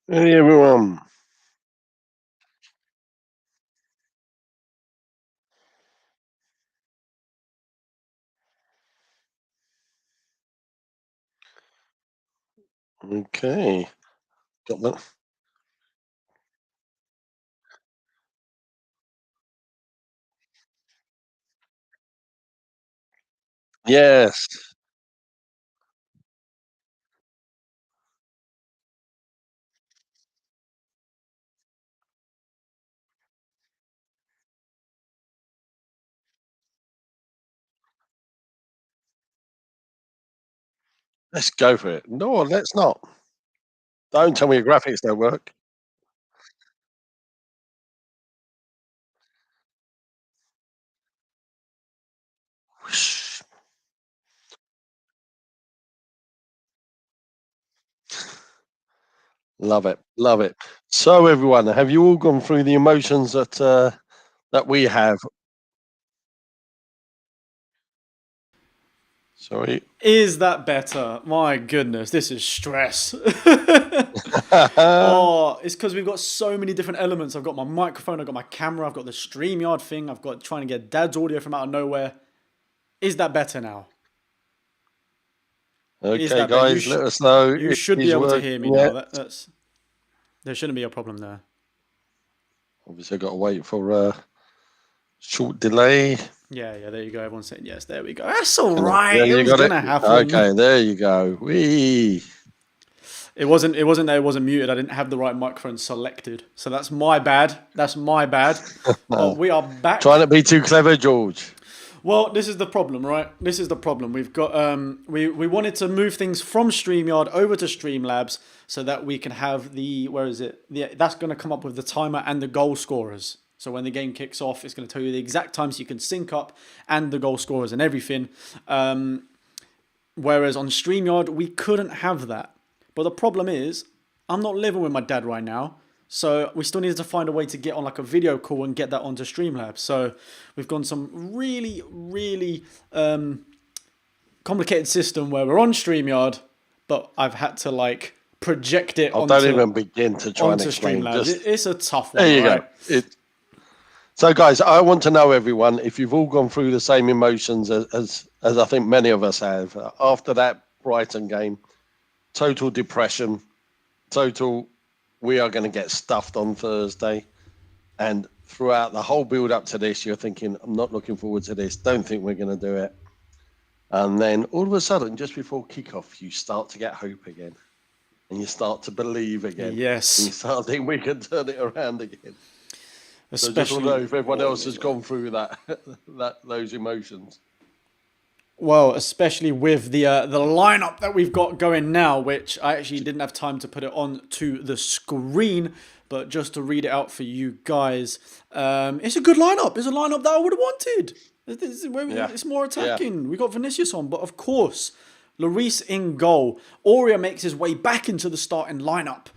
Hey everyone. Okay. Got that. Yes. Let's go for it. No, let's not. Don't tell me your graphics don't work. Whoosh. Love it. Love it. So everyone, have you all gone through the emotions that we have? Sorry. Is that better? My goodness, this is stress. Oh, it's because we've got so many different elements. I've got my microphone, I've got my camera, I've got the StreamYard thing, I've got trying to get Dad's audio from out of nowhere. Is that better now? Is Okay, that better? guys, let us know You if should be he's able to hear me working now. yet. That's there shouldn't be a problem there. Obviously, I've got to wait for a short delay. Yeah, there you go. Everyone's saying yes. There we go. That's all Can I, right. yeah, It you was got it. gonna happen. Okay, there you go. Wee. It wasn't that it wasn't muted. I didn't have the right microphone selected. So that's my bad. That's my bad. But we are Trying back. to be too clever, George. Well, this is the problem, right? This is the problem. We've got we wanted to move things from StreamYard over to Streamlabs so that we can have the where is it? That's going to come up with the timer and the goal scorers. So when the game kicks off, it's going to tell you the exact time so you can sync up and the goal scorers and everything. Whereas on StreamYard, we couldn't have that. But the problem is, I'm not living with my dad right now. So we still needed to find a way to get on like a video call and get that onto Streamlabs. So we've gone some really complicated system where we're on StreamYard, but I've had to like project it I don't onto even begin to try and onto explain. Streamlabs. Just It's a tough there one, you go. right? So, guys, I want to know everyone if you've all gone through the same emotions as I think many of us have after that Brighton game. Total depression. Total. We are going to get stuffed on Thursday, and throughout the whole build up to this, you're thinking, "I'm not looking forward to this. Don't think we're going to do it." And then all of a sudden, just before kickoff, you start to get hope again, and you start to believe again, and you Yes, start to think we can turn it around again. So just want to know especially if everyone else has gone through that, those emotions. well, especially with the lineup that we've got going now, which I actually didn't have time to put it on to the screen, but just to read it out for you guys, it's a good lineup. It's a lineup that I would have wanted. Yeah, It's more yeah. attacking. We got Vinicius on, but of course, Lloris in goal. Aurea makes his way back into the starting lineup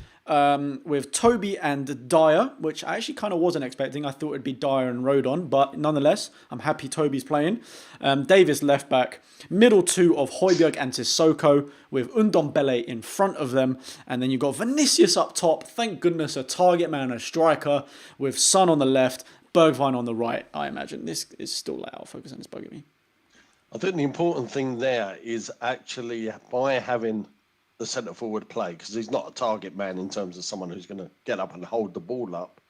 with Toby and Dyer, which I actually kind of wasn't expecting. I thought it'd be Dyer and Rodon, but nonetheless, I'm happy Toby's playing. Davis left back, middle two of Højbjerg and Sissoko with Undombele in front of them, and then you've got Vinicius up top. Thank goodness, a target man, a striker with Son on the left, Bergwijn on the right. I imagine this is still like out of focus and it's bugging me. I think the important thing there is actually by having the centre forward play, because he's not a target man in terms of someone who's going to get up and hold the ball up.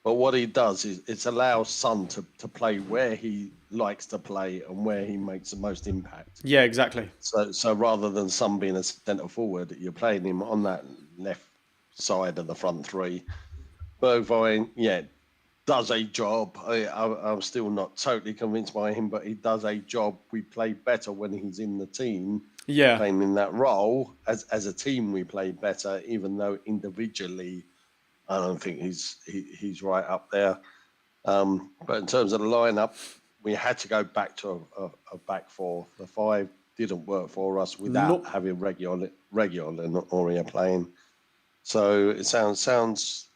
But what he does is it allows Son to play where he likes to play and where he makes the most impact. Yeah, exactly. So rather than Son being a centre forward, you're playing him on that left side of the front three. Bergwijn, yeah, does a job. I'm still not totally convinced by him, but he does a job. We play better when he's in the team, Yeah. playing in that role. As a team, we play better, even though individually, I don't think he's right up there. But in terms of the lineup, we had to go back to a back four. The five didn't work for us without Nope. having regular and Aurea playing. So it sounds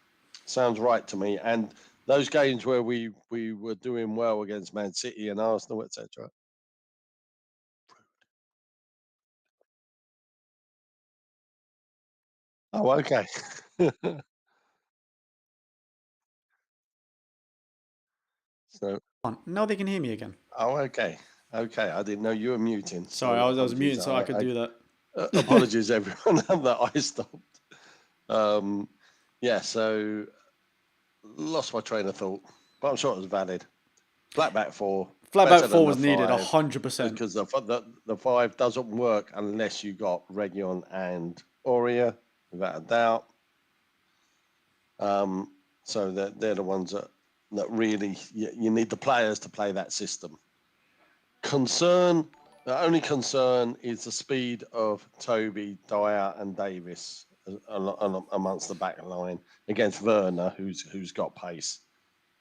right to me. And those games where we were doing well against Man City and Arsenal, etc. Oh, okay. So, Now they can hear me again. oh, okay. Okay. I didn't know you were muting. Sorry, So I was apologies. muted so I could do that. Apologies, everyone, that I stopped. Yeah, so lost my train of thought, but I'm sure it was valid. Flat back four, Flat back better than four the was needed, five, 100%. because the five doesn't work unless you got Region and Aurea, without a doubt. So they're the ones that really you need the players to play that system. The only concern is the speed of Toby, Dyer, and Davis amongst the back line against Werner, who's got pace.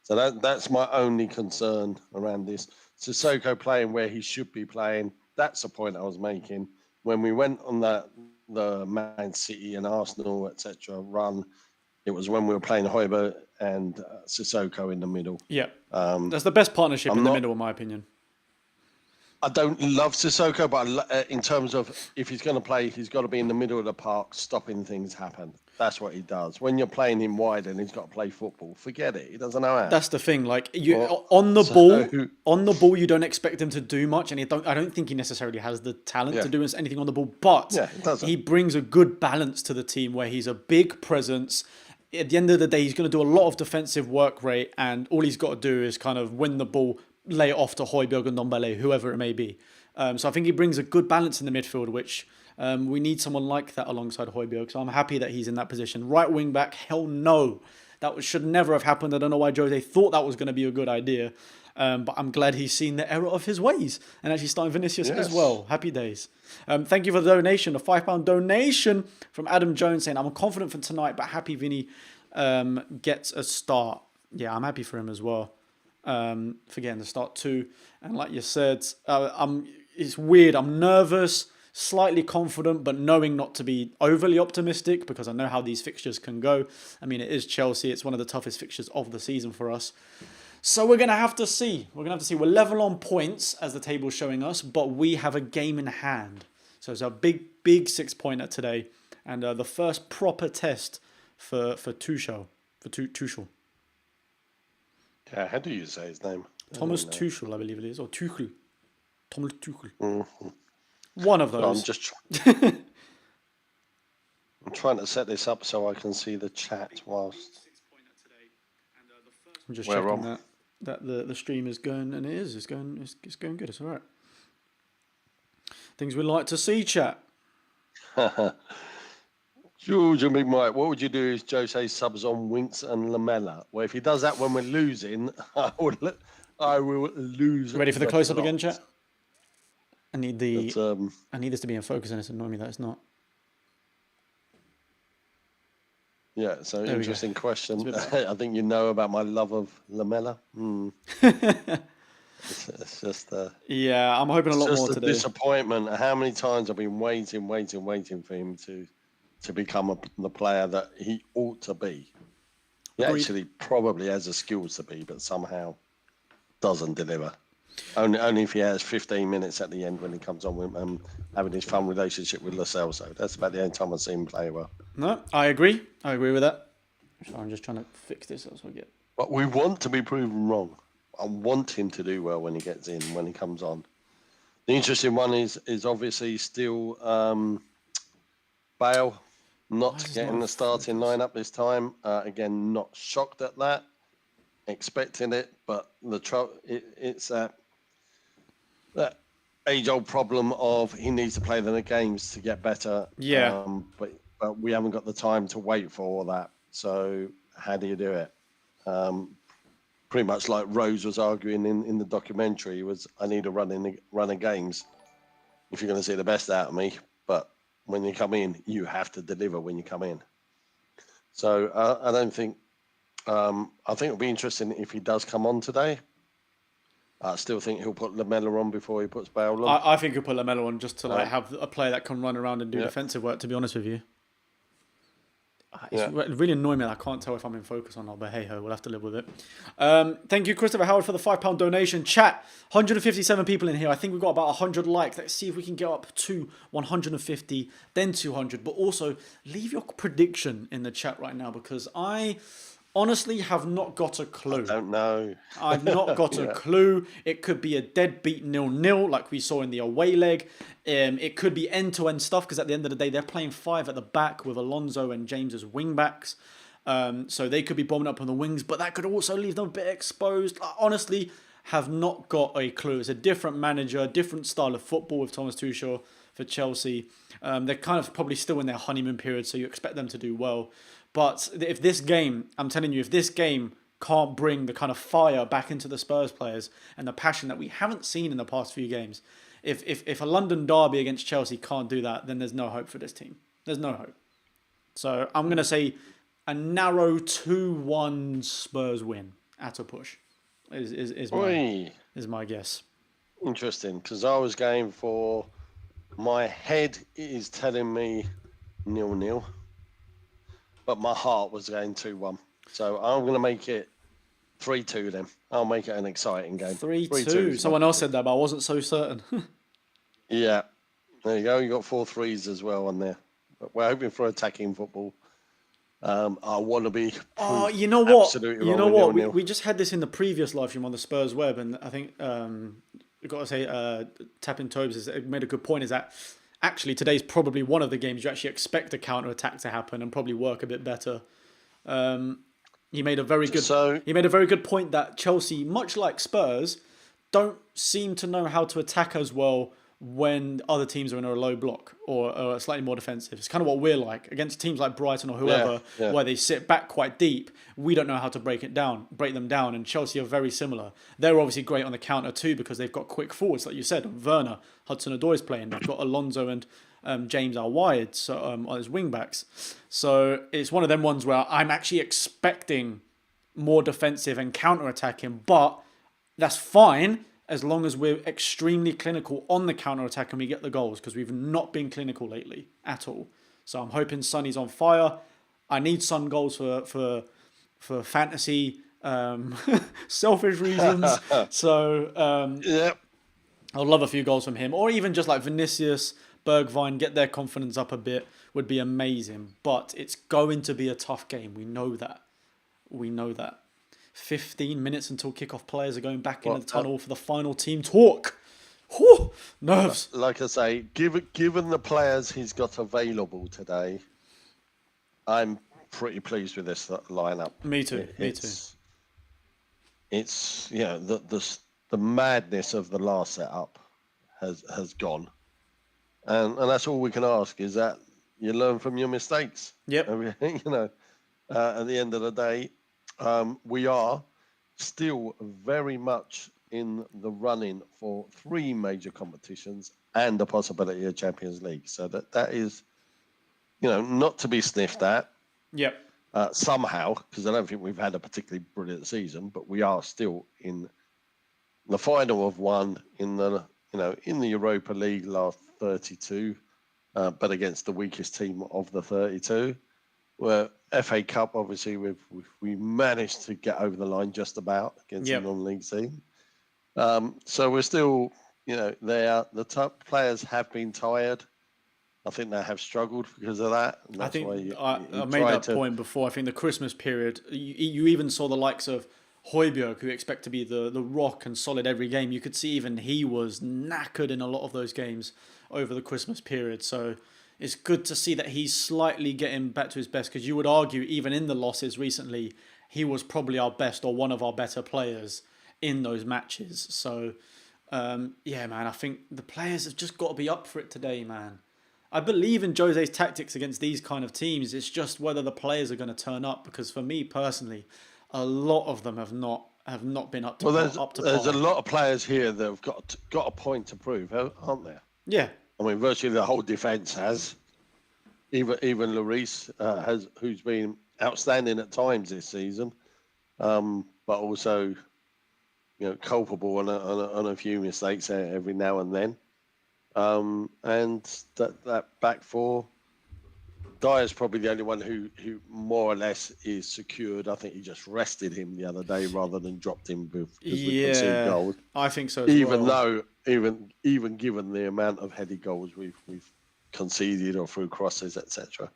So that's my only concern around this. Sissoko playing where he should be playing. That's the point I was making. When we went on the Man City and Arsenal, etc. run, it was when we were playing Højbjerg and Sissoko in the middle. Yeah. That's the best partnership I'm in the not. middle, in my opinion. I don't love Sissoko, but in terms of if he's going to play, he's got to be in the middle of the park, stopping things happen. That's what he does. When you're playing him wide and he's got to play football, forget it. He doesn't know how. That's the thing. Like Well, on the so ball, you don't expect him to do much, and I don't think he necessarily has the talent to yeah, do anything on the ball. But yeah, it doesn't. he brings a good balance to the team, where he's a big presence. At the end of the day, he's going to do a lot of defensive work rate, and all he's got to do is kind of win the ball, lay it off to Højbjerg and Ndombele, whoever it may be. So I think he brings a good balance in the midfield, which we need someone like that alongside Højbjerg. So I'm happy that he's in that position. Right wing back, hell no. That should never have happened. I don't know why Jose thought that was going to be a good idea. But I'm glad he's seen the error of his ways and actually starting Vinicius as well. Happy days. Thank you for the donation, a £5 donation from Adam Jones saying, I'm confident for tonight, but happy Vinny gets a start. Yeah, I'm happy for him as well. For getting the start too. And like you said, it's weird. I'm nervous, slightly confident, but knowing not to be overly optimistic because I know how these fixtures can go. I mean, it is Chelsea. It's one of the toughest fixtures of the season for us. So we're going to have to see. We're level on points as the table's showing us, but we have a game in hand. So it's a big 6-pointer today. And the first proper test for Tuchel. Tuchel. Yeah, how do you say his name? Thomas Tuchel, I believe it is. Or Tuchel. Thomas Tuchel. Mm-hmm. One of those. I'm trying to set this up so I can see the chat whilst I'm just checking that the stream is going, and it's going good. It's all right. Things we like to see, chat. George and Big Mike, what would you do if Jose subs on Winks and Lamella? Well, if he does that when we're losing, I will lose. Ready for the close-up again, chat? I need this to be in focus, and it's annoying me that it's not. Yeah, so interesting question. I think you know about my love of Lamella. It's just yeah, I'm hoping a lot more today. Disappointment. How many times I've been waiting for him to become the player that he ought to be. He actually probably has the skills to be, but somehow doesn't deliver. Only if he has 15 minutes at the end when he comes on with having his fun relationship with Lo Celso. That's about the only time I've seen him play well. No, I agree. I agree with that. So I'm just trying to fix this as we get. But we want to be proven wrong. I want him to do well when he gets in, when he comes on. The interesting one is obviously still Bale not getting the starting lineup this time. Again, not shocked at that. Expecting it, but it's that age-old problem of he needs to play the games to get better. Yeah. But we haven't got the time to wait for all that. So how do you do it? Pretty much like Rose was arguing in the documentary was, I need a run of games if you're going to see the best out of me. But when you come in, you have to deliver when you come in. So I don't think. I think it'll be interesting if he does come on today. I still think he'll put Lamella on before he puts Bale on. I think he'll put Lamella on just to have a player that can run around and do defensive work, to be honest with you. It's Yeah. really annoying me that I can't tell if I'm in focus or not, but hey ho, we'll have to live with it. Thank you, Christopher Howard, for the £5 donation. Chat, 157 people in here. I think we've got about 100 likes. Let's see if we can get up to 150, then 200. But also, leave your prediction in the chat right now because I honestly have not got a I clue. don't know. I've not got a Yeah. clue. It could be a deadbeat 0-0 like we saw in the away leg. It could be end-to-end stuff because at the end of the day, they're playing 5 at the back with Alonso and James as wing-backs. So they could be bombing up on the wings, but that could also leave them a bit exposed. I honestly have not got a clue. It's a different manager, different style of football with Thomas Tuchel for Chelsea. They're kind of probably still in their honeymoon period, so you expect them to do well. But if this game, I'm telling you, if this game can't bring the kind of fire back into the Spurs players and the passion that we haven't seen in the past few games, if a London derby against Chelsea can't do that, then there's no hope for this team. There's no hope. So I'm going to say a narrow 2-1 Spurs win at a push is my guess. Interesting, because I was going for, my head is telling me 0-0, but my heart was going 2-1. So I'm going to make it 3-2 then. I'll make it an exciting game. 3-2. Someone else said that, but I wasn't so certain. Yeah. There you go. You got 4 threes as well on there. But we're hoping for attacking football. I want to be. Oh, you know what? Absolutely You wrong know with what? 0-0. We just had this in the previous live stream on the Spurs web, and I think we've got to say, Tapping Tobes has made a good point. Is that actually today's probably one of the games you actually expect a counter attack to happen and probably work a bit better. He made a very good point that Chelsea, much like Spurs, don't seem to know how to attack as well when other teams are in a low block or slightly more defensive. It's kind of what we're like against teams like Brighton or whoever, where they sit back quite deep. We don't know how to break them down, and Chelsea are very similar. They're obviously great on the counter too because they've got quick forwards, like you said. Werner, Hudson-Odoi's playing. They've got Alonso and James are wide, so on his wing backs. So it's one of them ones where I'm actually expecting more defensive and counter attacking, but that's fine as long as we're extremely clinical on the counter attack and we get the goals because we've not been clinical lately at all. So I'm hoping Sonny's on fire. I need Son goals for fantasy selfish reasons. So Yep. I'd love a few goals from him, or even just like Vinicius, Bergwijn, get their confidence up a bit would be amazing. But it's going to be a tough game. We know that. 15 minutes until kickoff. Players are going back into the tunnel for the final team talk. Whew, nerves. Like I say, given the players he's got available today, I'm pretty pleased with this lineup. Me too. It's the madness of the last setup has gone, and that's all we can ask is that you learn from your mistakes. Yep. At the end of the day, we are still very much in the running for 3 major competitions and the possibility of Champions League. So that is, not to be sniffed at. Yep. Somehow, because I don't think we've had a particularly brilliant season, but we are still in the final of one in the Europa League last 32, but against the weakest team of the 32. Where FA Cup, obviously, we managed to get over the line just about against a non-league team. So we're still, the top players have been tired. I think they have struggled because of that. And that's I think why you I made that point before. I think the Christmas period, you even saw the likes of Højbjerg, who expect to be the rock and solid every game. You could see even he was knackered in a lot of those games over the Christmas period. So it's good to see that he's slightly getting back to his best because you would argue even in the losses recently, he was probably our best or one of our better players in those matches. So, man, I think the players have just got to be up for it today, man. I believe in Jose's tactics against these kind of teams. It's just whether the players are going to turn up because for me personally, a lot of them have not been up to par. There's a lot of players here that have got a point to prove, aren't there? Yeah. I mean, virtually the whole defence has. Even Lloris who's been outstanding at times this season, but also, culpable on a few mistakes every now and then. And that back four, Dyer's probably the only one who more or less is secured. I think he just rested him the other day rather than dropped him because we conceded Yeah, goals. I think so as Even well. though, even given the amount of heady goals we've conceded or through crosses, etc.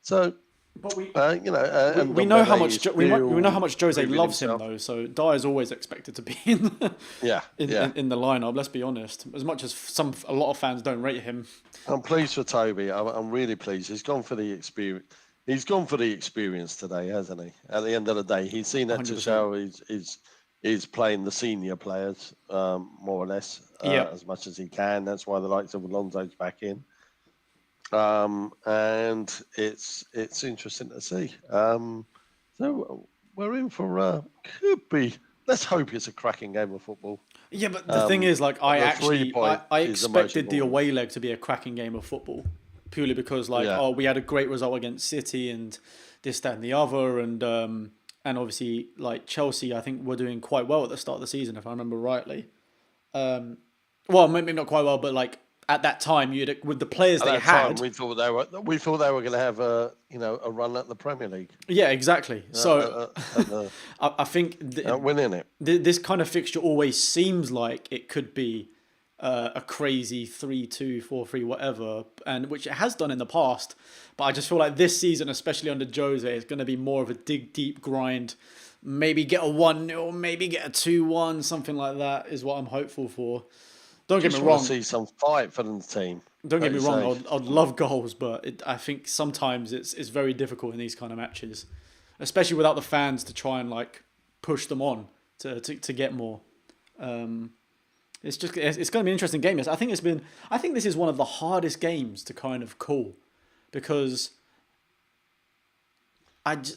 So, But and we know how Ndombele much is we know how still much Jose proving loves him himself. though. So Dyer's always expected to be in Yeah, yeah. in the lineup. Let's be honest. As much as a lot of fans don't rate him. I'm pleased for Toby. I'm really pleased. He's gone for the experience. He's gone for the experience today, hasn't he? At the end of the day, he's seen that 100%. Tuchel is playing the senior players more or less Yeah. as much as he can. That's why the likes of Alonso's back in, and it's interesting to see. So we're in for could be. Let's hope it's a cracking game of football. Yeah, but the thing is, like, But the 3 point I is the most expected the important. away leg to be a cracking game of football, purely because, like, Yeah. oh, we had a great result against City and this, that, and the other, and obviously, like Chelsea, I think were doing quite well at the start of the season, if I remember rightly. Well, maybe not quite well, but like at that time, with the players At they that time, had. we thought they were going to have a run at the Premier League, Yeah, exactly. So I think winning it. this kind of fixture always seems like it could be a crazy 3-2, 4-3, whatever, and which it has done in the past. But I just feel like this season, especially under Jose, it's going to be more of a dig deep grind. Maybe get a 1-0, maybe get a 2-1, something like that is what I'm hopeful for. Don't get me Just wrong. want to see some fight for the team. Don't get me like you wrong. say. I'd love goals, but I think sometimes it's very difficult in these kind of matches, especially without the fans to try and like push them on to get more. It's going to be an interesting game. I think this is one of the hardest games to kind of call, because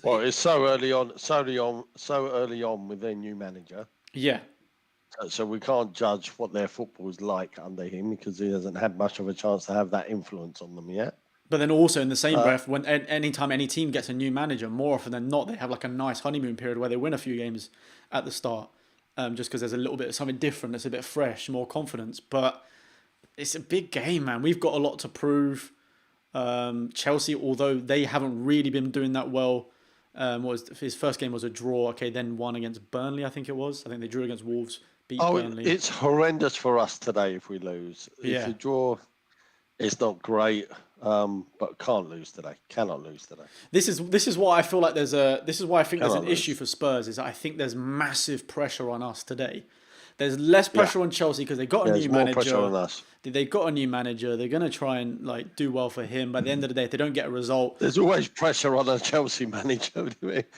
Well, it's so early on with their new manager. yeah. So we can't judge what their football is like under him because he hasn't had much of a chance to have that influence on them yet. But then also in the same breath, when anytime any team gets a new manager, more often than not, they have like a nice honeymoon period where they win a few games at the start, just because there's a little bit of something different, that's a bit fresh, more confidence. But it's a big game, man. We've got a lot to prove. Chelsea, although they haven't really been doing that well, his first game was a draw. Okay, then won against Burnley, I think it was. I think they drew against Wolves, beat Burnley. It's horrendous for us today if we lose. Yeah. If you draw, it's not great, but can't lose today. Cannot lose today. This is why I feel like this is why I think there's an Cannot lose. issue for Spurs. Is I think there's massive pressure on us today. There's less pressure on Chelsea because they got a new more manager. pressure on us. They've got a new manager. They're going to try and like do well for him. By the end of the day, if they don't get a result, There's always pressure on a Chelsea manager.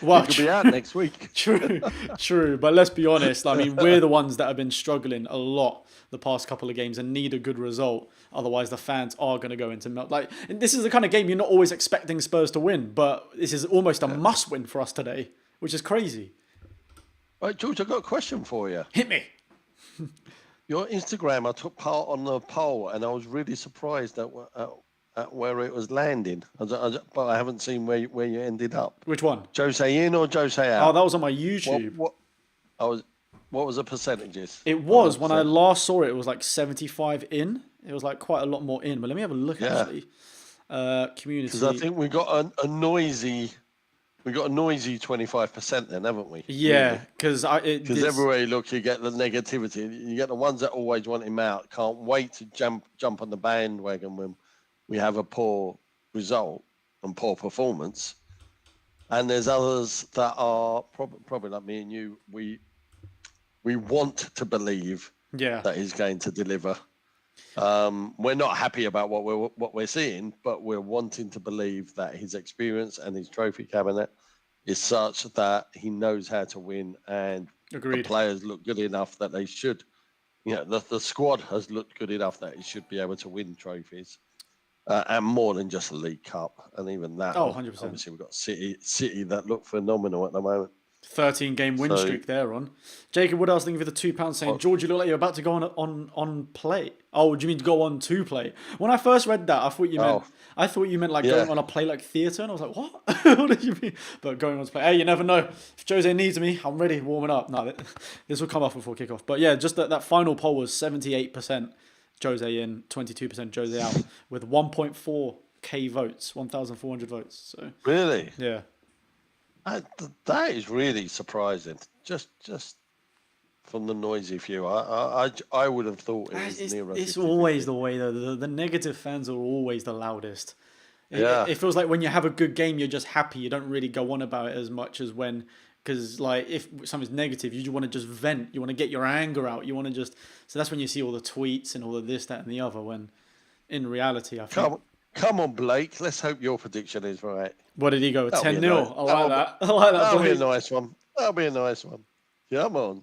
Well, He could be out next week. True. But let's be honest. I mean, we're the ones that have been struggling a lot the past couple of games and need a good result. Otherwise, the fans are going to go into melt. Like, and this is the kind of game you're not always expecting Spurs to win, but this is almost a must-win for us today, which is crazy. Right, George, I've got a question for you. Hit me. Your Instagram, I took part on the poll, and I was really surprised at where it was landing. But I haven't seen where you ended up. Which one? Jose in or Jose out? Oh, that was on my YouTube. What was the percentages? It was, when I last saw it was like 75 in. It was like quite a lot more in. But let me have a look, actually. Community. Because I think we got a noisy 25% then, haven't we? Yeah, because everywhere you look, you get the negativity. You get the ones that always want him out, can't wait to jump on the bandwagon when we have a poor result and poor performance. And there's others that are probably like me and you. We want to believe that he's going to deliver. We're not happy about what we're seeing, but we're wanting to believe that his experience and his trophy cabinet is such that he knows how to win, and the players look good enough that they should. The squad has looked good enough that he should be able to win trophies, and more than just a League Cup, and even that. 100%. Obviously, we've got City that look phenomenal at the moment. 13-game win streak there on. Jacob, what else? Thank you for the £2 saying, George, you look like you're about to go on play. Oh, do you mean to go on to play? When I first read that, I thought you meant like going on a play like theatre, and I was like, what? What did you mean? But going on to play. Hey, you never know. If Jose needs me, I'm ready, warming up. No, this will come off before kickoff. But yeah, just that final poll was 78% Jose in, 22% Jose out, with 1.4 votes, 1,400 votes. So Really? yeah, That is really surprising. Just from the noisy few, I would have thought it was nearer it's 50 always 50. the way though. The negative fans are always the loudest. Yeah. It feels like when you have a good game, you're just happy. You don't really go on about it as much as when, because like if something's negative, you just want to just vent. You want to get your anger out. You want to just. So that's when you see all the tweets and all of this, that, and the other. When in reality, I think. Come on, Blake. Let's hope your prediction is right. What did he go? That'll be a 10-0. nice. I like that. I like that, That'll be a Blake. nice one. That'll be a nice one. Come on.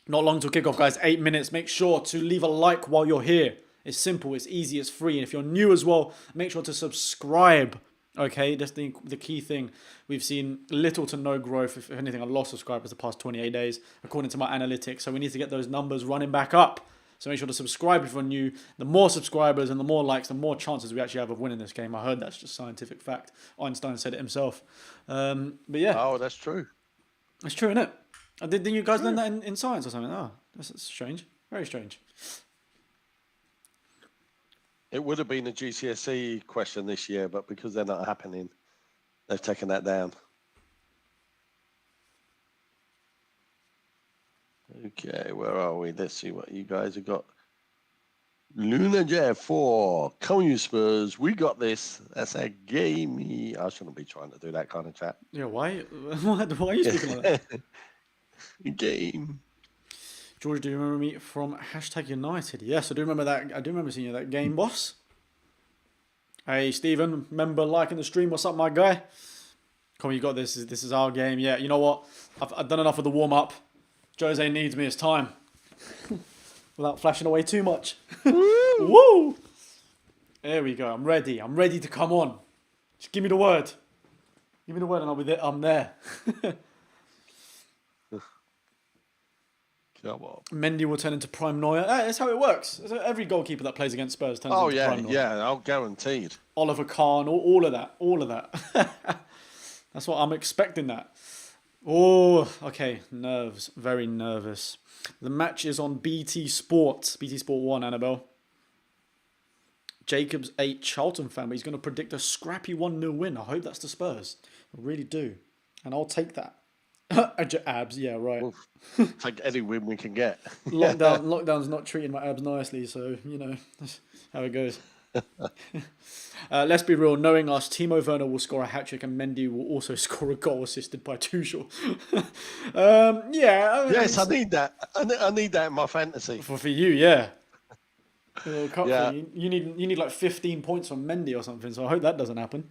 Not long till kickoff, guys. 8 minutes. Make sure to leave a like while you're here. It's simple, it's easy, it's free. And if you're new as well, make sure to subscribe. Okay, that's the key thing. We've seen little to no growth, if anything, a loss of subscribers the past 28 days, according to my analytics. So we need to get those numbers running back up. So make sure to subscribe if you're new. The more subscribers and the more likes, the more chances we actually have of winning this game. I heard that's just scientific fact. Einstein said it himself. But yeah. Oh, that's true. It's true, isn't it? Didn't you guys learn that in science or something? Oh, that's strange. Very strange. It would have been a GCSE question this year, but because they're not happening, they've taken that down. Okay, where are we? Let's see what you guys have got. Luna Jeff 4. Come on, you Spurs. We got this. That's a gamey. I shouldn't be trying to do that kind of chat. Yeah, why? Why are you speaking like that? Game. George, do you remember me from #United? Yes, I do remember that. I do remember seeing you that game, boss. Hey, Stephen, remember liking the stream? What's up, my guy? Come on, you got this. This is our game. Yeah, you know what? I've done enough of the warm-up. Jose needs me. It's time. Without flashing away too much. Woo! Woo! There we go. I'm ready. I'm ready to come on. Just give me the word. Give me the word and I'll be there. I'm there. Come on. Mendy will turn into Prime Neuer. That's how it works. Every goalkeeper that plays against Spurs turns into Prime Neuer. Yeah, I'll guaranteed. Oliver Kahn, all of that. That's what I'm expecting that. Oh, okay. Nerves. Very nervous. The match is on BT Sport. BT Sport 1, Annabelle. Jacob's a Charlton fan, but he's going to predict a scrappy 1-0 win. I hope that's the Spurs. I really do. And I'll take that. Abs, yeah, right. Take any win we can get. Lockdown's not treating my abs nicely, so, you know, that's how it goes. Let's be real, knowing us, Timo Werner will score a hat-trick and Mendy will also score a goal assisted by Tuchel. Yes, I need that. I need that in my fantasy. For you, yeah. Yeah. You need like 15 points from Mendy or something, so I hope that doesn't happen.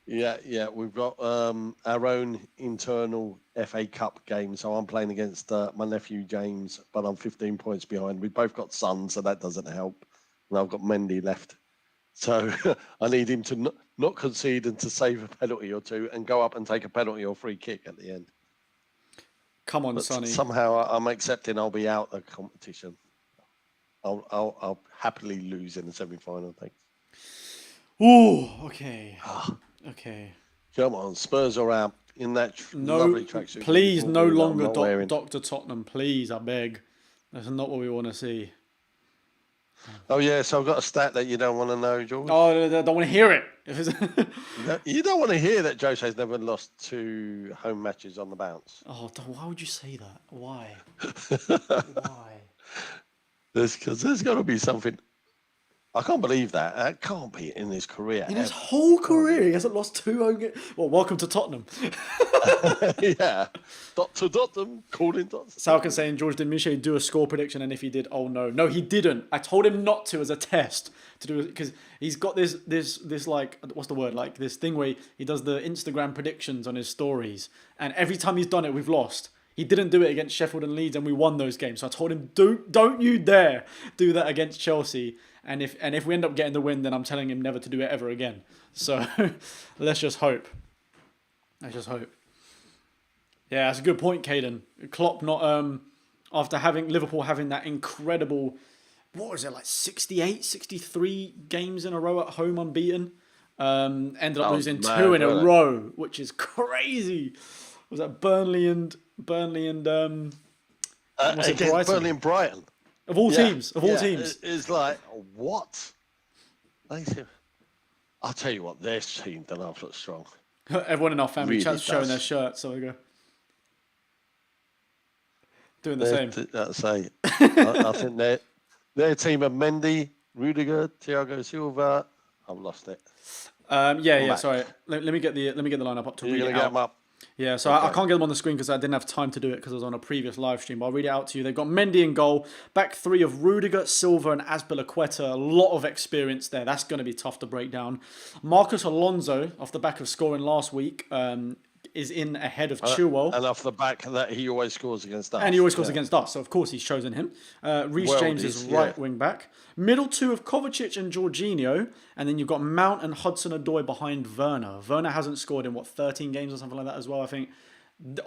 Yeah, we've got our own internal FA Cup game, so I'm playing against my nephew James, but I'm 15 points behind. We've both got sons, so that doesn't help. And I've got Mendy left. So I need him to not concede and to save a penalty or two and go up and take a penalty or free kick at the end. Come on, but Sonny. Somehow I'm accepting I'll be out the competition. I'll happily lose in the semi-final, thanks. Ooh, okay. Okay. Come on, Spurs are out in that lovely tracksuit. Please, no longer Dr. Tottenham. Please, I beg. That's not what we want to see. Oh, yeah, so I've got a stat that you don't want to know, George. Oh, I don't want to hear it. You don't want to hear that Jose's never lost 2 home matches on the bounce. Oh, why would you say that? Why? Why? Because there's got to be something. I can't believe that. That can't be in his career. In his whole career, he hasn't lost 2 home games. Well, welcome to Tottenham. Yeah. Dr. Tottenham, calling Dr. Salkin saying, George, did Miche do a score prediction? And if he did, oh no. No, he didn't. I told him not to as a test to do it because he's got this like, what's the word? Like this thing where he does the Instagram predictions on his stories. And every time he's done it, we've lost. He didn't do it against Sheffield and Leeds and we won those games. So I told him, don't you dare do that against Chelsea. And if we end up getting the win, then I'm telling him never to do it ever again. So let's just hope. Let's just hope. Yeah, that's a good point, Caden. Klopp not after having Liverpool having that incredible, what was it, like 68, 63 games in a row at home unbeaten. Ended up losing 2 in a row, which is crazy. Was that Burnley and against Burnley and Brighton? Of all teams. It's like, what? I I'll tell you what, their team done absolutely strong. Everyone in our family Really chat's showing their does. shirts, so we go. Doing the same. I think their team of Mendy, Rudiger, Thiago Silva. I've lost it. Yeah. Back. Sorry. Let me get the lineup up to You're read going it to get out. them up. Yeah, so I can't get them on the screen because I didn't have time to do it because I was on a previous live stream. But I'll read it out to you. They've got Mendy in goal, back three of Rudiger, Silva, and Azpilicueta. A lot of experience there. That's going to be tough to break down. Marcus Alonso, off the back of scoring last week, is in ahead of Chilwell. And off the back that he always scores against us. And he always scores against us, so of course he's chosen him. Reece James is right wing back. Middle two of Kovacic and Jorginho. And then you've got Mount and Hudson-Odoi behind Werner. Werner hasn't scored in, 13 games or something like that as well, I think.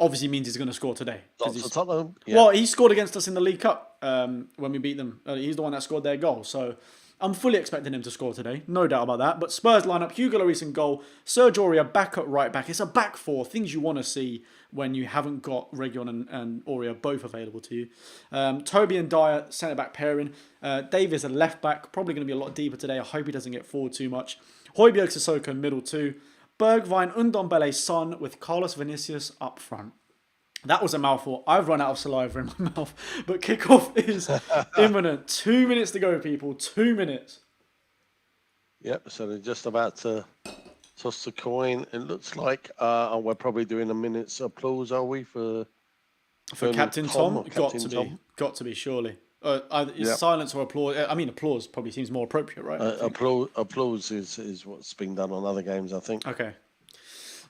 Obviously means he's going to score today. Tottenham. Yeah. Well, he scored against us in the League Cup when we beat them. He's the one that scored their goal, so... I'm fully expecting him to score today, no doubt about that. But Spurs lineup, Hugo Lloris in goal, Serge Aurier back at right back. It's a back four, things you want to see when you haven't got Reguilon and Aurier both available to you. Toby and Dyer, centre-back pairing. Davies a left-back, probably going to be a lot deeper today. I hope he doesn't get forward too much. Højbjerg, Sissoko, middle two. Bergwijn, Ndombele, Son, with Carlos Vinicius up front. That was a mouthful. I've run out of saliva in my mouth. But kickoff is imminent. 2 minutes to go, people. 2 minutes. Yep, so they're just about to toss the coin. It looks like we're probably doing a minute's applause, are we, for Captain Tom? Captain Tom? Got to be, surely. Silence or applause? I mean, applause probably seems more appropriate, right? Applause is what's been done on other games, I think. Okay.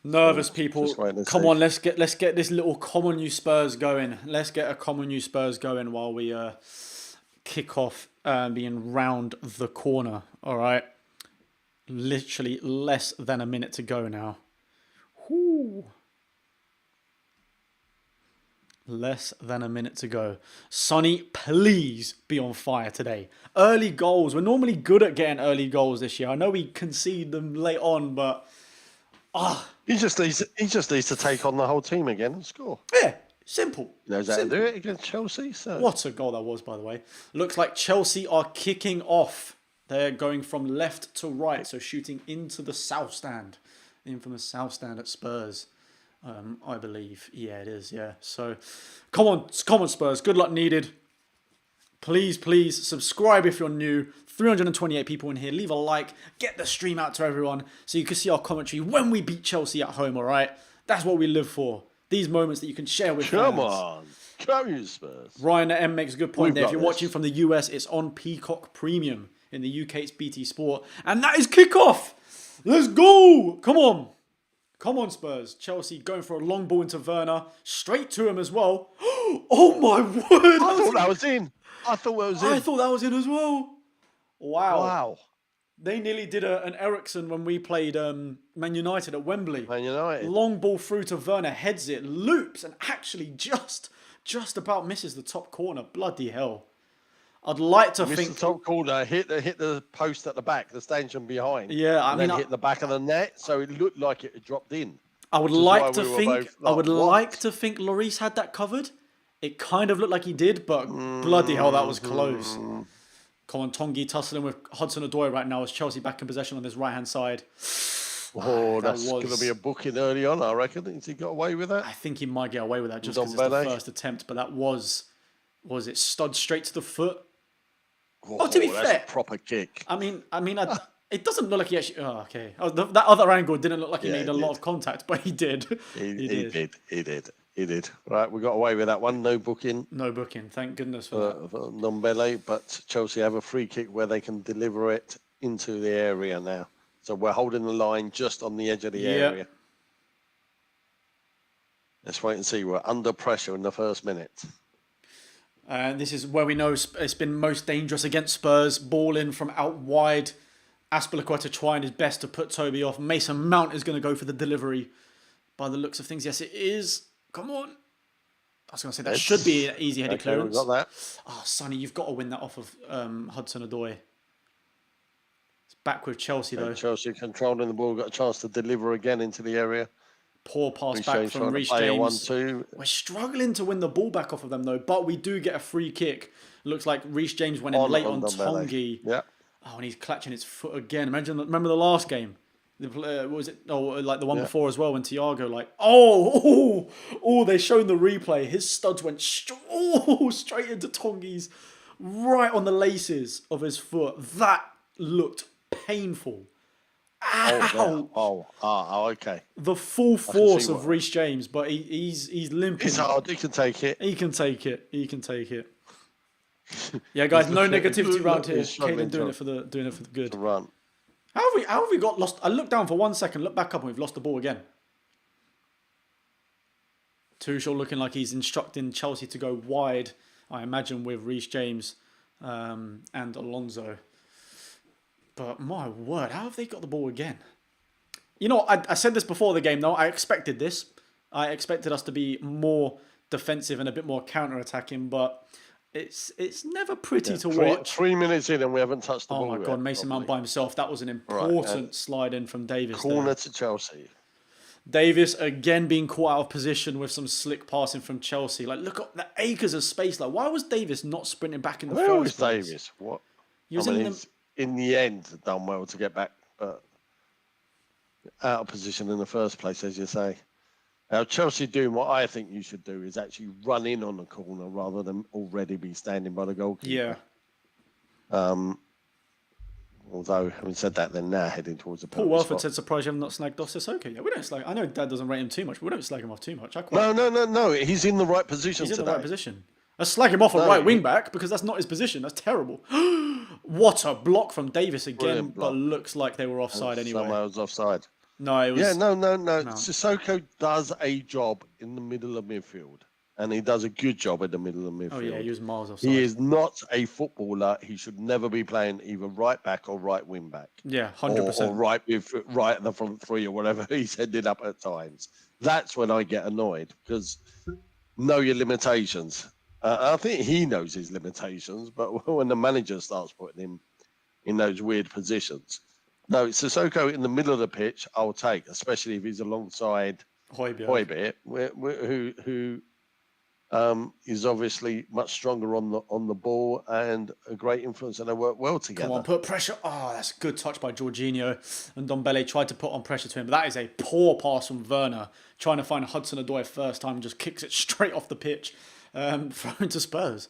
Nervous people, come on, let's get this little common new Spurs going. Let's get a common new Spurs going while we kick off being round the corner. All right, literally less than a minute to go now. Whoo. Less than a minute to go. Sonny, please be on fire today. Early goals. We're normally good at getting early goals this year. I know we concede them late on, but he just needs to take on the whole team again and score. Yeah, simple. He knows how to do it against Chelsea. So what a goal that was, by the way. Looks like Chelsea are kicking off. They're going from left to right, so shooting into the south stand, the infamous south stand at Spurs. I believe. Yeah, it is. Yeah. So, come on, Spurs. Good luck needed. Please subscribe if you're new. 328 people in here. Leave a like. Get the stream out to everyone so you can see our commentary when we beat Chelsea at home, all right? That's what we live for. These moments that you can share with fans. Come on, Spurs. Ryan M makes a good point there. If you're watching from the US, it's on Peacock Premium. In the UK, it's BT Sport. And that is kickoff. Let's go. Come on, Spurs. Chelsea going for a long ball into Werner. Straight to him as well. Oh, my word. I thought that was in. I thought that was in as well. Wow. They nearly did an Ericsson when we played Man United at Wembley. Man United. Long ball through to Werner, heads it, loops, and actually just about misses the top corner. Bloody hell. I'd like to think... Missed the top corner, hit the post at the back, the stanchion behind. Yeah, I mean... then hit the back of the net, so it looked like it had dropped in. I would like to think Lloris had that covered. It kind of looked like he did, but bloody hell, that was close. Come on, Tongi tussling with Hudson-Odoi right now as Chelsea back in possession on this right-hand side. Oh, that's going to be a booking early on, I reckon. Has he got away with that? I think he might get away with that just because it's the first attempt, but that was it stud straight to the foot? To be fair, that's a proper kick. I mean, it doesn't look like he actually... Oh, okay. That other angle didn't look like he made a lot of contact, but he did. He did. Right, we got away with that one. No booking. Thank goodness for that. For Ndombele, but Chelsea have a free kick where they can deliver it into the area now. So we're holding the line just on the edge of the area. Let's wait and see. We're under pressure in the first minute. And this is where we know it's been most dangerous against Spurs. Ball in from out wide. Azpilicueta trying his best to put Toby off. Mason Mount is going to go for the delivery. By the looks of things, yes, it is. Come on. I was going to say that should be an easy headed clearance. We got that. Oh, Sonny, you've got to win that off of Hudson-Odoi. It's back with Chelsea, though. Chelsea controlling the ball, got a chance to deliver again into the area. Poor pass back from Reece James. We're struggling to win the ball back off of them, though, but we do get a free kick. Looks like Reece James went in late on Tongi. Yeah. Oh, and he's clutching his foot again. Remember the last game? What was it? Oh, like the one before as well when Thiago they showed the replay. His studs went straight into Tongi's, right on the laces of his foot. That looked painful. Ow! Okay. The full force of Reece James, but he's limping. It's hard. He can take it. He can take it. Yeah, guys, no negativity around here. Caden doing it for the good. To run. How have we got lost? I looked down for 1 second, looked back up, and we've lost the ball again. Tuchel looking like he's instructing Chelsea to go wide, I imagine, with Reece James and Alonso. But my word, how have they got the ball again? You know, I said this before the game, though. I expected this. I expected us to be more defensive and a bit more counter-attacking, but it's never pretty to watch. 3 minutes in and we haven't touched the ball. Oh my God, Mason Mount by himself. That was an important slide in from Davis. Corner to Chelsea. Davis again being caught out of position with some slick passing from Chelsea. Like, look at the acres of space. Like, why was Davis not sprinting back in the first place? Where was Davis? What? He was in the end done well to get back, but out of position in the first place, as you say. Now, Chelsea doing what I think you should do is actually run in on the corner rather than already be standing by the goalkeeper. Yeah. Although, having said that, they're now heading towards the penalty spot. Paul Welford said, surprised you have not snagged off Sissoko. Yeah, we don't slag. I know Dad doesn't rate him too much, but we don't slag him off too much. No. He's in the right position He's in the right position. I slag him off a right wing back because that's not his position. That's terrible. What a block from Davis again, but looks like they were offside anyway. Somehow it was offside. No, it was... Yeah, no. Sissoko does a job in the middle of midfield, and he does a good job in the middle of midfield. Oh, yeah, he was miles offside. He is not a footballer. He should never be playing either right back or right wing back. Yeah, 100%. Or right at the front three or whatever he's ended up at times. That's when I get annoyed, because know your limitations. I think he knows his limitations, but when the manager starts putting him in those weird positions... No, Sissoko in the middle of the pitch, I'll take, especially if he's alongside Højbjerg, who is obviously much stronger on the ball and a great influence, and they work well together. Come on, put pressure. Oh, that's a good touch by Jorginho. And Ndombele tried to put on pressure to him, but that is a poor pass from Werner, trying to find Hudson-Odoi first time and just kicks it straight off the pitch, thrown to Spurs.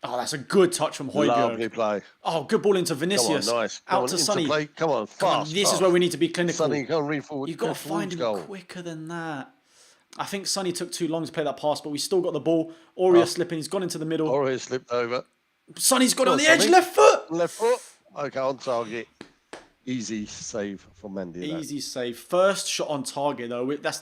Oh, that's a good touch from Højbjerg. Lovely play. Oh, good ball into Vinicius. Come on, nice. Out to Sonny. Come on, fast. This is where we need to be clinical. Sonny, go and read forward. You've got to find him quicker than that. I think Sonny took too long to play that pass, but we still got the ball. Aurier slipping. He's gone into the middle. Aurier slipped over. Sonny's got on the edge. Left foot. Left foot. Okay, on target. Easy save from Mendy. Easy save. First shot on target, though. That's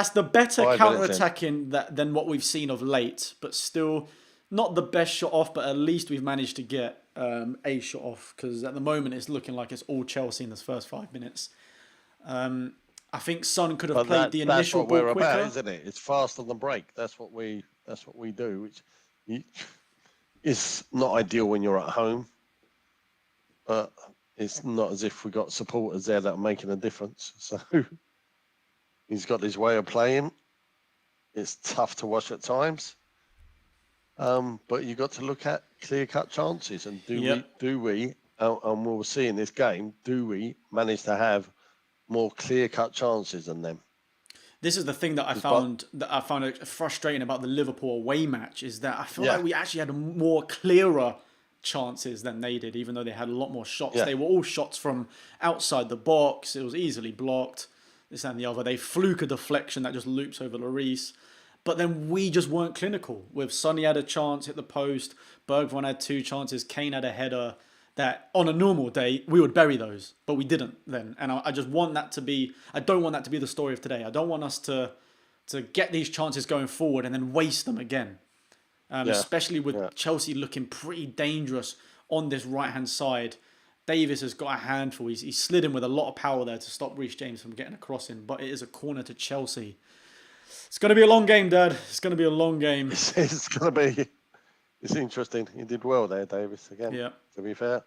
the better counter-attacking than what we've seen of late, but still... Not the best shot off, but at least we've managed to get a shot off, because at the moment it's looking like it's all Chelsea in this first 5 minutes. I think Son could have played the initial ball quicker. That's what we're about, isn't it? It's fast on the break. That's what we do, which is not ideal when you're at home, but it's not as if we got supporters there that are making a difference. So he's got his way of playing. It's tough to watch at times. But you got to look at clear-cut chances, and do we, and we'll see in this game, do we manage to have more clear-cut chances than them? This is the thing that I found frustrating about the Liverpool away match, is that I feel like we actually had more clearer chances than they did, even though they had a lot more shots. They were all shots from outside the box. It was easily blocked. This and the other. They fluke a deflection that just loops over Lloris. But then we just weren't clinical. With Sonny had a chance, hit the post. Bergwijn had 2 chances. Kane had a header that on a normal day, we would bury those. But we didn't then. And I just want that to be... I don't want that to be the story of today. I don't want us to get these chances going forward and then waste them again. Especially with Chelsea looking pretty dangerous on this right-hand side. Davis has got a handful. He's slid in with a lot of power there to stop Reece James from getting a cross in. But it is a corner to Chelsea. It's going to be a long game, Dad. It's going to be a long game. It's going to be... It's interesting. He did well there, Davis, again, to be fair.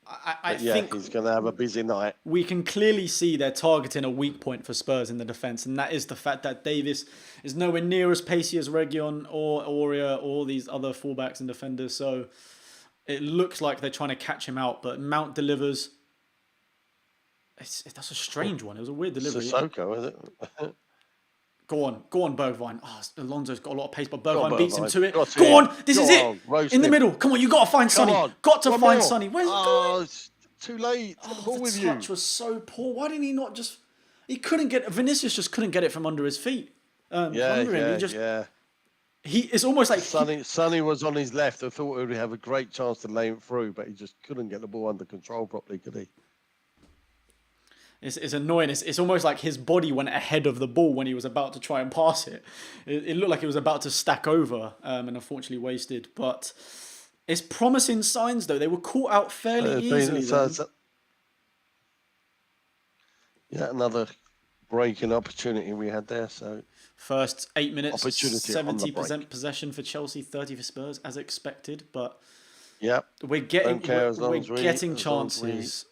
I think he's going to have a busy night. We can clearly see they're targeting a weak point for Spurs in the defence, and that is the fact that Davis is nowhere near as pacey as Reguilon or Aurier or these other fullbacks and defenders. So It looks like they're trying to catch him out, but Mount delivers. That's a strange one. It was a weird delivery. Sissoko, is it? Go on, Bergwijn. Oh, Alonso's got a lot of pace, but Got Bergwijn beats him Bergwijn. to it. Got Go him. on, this Go is it. on, roast In the him. middle. Come on, you got to find Come Sonny. on. Got to One find more. Sonny. Where's he going? Oh, it's too late. Take the ball The with touch you. was so poor. Why didn't he not just? He couldn't get. Vinicius just couldn't get it from under his feet. Under him. It's almost like Sonny was on his left. I thought he would have a great chance to lay it through, but he just couldn't get the ball under control properly, could he? It's annoying. It's almost like his body went ahead of the ball when he was about to try and pass it. It looked like he was about to stack over, and unfortunately wasted. But it's promising signs, though. They were caught out fairly easily. Yeah, another breaking opportunity we had there. So first 8 minutes, opportunity 70% possession for Chelsea, 30 for Spurs, as expected. But yeah, we're getting chances.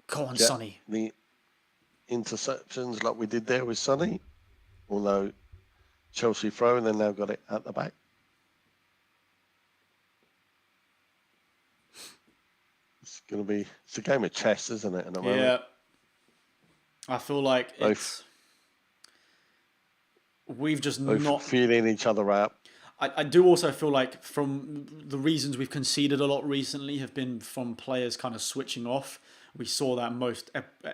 Go on, Sonny. The interceptions like we did there with Sonny, although Chelsea throw and then they've got it at the back. It's a game of chess, isn't it? At the moment? Yeah. I feel like we've just not feeling each other out. I do also feel like from the reasons we've conceded a lot recently have been from players kind of switching off. We saw that most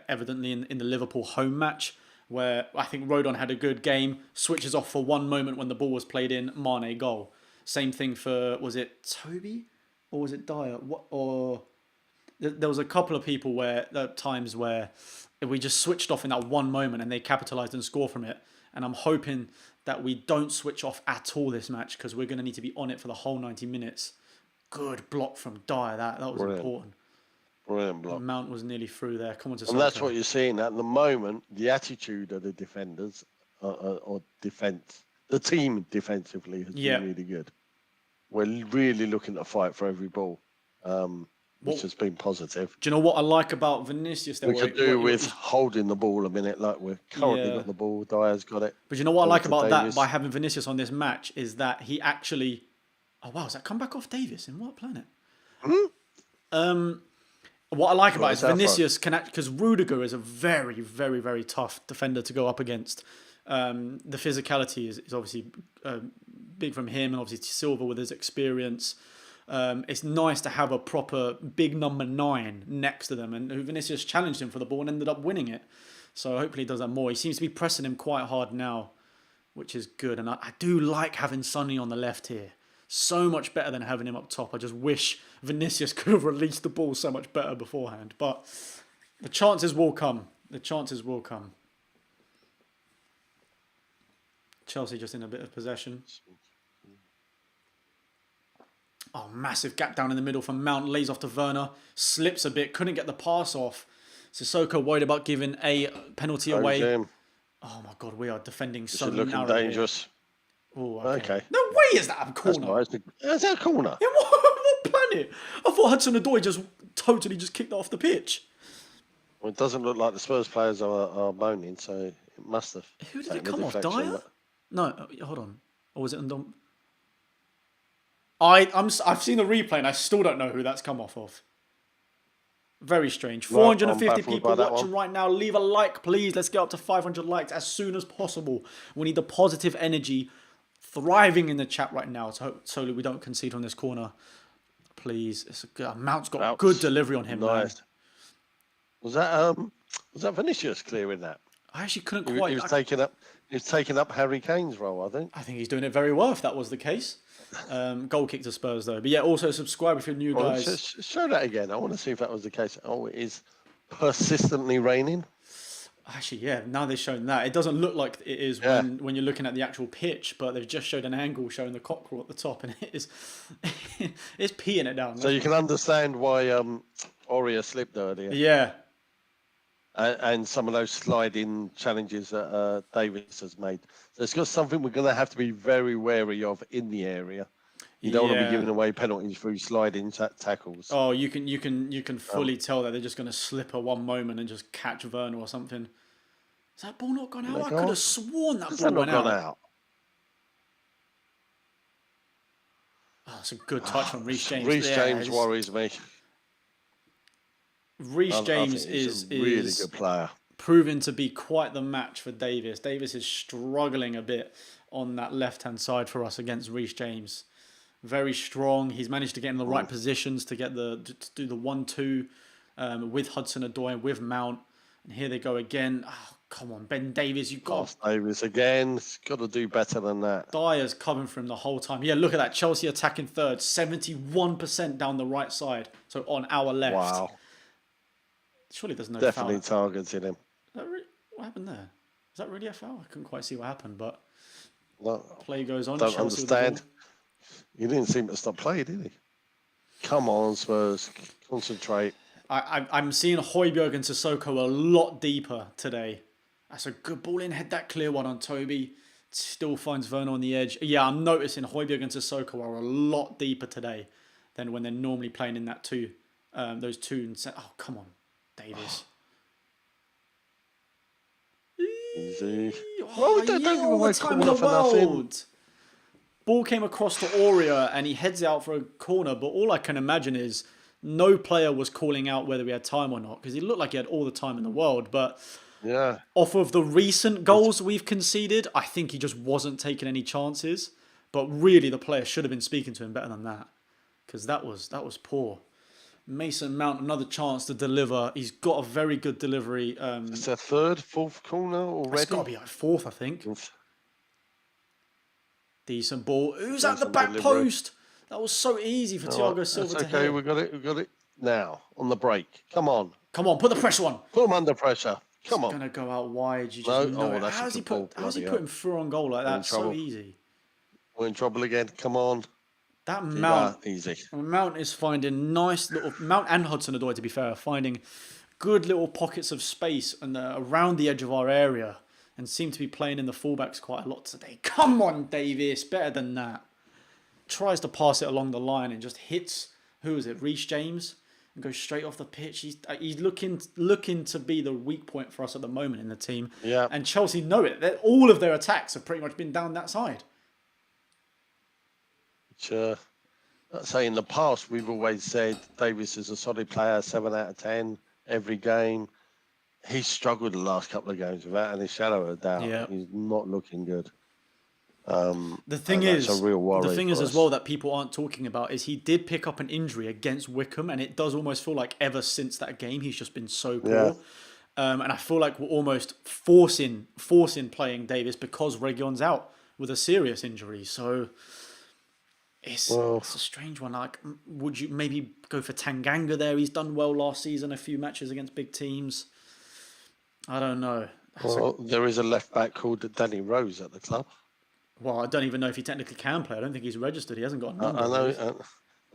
evidently in the Liverpool home match, where I think Rodon had a good game, switches off for one moment when the ball was played in, Mane goal. Same thing for, was it Toby or was it Dyer? There was a couple of people times where we just switched off in that one moment and they capitalised and scored from it. And I'm hoping that we don't switch off at all this match because we're going to need to be on it for the whole 90 minutes. Good block from Dyer. That was important. Brilliant block. Mount was nearly through there. Come on to and that's what you're seeing at the moment. The attitude of the defenders or defence, the team defensively has been really good. We're really looking to fight for every ball, which has been positive. Do you know what I like about Vinicius? We could do with holding the ball a minute like we're currently got the ball. Dyer's got it. But you know what I like about that by having Vinicius on this match is that he actually... Oh, wow. Is that come back off Davis? In what planet? What I like about it is Vinicius can actually... Because Rudiger is a very, very, very tough defender to go up against. The physicality is obviously big from him, and obviously Silva with his experience. It's nice to have a proper big number 9 next to them, and Vinicius challenged him for the ball and ended up winning it. So hopefully he does that more. He seems to be pressing him quite hard now, which is good. And I do like having Sonny on the left here. So much better than having him up top. I just wish Vinicius could have released the ball so much better beforehand. But the chances will come. Chelsea just in a bit of possession. Oh, massive gap down in the middle from Mount. Lays off to Werner. Slips a bit. Couldn't get the pass off. Sissoko worried about giving a penalty away. Oh, my God. We are defending so narrowly. Looking dangerous. Oh, okay. No way is that a corner. Is that a corner? Yeah, what planet? I thought Hudson-Odoi just kicked it off the pitch. Well, it doesn't look like the Spurs players are moaning, so it must have. Who did it come off? Dyer? No, hold on. Or was it Ndom? I've seen the replay and I still don't know who that's come off of. Very strange. 450 people watching right now. Leave a like, please. Let's get up to 500 likes as soon as possible. We need the positive energy thriving in the chat right now so we don't concede on this corner. Please. Mount's got good delivery on him. Nice. Man. Was that Vinicius clearing that? I actually couldn't quite. He was taking up Harry Kane's role, I think. I think he's doing it very well if that was the case. Goal kick to Spurs though. But yeah, also subscribe if you're new, guys. Show that again. I want to see if that was the case. Oh, it is persistently raining. Actually, yeah. Now they've shown that. It doesn't look like it is when you're looking at the actual pitch, but they've just showed an angle showing the cockerel at the top, and it is it's peeing it down. So you can understand why Aurier slipped earlier. Yeah. And some of those sliding challenges that Davis has made. So it's got something we're going to have to be very wary of in the area. You don't want to be giving away penalties through sliding tackles. Oh, you can fully tell that they're just going to slip at one moment and just catch Werner or something. Is that ball not gone out? I could have sworn that ball went out. Oh, it's a good touch from Reece James. Reece Yeah, James worries me. Reece I James think he's is a really good player. proven to be quite the match for Davis. Davis is struggling a bit on that left-hand side for us against Reece James. Very strong. He's managed to get in the right positions to get to do the 1-2 with Hudson-Odoi, with Mount. And here they go again. Oh, come on, Ben Davies, you've got Davis again. He's got to do better than that. Dyer's covering for him the whole time. Yeah, look at that. Chelsea attacking third. 71% down the right side. So on our left. Wow. Surely there's no Definitely foul. targeted him. What happened there? Is that really a foul? I couldn't quite see what happened, but No, play goes on. don't Chelsea with the understand. ball. He didn't seem to stop playing, did he? Come on, Spurs. Concentrate. I'm seeing Højbjerg and Sissoko a lot deeper today. That's a good ball in. Head that clear one on Toby. Still finds Werner on the edge. Yeah, I'm noticing Højbjerg and Sissoko are a lot deeper today than when they're normally playing in that those two. Oh, come on, Davis. Easy. Oh, Well, don't give all away the time in corner the for nothing. world. Ball came across to Aurea and he heads out for a corner, but all I can imagine is no player was calling out whether he had time or not, because he looked like he had all the time in the world. But Yeah. off of the recent goals we've conceded, I think he just wasn't taking any chances. But really, the player should have been speaking to him better than that, because that was poor. Mason Mount, another chance to deliver. He's got a very good delivery. It's a third, fourth corner already. It's got to be like fourth, I think. Decent ball. Who's at the back delivery. Post? That was so easy for Thiago Silva to okay, hit. we got it now on the break. Come on. Come on, put the pressure on. Put him under pressure. Come on. Going to go out wide. You No, just know it. that's How's a he good ball, how's he bloody put hell. him through on goal like that? So trouble. easy. We're in trouble again. Come on. That Mount, Easy. Mount is finding nice little... Mount and Hudson-Odoi, to be fair, are finding good little pockets of space and around the edge of our area, and seem to be playing in the fullbacks quite a lot today. Come on, Davis. Better than that. Tries to pass it along the line and just hits... Who is it? Reece James? And goes straight off the pitch. He's looking to be the weak point for us at the moment in the team. Yeah. And Chelsea know it. All of their attacks have pretty much been down that side. I'd say in the past, we've always said Davis is a solid player, 7 out of 10 every game. He's struggled the last couple of games without any shadow of a doubt. Yeah. He's not looking good. The thing that's is, a real worry the thing is for as us. well that people aren't talking about is he did pick up an injury against Wickham, and it does almost feel like ever since that game he's just been so poor. Yeah. And I feel like we're almost forcing playing Davis because Reguilon's out with a serious injury. So it's a strange one. Like, would you maybe go for Tanganga there? He's done well last season, a few matches against big teams. I don't know. There is a left back called Danny Rose at the club. Well, I don't even know if he technically can play. I don't think he's registered. He hasn't got a number. I know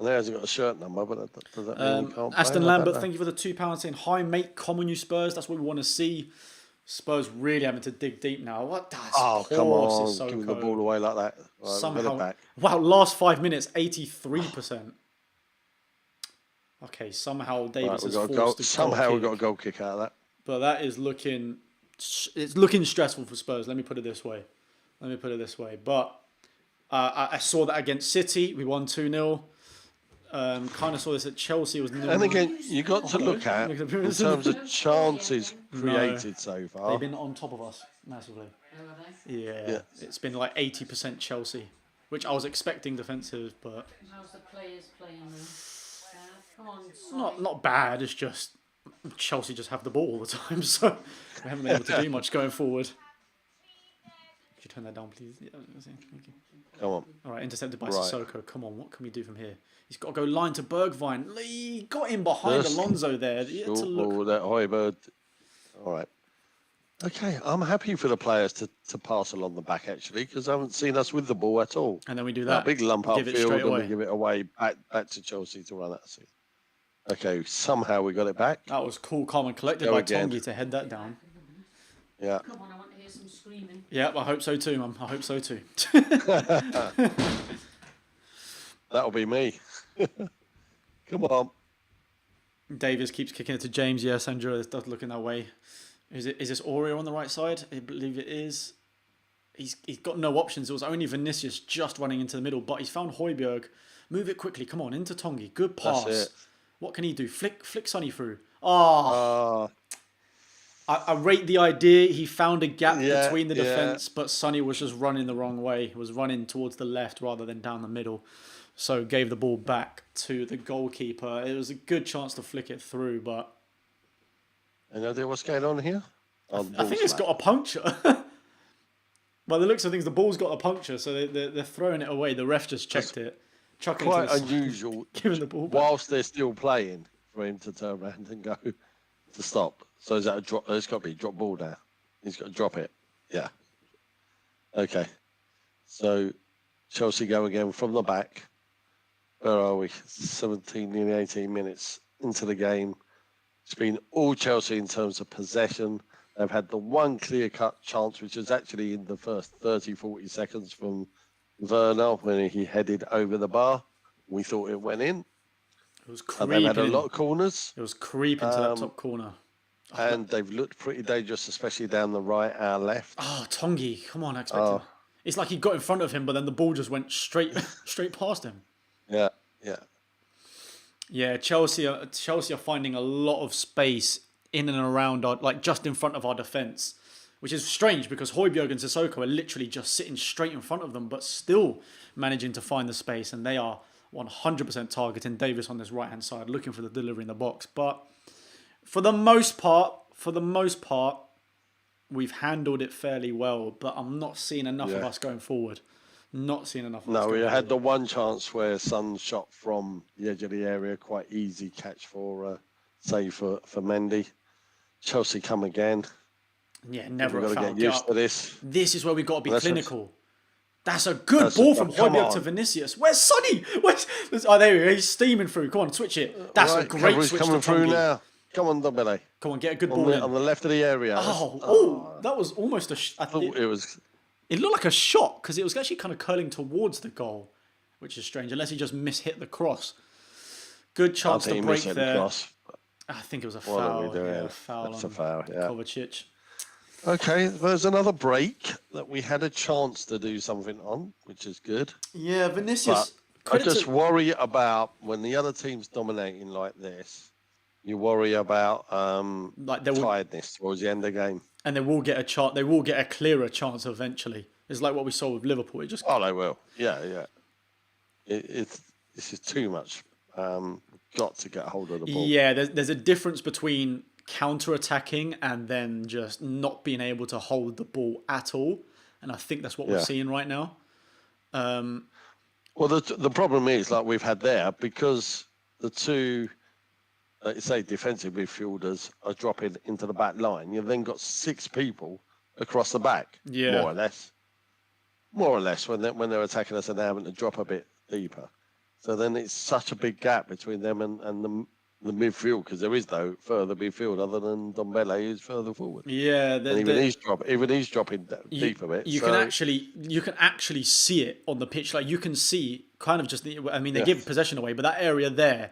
he hasn't got a shirt number, but does that mean he can't play? Aston Lambert, thank you for the £2 saying, hi mate, come on you Spurs. That's what we want to see. Spurs really having to dig deep now. What? That's come on, Sissoko. giving the ball away like that. Right, Somehow, back. wow, last 5 minutes, 83%. Okay, somehow Davis has forced Somehow we got a goal kick out of that. But that is it's looking stressful for Spurs. Let me put it this way. But I saw that against City. We won 2-0. Kind of saw this at Chelsea. And again, you got to look at in terms of chances created so far. They've been on top of us massively. Yeah. It's been like 80% Chelsea, which I was expecting defensive, but how's the players playing then? Come on, not bad. It's just Chelsea just have the ball all the time, so we haven't been able to do much going forward. Could you turn that down, please? Yeah, thank you. Come on. All right, intercepted by Sissoko. Come on, what can we do from here? He's got to go line to Bergwijn. He got in behind Alonso there. He had to look. That Højbjerg. All right. Okay, I'm happy for the players to pass along the back, actually, because I haven't seen us with the ball at all. And then we do that. Big lump Give it upfield straight and away. we give it away back to Chelsea to run at. Okay, somehow we got it back. That was cool, calm and collected by Tongi to head that down. Yeah. Come on, I want to hear some screaming. Yeah, I hope so too, Mum. I hope so too. That'll be me. Come on. Davis keeps kicking it to James. Yeah, Sandra does looking that way. Is this Oreo on the right side? I believe it is. He's got no options. It was only Vinicius just running into the middle, but he's found Højbjerg. Move it quickly. Come on, into Tongi. Good That's pass. it. What can he do? Flick Sonny through. Oh, I rate the idea. He found a gap Yeah, between the yeah. defence, but Sonny was just running the wrong way. He was running towards the left rather than down the middle. So gave the ball back to the goalkeeper. It was a good chance to flick it through, but Any idea what's going on here? Oh, the I think ball's it's flat. got a puncture. By the looks of things, the ball's got a puncture, so they're throwing it away. The ref just checked it, chucking it to Quite the side, unusual, giving the ball back. whilst they're still playing, for him to turn around and go to stop. So is that a drop? It's got to be a drop ball now. He's got to drop it. Yeah. Okay. So Chelsea go again from the back. Where are we? 17, nearly 18 minutes into the game. It's been all Chelsea in terms of possession. They've had the one clear-cut chance, which was actually in the first 30, 40 seconds from Werner when he headed over the bar. We thought it went in. It was And they've had a creeping. lot of corners. It was creeping to that top corner. And they've looked pretty dangerous, especially down the right, our left. Oh, Tongi, come on, I expected. It's like he got in front of him, but then the ball just went straight past him. Yeah, yeah. Yeah, Chelsea are finding a lot of space in and around our, like just in front of our defence, which is strange because Højbjerg and Sissoko are literally just sitting straight in front of them, but still managing to find the space, and they are 100% targeting Davis on this right hand side, looking for the delivery in the box. But for the most part, we've handled it fairly well. But I'm not seeing enough of us going forward. Not seeing enough. No, we had the one chance where Son shot from the edge of the area, quite easy catch for save for Mendy. Chelsea come again. Yeah, never We've a got to foul. get used to this. This is where we've got to be That's clinical. That's a good ball from Højbjerg to Vinicius. Where's Sonny? Oh, there he is. He's steaming through. Come on, switch it. That's a great switch coming to through Tongi. now. Come on, Dombele. Come on, get a good ball in. On the left of the area. That was almost a... It was... It looked like a shot because it was actually kind of curling towards the goal, which is strange, unless he just mishit the cross. Good chance to break there. I think it was a foul. What are we doing? Yeah, a foul. That's a foul, yeah. Kovacic. Okay, there's another break that we had a chance to do something on, which is good. Yeah, Vinicius. I just worry about when the other team's dominating like this, you worry about tiredness towards the end of the game. And they will get a chance. They will get a clearer chance eventually. It's like what we saw with Liverpool. It just they will. Yeah, yeah. This is too much. Got to get hold of the ball. Yeah, there's a difference between counter-attacking and then just not being able to hold the ball at all. And I think that's what we're seeing right now. Well, the problem is, like we've had there, because the two, like you say, defensive midfielders are dropping into the back line, you've then got 6 people across the back, more or less. More or less, when they're attacking us and they're having to drop a bit deeper. So then it's such a big gap between them and the midfield, because there is no further midfield other than Dombele, who's further forward. Yeah, even he's dropping deep a bit. You can actually see it on the pitch. Like you can see kind of just they give possession away, but that area there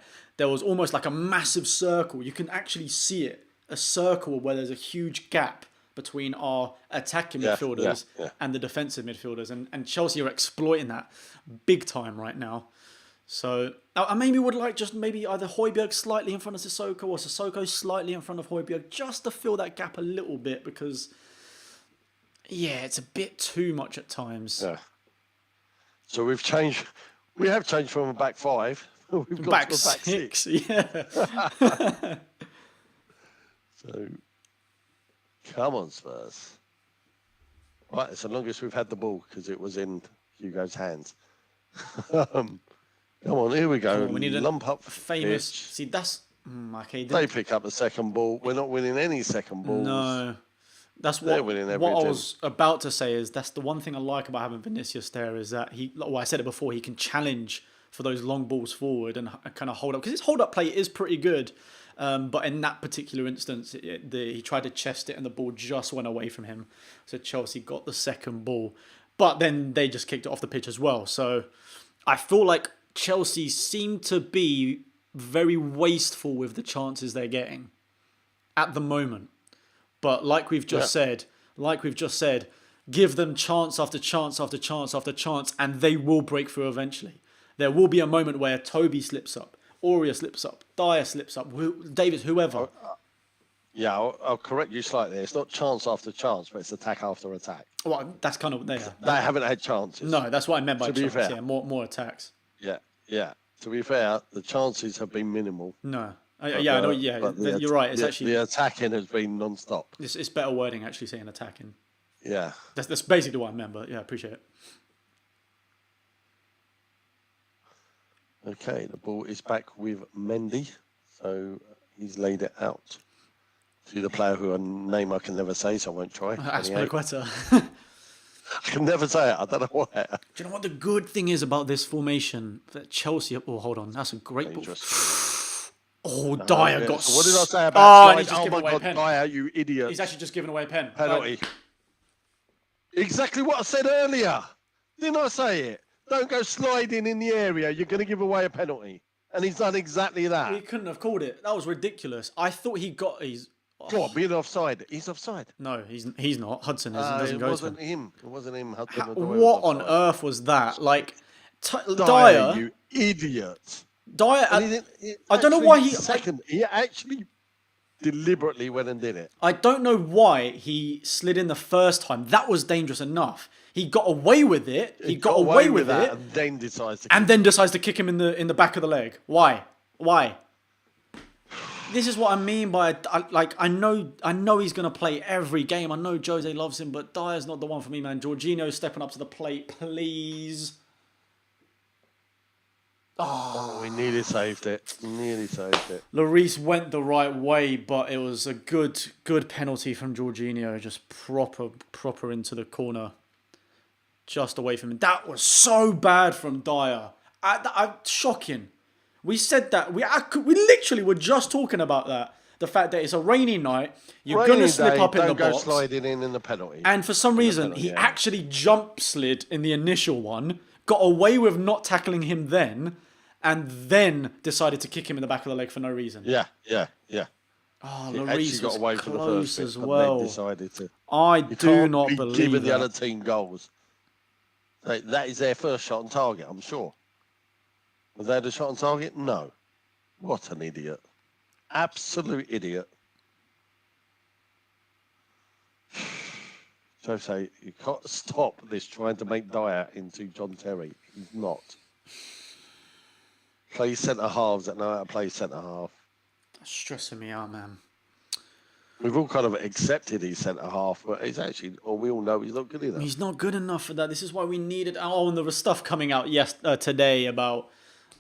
was almost like a massive circle. You can actually see it, a circle where there's a huge gap between our attacking midfielders and the defensive midfielders, and Chelsea are exploiting that big time right now. So I maybe would like just maybe either Højbjerg slightly in front of Sissoko or Sissoko slightly in front of Højbjerg just to fill that gap a little bit, because it's a bit too much at times. Yeah. So we have changed from a back 5. We've got back to a back 6. Yeah. So come on, Spurs. Right, it's the longest we've had the ball because it was in Hugo's hands. Come on, here we go. We need a lump up famous. pitch. See, that's okay. They pick up the second ball. We're not winning any second balls. No, that's They're winning everything. What I was about to say is that's the one thing I like about having Vinicius there is that I said it before, he can challenge for those long balls forward and kind of hold up, because his hold up play is pretty good. But in that particular instance, he tried to chest it and the ball just went away from him. So Chelsea got the second ball, but then they just kicked it off the pitch as well. So I feel like Chelsea seem to be very wasteful with the chances they're getting at the moment. But like we've just said, give them chance after chance after chance after chance, and they will break through eventually. There will be a moment where Toby slips up, Aurea slips up, Dyer slips up, Davis, whoever. Yeah, I'll correct you slightly. It's not chance after chance, but it's attack after attack. Well, that's kind of They haven't had chances. No, that's what I meant by To be chance. fair. Yeah, more attacks. Yeah. To be fair, the chances have been minimal. No, But yeah, I know. Yeah, you're right. It's actually the attacking has been non-stop. it's better wording actually saying attacking. Yeah. That's basically what I meant. But yeah, I appreciate it. Okay, the ball is back with Mendy, so he's laid it out to the player who a name I can never say, so I won't try. Aspilicueta. I can never say it. I don't know why. Do you know what the good thing is about this formation? That Chelsea. Oh, hold on, that's a great ball. Oh, Dyer got. So what did I say about? He's just giving away a pen. Dyer, you idiot! He's actually just giving away a pen. Penalty. Exactly what I said earlier. Didn't I say it? Don't go sliding in the area. You're going to give away a penalty, and he's done exactly that. He couldn't have called it. That was ridiculous. I thought he got. What, being offside? He's offside. No, he's not. Hudson is. Doesn't it go wasn't to him. It wasn't him. What on earth was that? Like, Dyer, you idiot. Dyer. I don't know why he. He actually deliberately went and did it. I don't know why he slid in the first time. That was dangerous enough. He got away with it. He got away with it, and then decides to kick him in the back of the leg. Why? This is what I mean by I know he's gonna play every game. I know Jose loves him, but Dyer's not the one for me, man. Jorginho's stepping up to the plate, please. Oh, we nearly saved it. Lloris went the right way, but it was a good penalty from Jorginho. Just proper into the corner, just away from him. That was so bad from Dyer. Shocking. We said that. We literally were just talking about that. The fact that it's a rainy night, you're going to slip up in the box. Don't go sliding in the penalty. And for some reason, he actually jump slid in the initial one, got away with not tackling him then, and then decided to kick him in the back of the leg for no reason. Yeah. Oh, he Lloris got away was from the close first bit, as well. Then decided to. I do not believe giving that. the other team goals. That is their first shot on target, I'm sure. Was that a shot on target? No. What an idiot. Absolute idiot. Jose, you can't stop this trying to make Dyer into John Terry. He's not. Play centre halves that know how to play centre half. That's stressing me out, man. We've all kind of accepted he's centre half, but he's actually, or we all know he's not good enough. He's not good enough for that. This is why we needed. Oh, and there was stuff coming out today about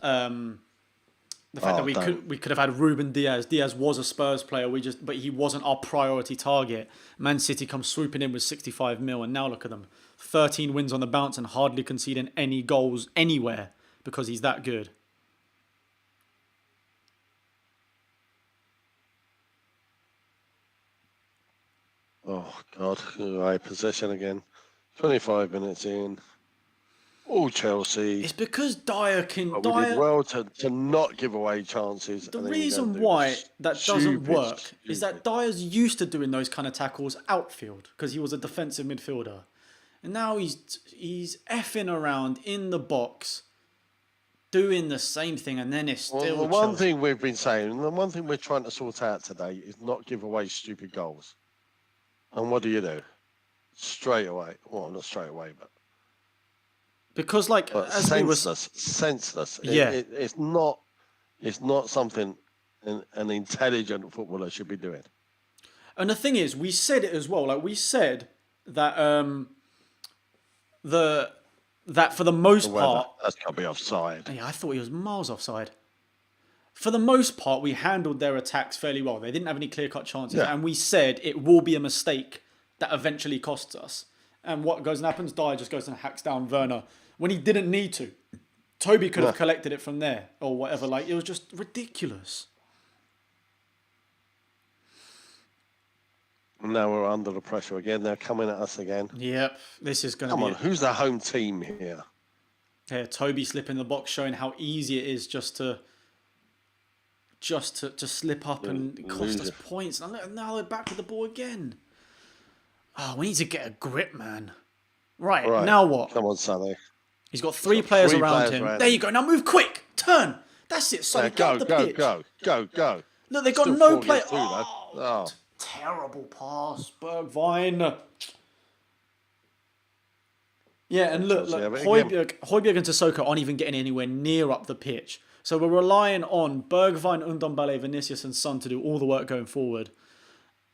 the fact that we could have had Ruben Diaz. Diaz was a Spurs player. But he wasn't our priority target. Man City come swooping in with 65 mil, and now look at them, 13 wins on the bounce and hardly conceding any goals anywhere because he's that good. Oh, God. Right, possession again. 25 minutes in. All Chelsea. It's because Dyer can... We did well to not give away chances. The reason why that doesn't work is that Dyer's used to doing those kind of tackles outfield because he was a defensive midfielder. And now he's effing around in the box doing the same thing, and then it's still the one thing we've been saying, the one thing we're trying to sort out today is not give away stupid goals. And what do? Straight away. Well, not straight away, but... Because, as senseless. Yeah. It's not something an intelligent footballer should be doing. And the thing is, we said it as well. We said that that for the most part... That's got to be offside. Yeah, I thought he was miles offside. For the most part, we handled their attacks fairly well. They didn't have any clear-cut chances. Yeah. And we said it will be a mistake that eventually costs us. And what goes and happens? Dyer just goes and hacks down Werner when he didn't need to. Toby could have collected it from there or whatever. It was just ridiculous. Now we're under the pressure again. They're coming at us again. Yep, this is going to be... Come on, who's the home team here? Yeah, Toby slipping the box, showing how easy it is just to slip up and cost us points. And now they're back with the ball again. Oh, we need to get a grip, man. Right, now what? Come on, Sonny. He's got three players three around players him. around There you him. go. Now move quick. Turn. That's it. Sonny, get Go, up the go, pitch. go. Look, they've got Still no 4 play. against 2, though. Oh. Terrible pass, Bergwijn. Yeah, and look, Højbjerg and Sissoko aren't even getting anywhere near up the pitch. So we're relying on Bergwijn, Ndombele, Vinicius and Son to do all the work going forward.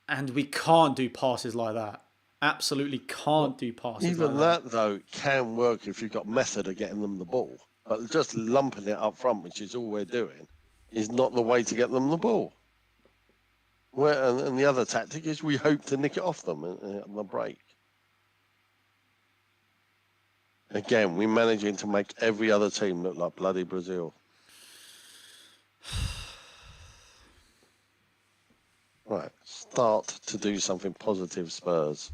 And we can't do passes like that. Absolutely can't do passes Even like that, though, can work if you've got method of getting them the ball. But just lumping it up front, which is all we're doing, is not the way to get them the ball. And the other tactic is we hope to nick it off them on the break. Again, we're managing to make every other team look like bloody Brazil. Right, start to do something positive, Spurs.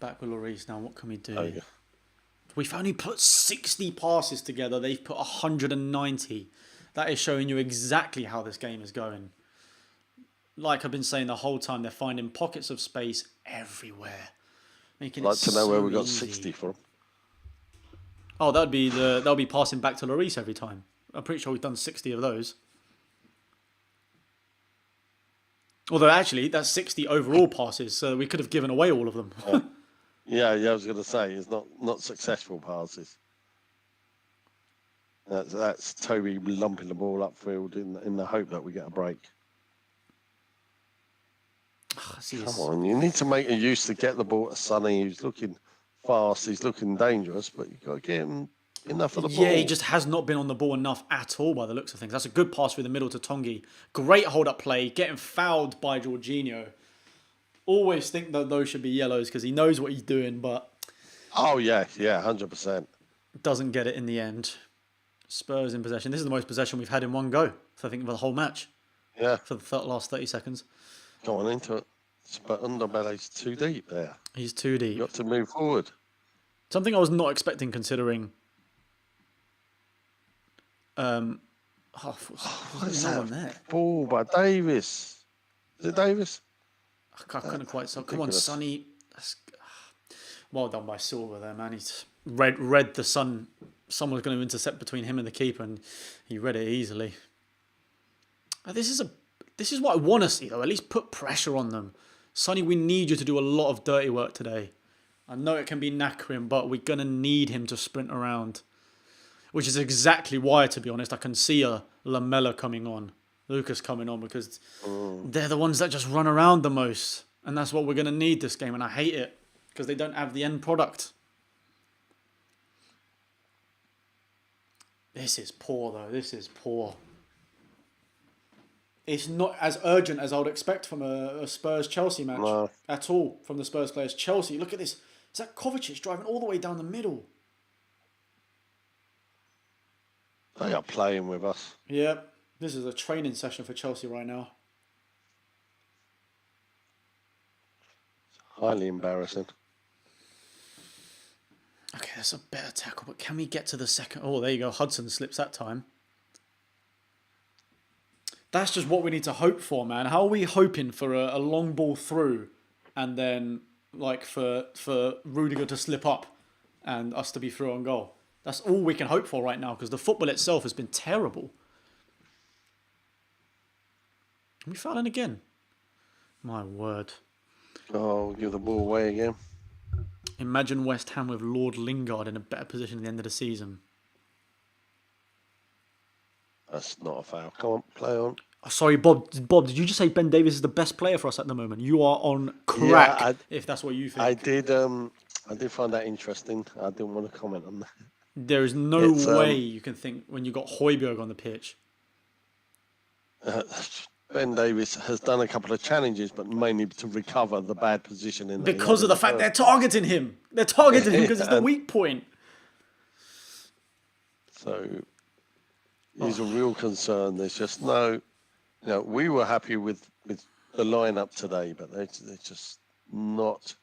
Back with Lloris now, what can we do? Okay. We've only put 60 passes together. They've put 190. That is showing you exactly how this game is going. Like I've been saying the whole time, they're finding pockets of space everywhere. Making I'd like to know so where we got easy. 60 from. Oh, that'll be passing back to Lloris every time. I'm pretty sure we've done 60 of those. Although actually, that's 60 overall passes, so we could have given away all of them. Yeah, I was going to say, it's not successful passes. That's Toby lumping the ball upfield in the hope that we get a break. Come on, you need to make a use to get the ball to Sonny. He's looking fast, he's looking dangerous, but you've got to get him enough of the ball. Yeah, he just has not been on the ball enough at all by the looks of things. That's a good pass through the middle to Tongi. Great hold-up play, getting fouled by Jorginho. Always think that those should be yellows because he knows what he's doing, but... Oh, yeah, 100%. Doesn't get it in the end. Spurs in possession. This is the most possession we've had in one go, I think, for the whole match. Yeah. For the last 30 seconds. Go on into it. But Ndombele's too deep there. He's too deep. You've got to move forward. Something I was not expecting considering... What is no one that there. ball by Davis? Is it Davis? I couldn't quite... So, come on, ridiculous. Sonny. Well done by Silva there, man. He's read the sun. Someone's going to intercept between him and the keeper, and he read it easily. This is what I want to see, though. At least put pressure on them. Sonny, we need you to do a lot of dirty work today. I know it can be knackering, but we're going to need him to sprint around. Which is exactly why, to be honest, I can see a Lamella coming on. Lucas coming on, because they're the ones that just run around the most. And that's what we're going to need this game, and I hate it. Because they don't have the end product. This is poor, though. This is poor. It's not as urgent as I would expect from a Spurs-Chelsea match at all from the Spurs players. Chelsea, look at this. Is that Kovacic driving all the way down the middle? They are playing with us. Yep. This is a training session for Chelsea right now. Highly embarrassing. Okay, that's a better tackle, but can we get to the second? Oh, there you go. Hudson slips that time. That's just what we need to hope for, man. How are we hoping for a long ball through and then like for Rudiger to slip up and us to be through on goal? That's all we can hope for right now because the football itself has been terrible. Are we fouling again? My word. Oh, give the ball away again. Imagine West Ham with Lord Lingard in a better position at the end of the season. That's not a foul. Come on, play on. Oh, sorry, Bob. Bob, did you just say Ben Davies is the best player for us at the moment? You are on crack, if that's what you think. I did find that interesting. I didn't want to comment on that. There is no way you can think when you got Højbjerg on the pitch. Ben Davies has done a couple of challenges, but mainly to recover the bad position in because of the fact they're targeting him. They're targeting him because it's the weak point. So he's a real concern. There's just no... You know, we were happy with the lineup today, but they're just not...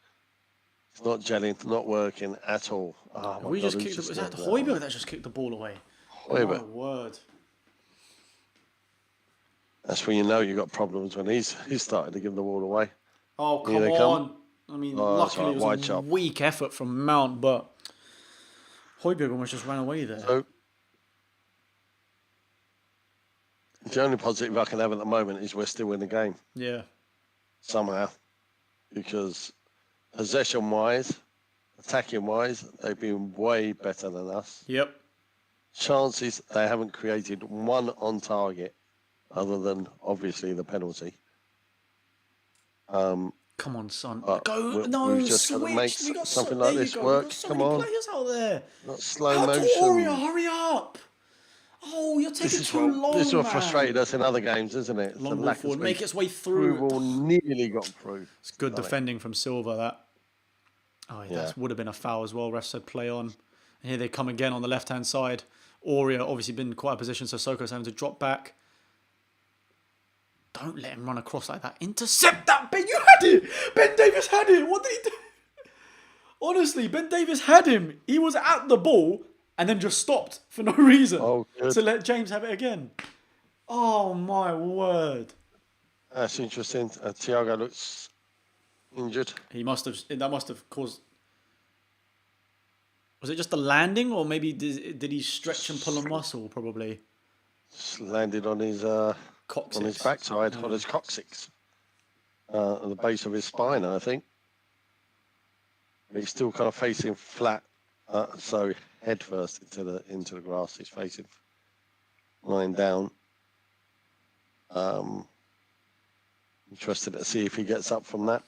It's not gelling, not working at all. Oh, we just kicked... Was that Højbjerg that just kicked the ball away? Højbjerg. My word. That's when you know you've got problems, when he's starting to give the ball away. Oh, come on. I mean, luckily right, it was a weak effort from Mount, but Højbjerg almost just ran away there. So the only positive I can have at the moment is we're still in the game Yeah. somehow, because possession-wise, attacking-wise, they've been way better than us. Yep. Chances, they haven't created one on target, other than obviously the penalty. Come on, son. But Go. we've No, just got to make switch. We got something there like you this go. work. We got so Come many on, players out there. not slow How motion. Aurea, hurry up. Oh, you're taking too long, This is what man. frustrated us in other games, isn't it? It's Long the ball lack of forward. speed. Make its way Through through. ball nearly got through. It's good defending from Silva, that. Oh, yeah, Yeah. that would have been a foul as well. Ref said play on. And here they come again on the left-hand side. Aurea obviously been in quite a position, so Soko's having to drop back. Don't let him run across like that. Intercept that, Ben. You had it. Ben Davies had it. What did he do? Honestly, Ben Davies had him. He was at the ball and then just stopped for no reason to let James have it again. Oh, my word. That's interesting. Thiago looks injured. He must have. That must have caused. Was it just the landing, or maybe did he stretch and pull a muscle? Probably. Just landed on his Coccyx. on his backside, on his coccyx, at the base of his spine, I think. But he's still kind of facing flat, so head first into the grass. He's facing lying down. Interested to see if he gets up from that.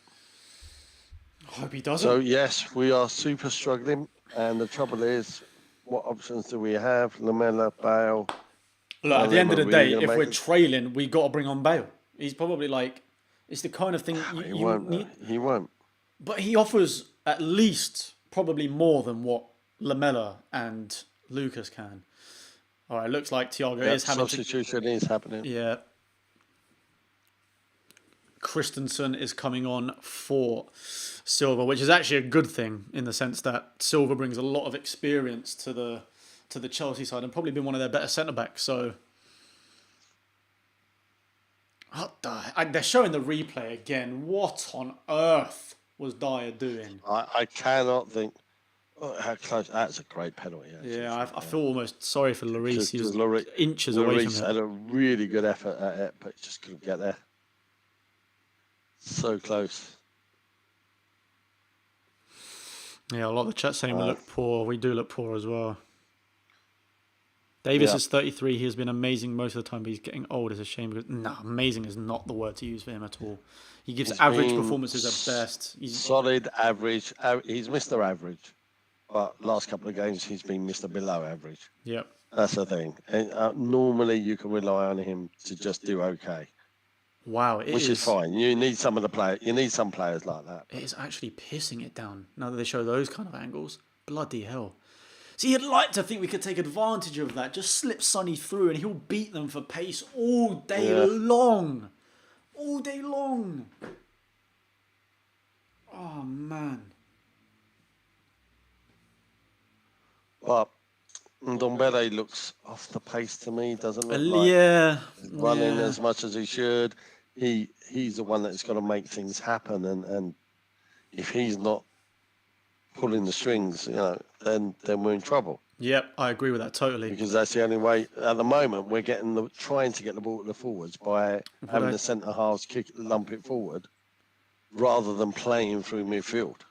I hope he doesn't. So yes, we are super struggling, and the trouble is, what options do we have? Lamela, Bale. Look, at the end of the day, if we're it. trailing, we got to bring on Bale. He's probably like, it's the kind of thing He you won't. need. He won't. But he offers at least probably more than what Lamela and Lucas can. All right, looks like Thiago That is having to. substitution is happening. Yeah. Christensen is coming on for Silva, which is actually a good thing in the sense that Silva brings a lot of experience to the Chelsea side and probably been one of their better centre backs. So they're showing the replay again. What on earth was Dyer doing? I cannot think how close. That's a great penalty. Actually. Yeah, I feel almost sorry for Lloris. He was Lloris, inches away from Lloris it. had a really good effort at it, but just couldn't get there. So close. Yeah, a lot of the chat saying we look poor. We do look poor as well. Davis is 33. He has been amazing most of the time, but he's getting old. It's a shame because amazing is not the word to use for him at all. He gives average performances at best. He's solid average. He's Mr. Average, but last couple of games he's been Mr. Below Average. Yep. That's the thing. And, normally you can rely on him to just do okay. Wow, which is fine. You need some of the players. You need some players like that. It is actually pissing it down now that they show those kind of angles. Bloody hell. See, you'd like to think we could take advantage of that. Just slip Sonny through and he'll beat them for pace all day long. All day long. Oh, man. But Ndombele looks off the pace to me. Doesn't look like he's running as much as he should. He's the one that's got to make things happen, and if he's not pulling the strings, then we're in trouble. Yep, I agree with that totally. Because that's the only way. At the moment, we're trying to get the ball to the forwards by having the centre halves lump it forward, rather than playing through midfield,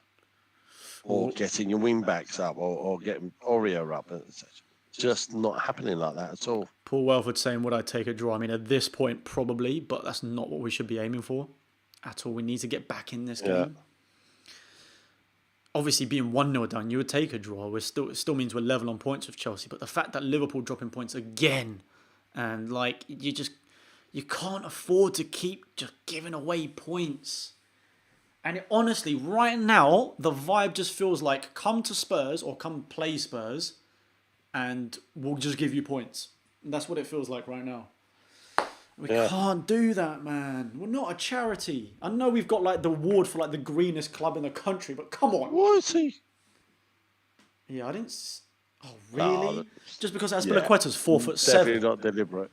or getting your wing backs up, or getting Aurea up. It's just not happening like that at all. Paul Welford saying, would I take a draw? I mean, at this point, probably, but that's not what we should be aiming for at all. We need to get back in this game. Obviously, being 1-0 down, you would take a draw. It still means we're level on points with Chelsea. But the fact that Liverpool dropping points again, and you can't afford to keep just giving away points. And honestly, right now, the vibe just feels like come to Spurs or come play Spurs, and we'll just give you points. And that's what it feels like right now. We can't do that, man. We're not a charity. I know we've got like the award for like the greenest club in the country, but come on. What is he? Yeah, I didn't. Oh, really? No, just because Azpilicueta's 4'7". Definitely not deliberate.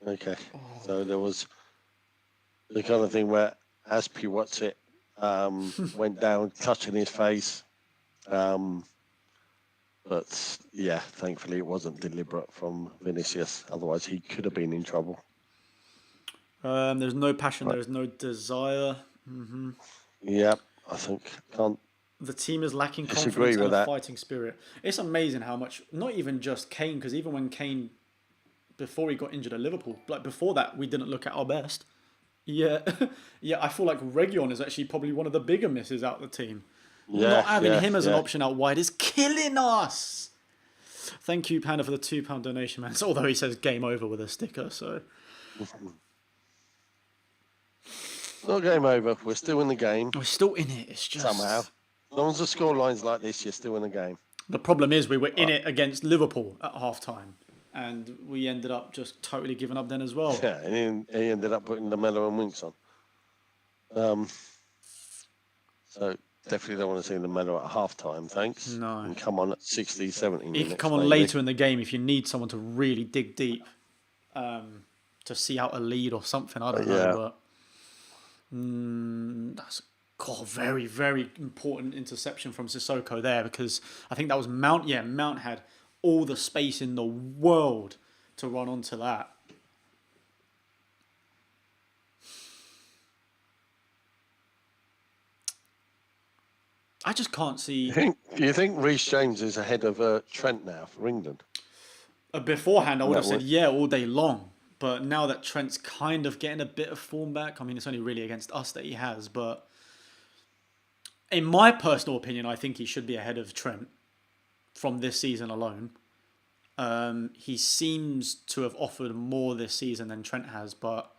Okay, so there was the kind of thing where Azpi went down, touching his face, But yeah, thankfully it wasn't deliberate from Vinicius. Otherwise, he could have been in trouble. There's no passion. There's no desire. Yeah, I think can't The team is lacking disagree confidence and with a that. fighting spirit. It's amazing how much, not even just Kane, because even when Kane, before he got injured at Liverpool, like before that, we didn't look at our best. Yeah, yeah, I feel like Reguilon is actually probably one of the bigger misses out of the team. Not having him as an option out wide is killing us. Thank you, Panda, for the £2 donation, man. Although he says game over with a sticker, so. Not game over. We're still in the game. We're still in it. It's just. Somehow. As long as the score line's like this, you're still in the game. The problem is we were in it against Liverpool at half time. And we ended up just totally giving up then as well. Yeah, and he ended up putting the Mello and Winks on. So definitely don't want to see the Mello at half time, thanks. No. And come on at 60, 70 minutes. He could come on later in the game if you need someone to really dig deep to see out a lead or something. I don't know. But that's a very, very important interception from Sissoko there, because I think that was Mount. Yeah, Mount had all the space in the world to run onto that. I just can't see. Do you think Reece James is ahead of Trent now for England? Beforehand, I would have said yeah all day long. But now that Trent's kind of getting a bit of form back, I mean, it's only really against us that he has. But in my personal opinion, I think he should be ahead of Trent from this season alone. He seems to have offered more this season than Trent has, but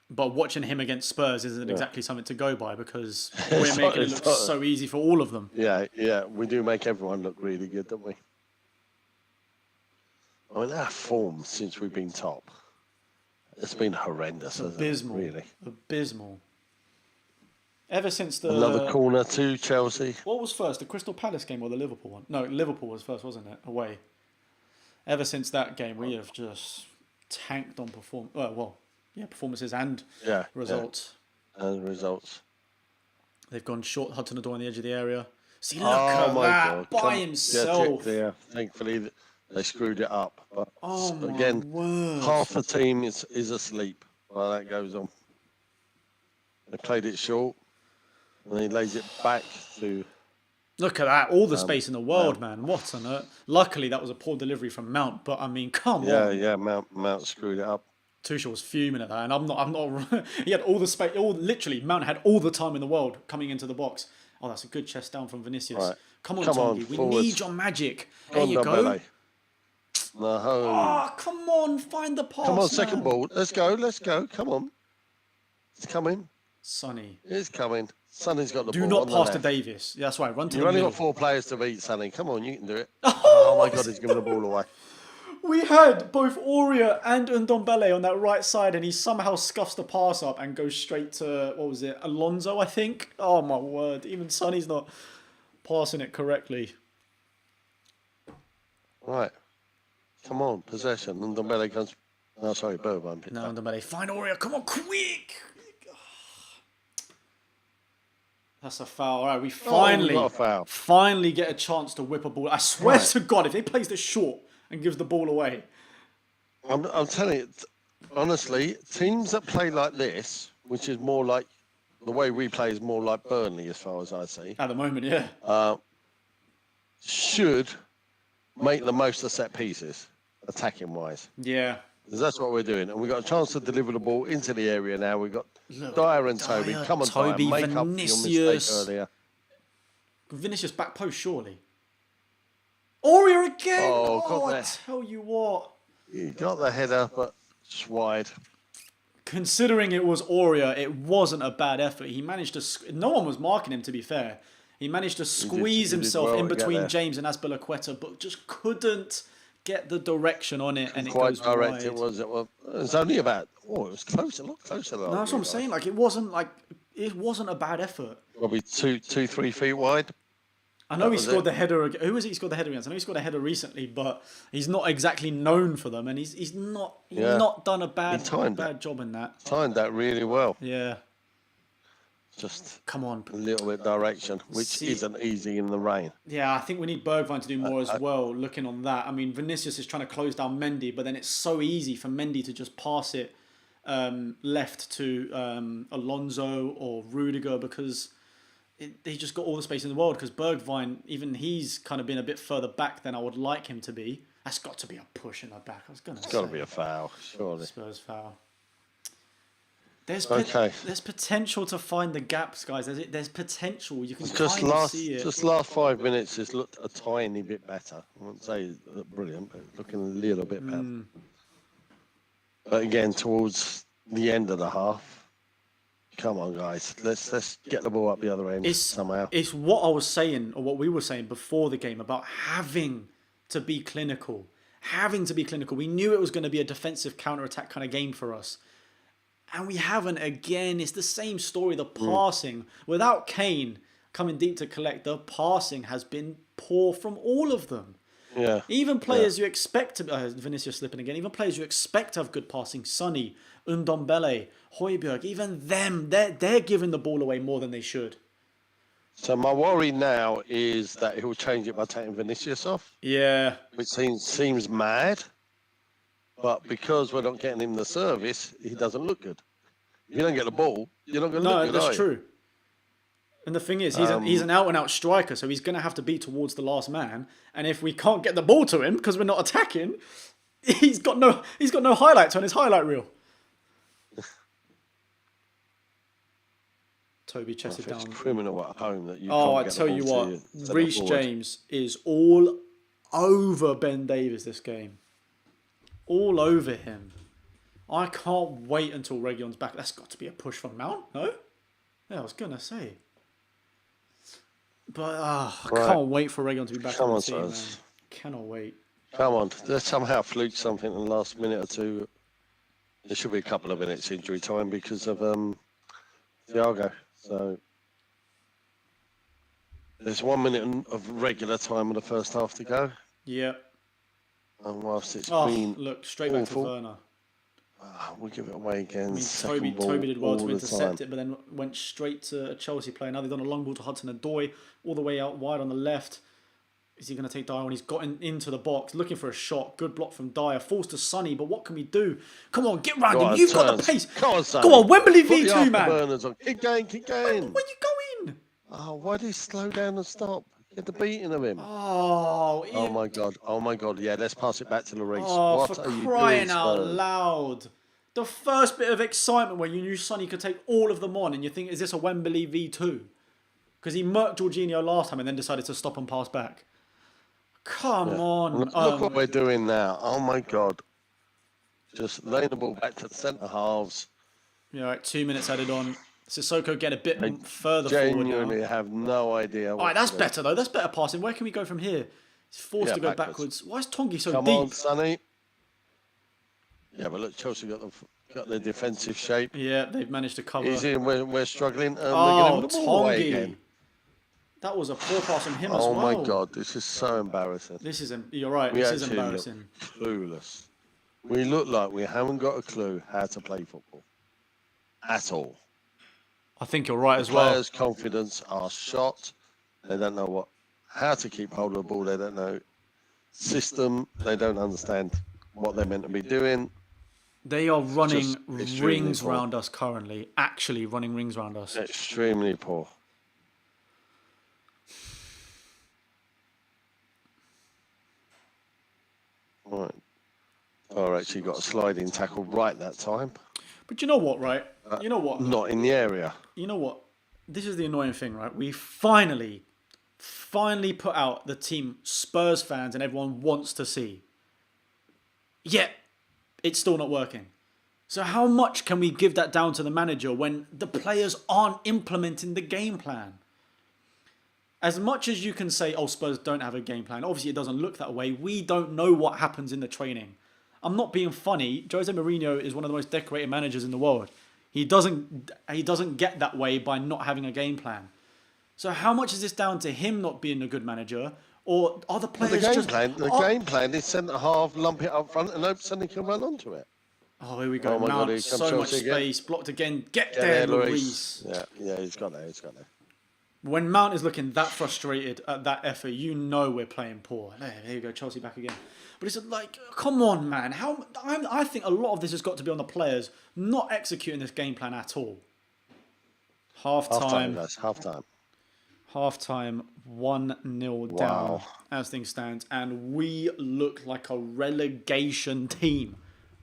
watching him against Spurs isn't exactly something to go by, because we're making it look so easy for all of them. Yeah, we do make everyone look really good, don't we? I mean, our form since we've been top, it's been horrendous, Abysmal. Really. Abysmal. Ever since the... Another corner to Chelsea. What was first, the Crystal Palace game or the Liverpool one? No, Liverpool was first, wasn't it? Away. Ever since that game, we have just tanked on performances and results. Yeah. And results. They've gone short, Hudson-Odoi on the edge of the area. See, look at that, by himself. Yeah, thankfully they screwed it up. But again, word. half the team is asleep while that goes on. They played it short, and he lays it back to... Look at that, all the space in the world, man. What on earth? Luckily, that was a poor delivery from Mount, but I mean, come on. Yeah, Mount screwed it up. Tuchel was fuming at that, and I'm not. He had all the space. Literally, Mount had all the time in the world coming into the box. Oh, that's a good chest down from Vinicius. Right. Come on, Tongi. We need your magic. There you go. No. Oh, come on, find the pass. Come on, second ball. Let's go. Come on. It's coming. Sonny. It's coming. Sonny's got the ball. Do not pass to Davis. Yeah, that's right. Run to the middle. You've only got 4 players to beat, Sonny. Come on, you can do it. Oh my God, he's giving the ball away. We had both Aurier and Ndombele on that right side, and he somehow scuffs the pass up and goes straight to, what was it, Alonso, I think? Oh my word, even Sonny's not passing it correctly. Right. Come on, possession. Ndombele comes... Oh, sorry, Bergwijn. No, Ndombele. Find Aurier. Come on, quick! That's a foul. All right, we finally get a chance to whip a ball. I swear to God, if he plays this short and gives the ball away. I'm telling you, honestly, teams that play like this, which is more like, the way we play is more like Burnley as far as I see. At the moment, yeah. Should make the most of set pieces, attacking-wise. Yeah. Because that's what we're doing. And we've got a chance to deliver the ball into the area now. We've got Dyer and Toby. Come on, Toby, Dyer. Make Vinicius. up your mistake earlier. Vinicius back post, surely. Aurier again! Oh, I tell you what. He got the header, but just wide. Considering it was Aurier, it wasn't a bad effort. He managed to... No one was marking him, to be fair. He managed to squeeze himself in between James and Azpilicueta, but just couldn't get the direction on it, and it goes direct wide. it was only about... Oh, it was closer, a lot closer. No, that's what I'm saying. Like, it wasn't a bad effort. Probably 3 feet wide. I know he scored the header. Who was it he scored the header against? I know he scored a header recently, but he's not exactly known for them, and he's not done a bad job in that. Timed that really well. Yeah. just Come on. a little bit of direction, which isn't easy in the rain. Yeah, I think we need Bergwijn to do more as well, looking on that. I mean, Vinicius is trying to close down Mendy, but then it's so easy for Mendy to just pass it left to Alonso or Rudiger because they just got all the space in the world because Bergwijn, even he's kind of been a bit further back than I would like him to be. That's got to be a push in the back. I was going to say. It's got to be a foul, surely. Spurs foul. There's potential to find the gaps, guys. There's potential. You can see it. Just last 5 minutes, it's looked a tiny bit better. I wouldn't say brilliant, but looking a little bit better. But again, towards the end of the half, come on, guys, let's get the ball up the other end somehow. It's what I was saying, or what we were saying before the game about having to be clinical. We knew it was going to be a defensive counter-attack kind of game for us. And we haven't again. It's the same story. The passing, without Kane coming deep to collect, the passing has been poor from all of them. Yeah. Even players you expect to... Vinicius slipping again. Even players you expect to have good passing. Sonny, Ndombele, Højbjerg, even them, they're giving the ball away more than they should. So my worry now is that he'll change it by taking Vinicius off. Yeah. Which seems mad. But because we're not getting him the service, he doesn't look good. If you don't get the ball, you're not going to look good. No, that's true. And the thing is, he's an out-and-out striker, so he's going to have to be towards the last man. And if we can't get the ball to him because we're not attacking, he's got no highlights on his highlight reel. Toby chested down. It's criminal at home that you. Oh, I tell you what, Reece James is all over Ben Davies this game. All over him. I can't wait until Reguilon's back. That's got to be a push from Mount, no? Yeah, I was going to say. But I can't wait for Reguilon to be back on the team, man. Cannot wait. Come on. Let's somehow fluke something in the last minute or two. There should be a couple of minutes injury time because of Thiago. So there's 1 minute of regular time in the first half to go. Yeah. And whilst it's been look, straight back to Werner. We'll give it away again. I mean, Toby did well to intercept it, but then went straight to a Chelsea player. Now they've done a long ball to Hudson-Odoi, all the way out wide on the left. Is he going to take Dyer on? He's gotten into the box, looking for a shot. Good block from Dyer. Falls to Sonny, but what can we do? Come on, get round him. You've got the pace. Come on, Sonny. Go on, Wembley V2, man. Keep going. Where you going? Oh, why did he slow down and stop? Get the beating of him. Oh my God. Oh, my God. Yeah, let's pass it back to Lloris. Oh, what for crying out loud. The first bit of excitement when you knew Sonny could take all of them on and you think, is this a Wembley V2? Because he murked Jorginho last time and then decided to stop and pass back. Come on. Look what we're doing now. Oh, my God. Just laying the ball back to the centre halves. Yeah, right, 2 minutes added on. Sissoko get a bit further forward now. Genuinely have no idea. All right, that's better, though. That's better passing. Where can we go from here? He's forced to go backwards. Why is Tongi so deep? Come on, Sonny. Yeah, but look, Chelsea got the defensive shape. Yeah, they've managed to cover. Easy, and we're struggling. Tongi. That was a poor pass from him as well. Oh, my God. This is so embarrassing. You're right. This is embarrassing. Clueless. We look like we haven't got a clue how to play football. At all. I think you're right as well. Players' confidence are shot. They don't know how to keep hold of the ball. They don't know system. They don't understand what they're meant to be doing. They are running rings around us currently. Actually running rings around us. Extremely poor. Right. Oh, actually got a sliding tackle right that time. But you know what, right? You know what? Not in the area. You know what? This is the annoying thing, right? We finally put out the team Spurs fans and everyone wants to see. Yet, it's still not working. So how much can we give that down to the manager when the players aren't implementing the game plan? As much as you can say, oh, Spurs don't have a game plan, obviously it doesn't look that way. We don't know what happens in the training. I'm not being funny. Jose Mourinho is one of the most decorated managers in the world. He doesn't get that way by not having a game plan. So how much is this down to him not being a good manager, or are the players The game plan is centre half, lump it up front, and hope Sonny can run onto it. Oh, here we go. Oh my God, Mount, here comes so much Chelsea again. space. Blocked again. Get Yeah, there, Lloris. Lloris. Yeah, he's got there. When Mount is looking that frustrated at that effort, you know we're playing poor. There you go, Chelsea back again. But it's like, come on, man. I think a lot of this has got to be on the players not executing this game plan at all. Half time, guys. Half time. 1-0 down Wow. as things stand, and we look like a relegation team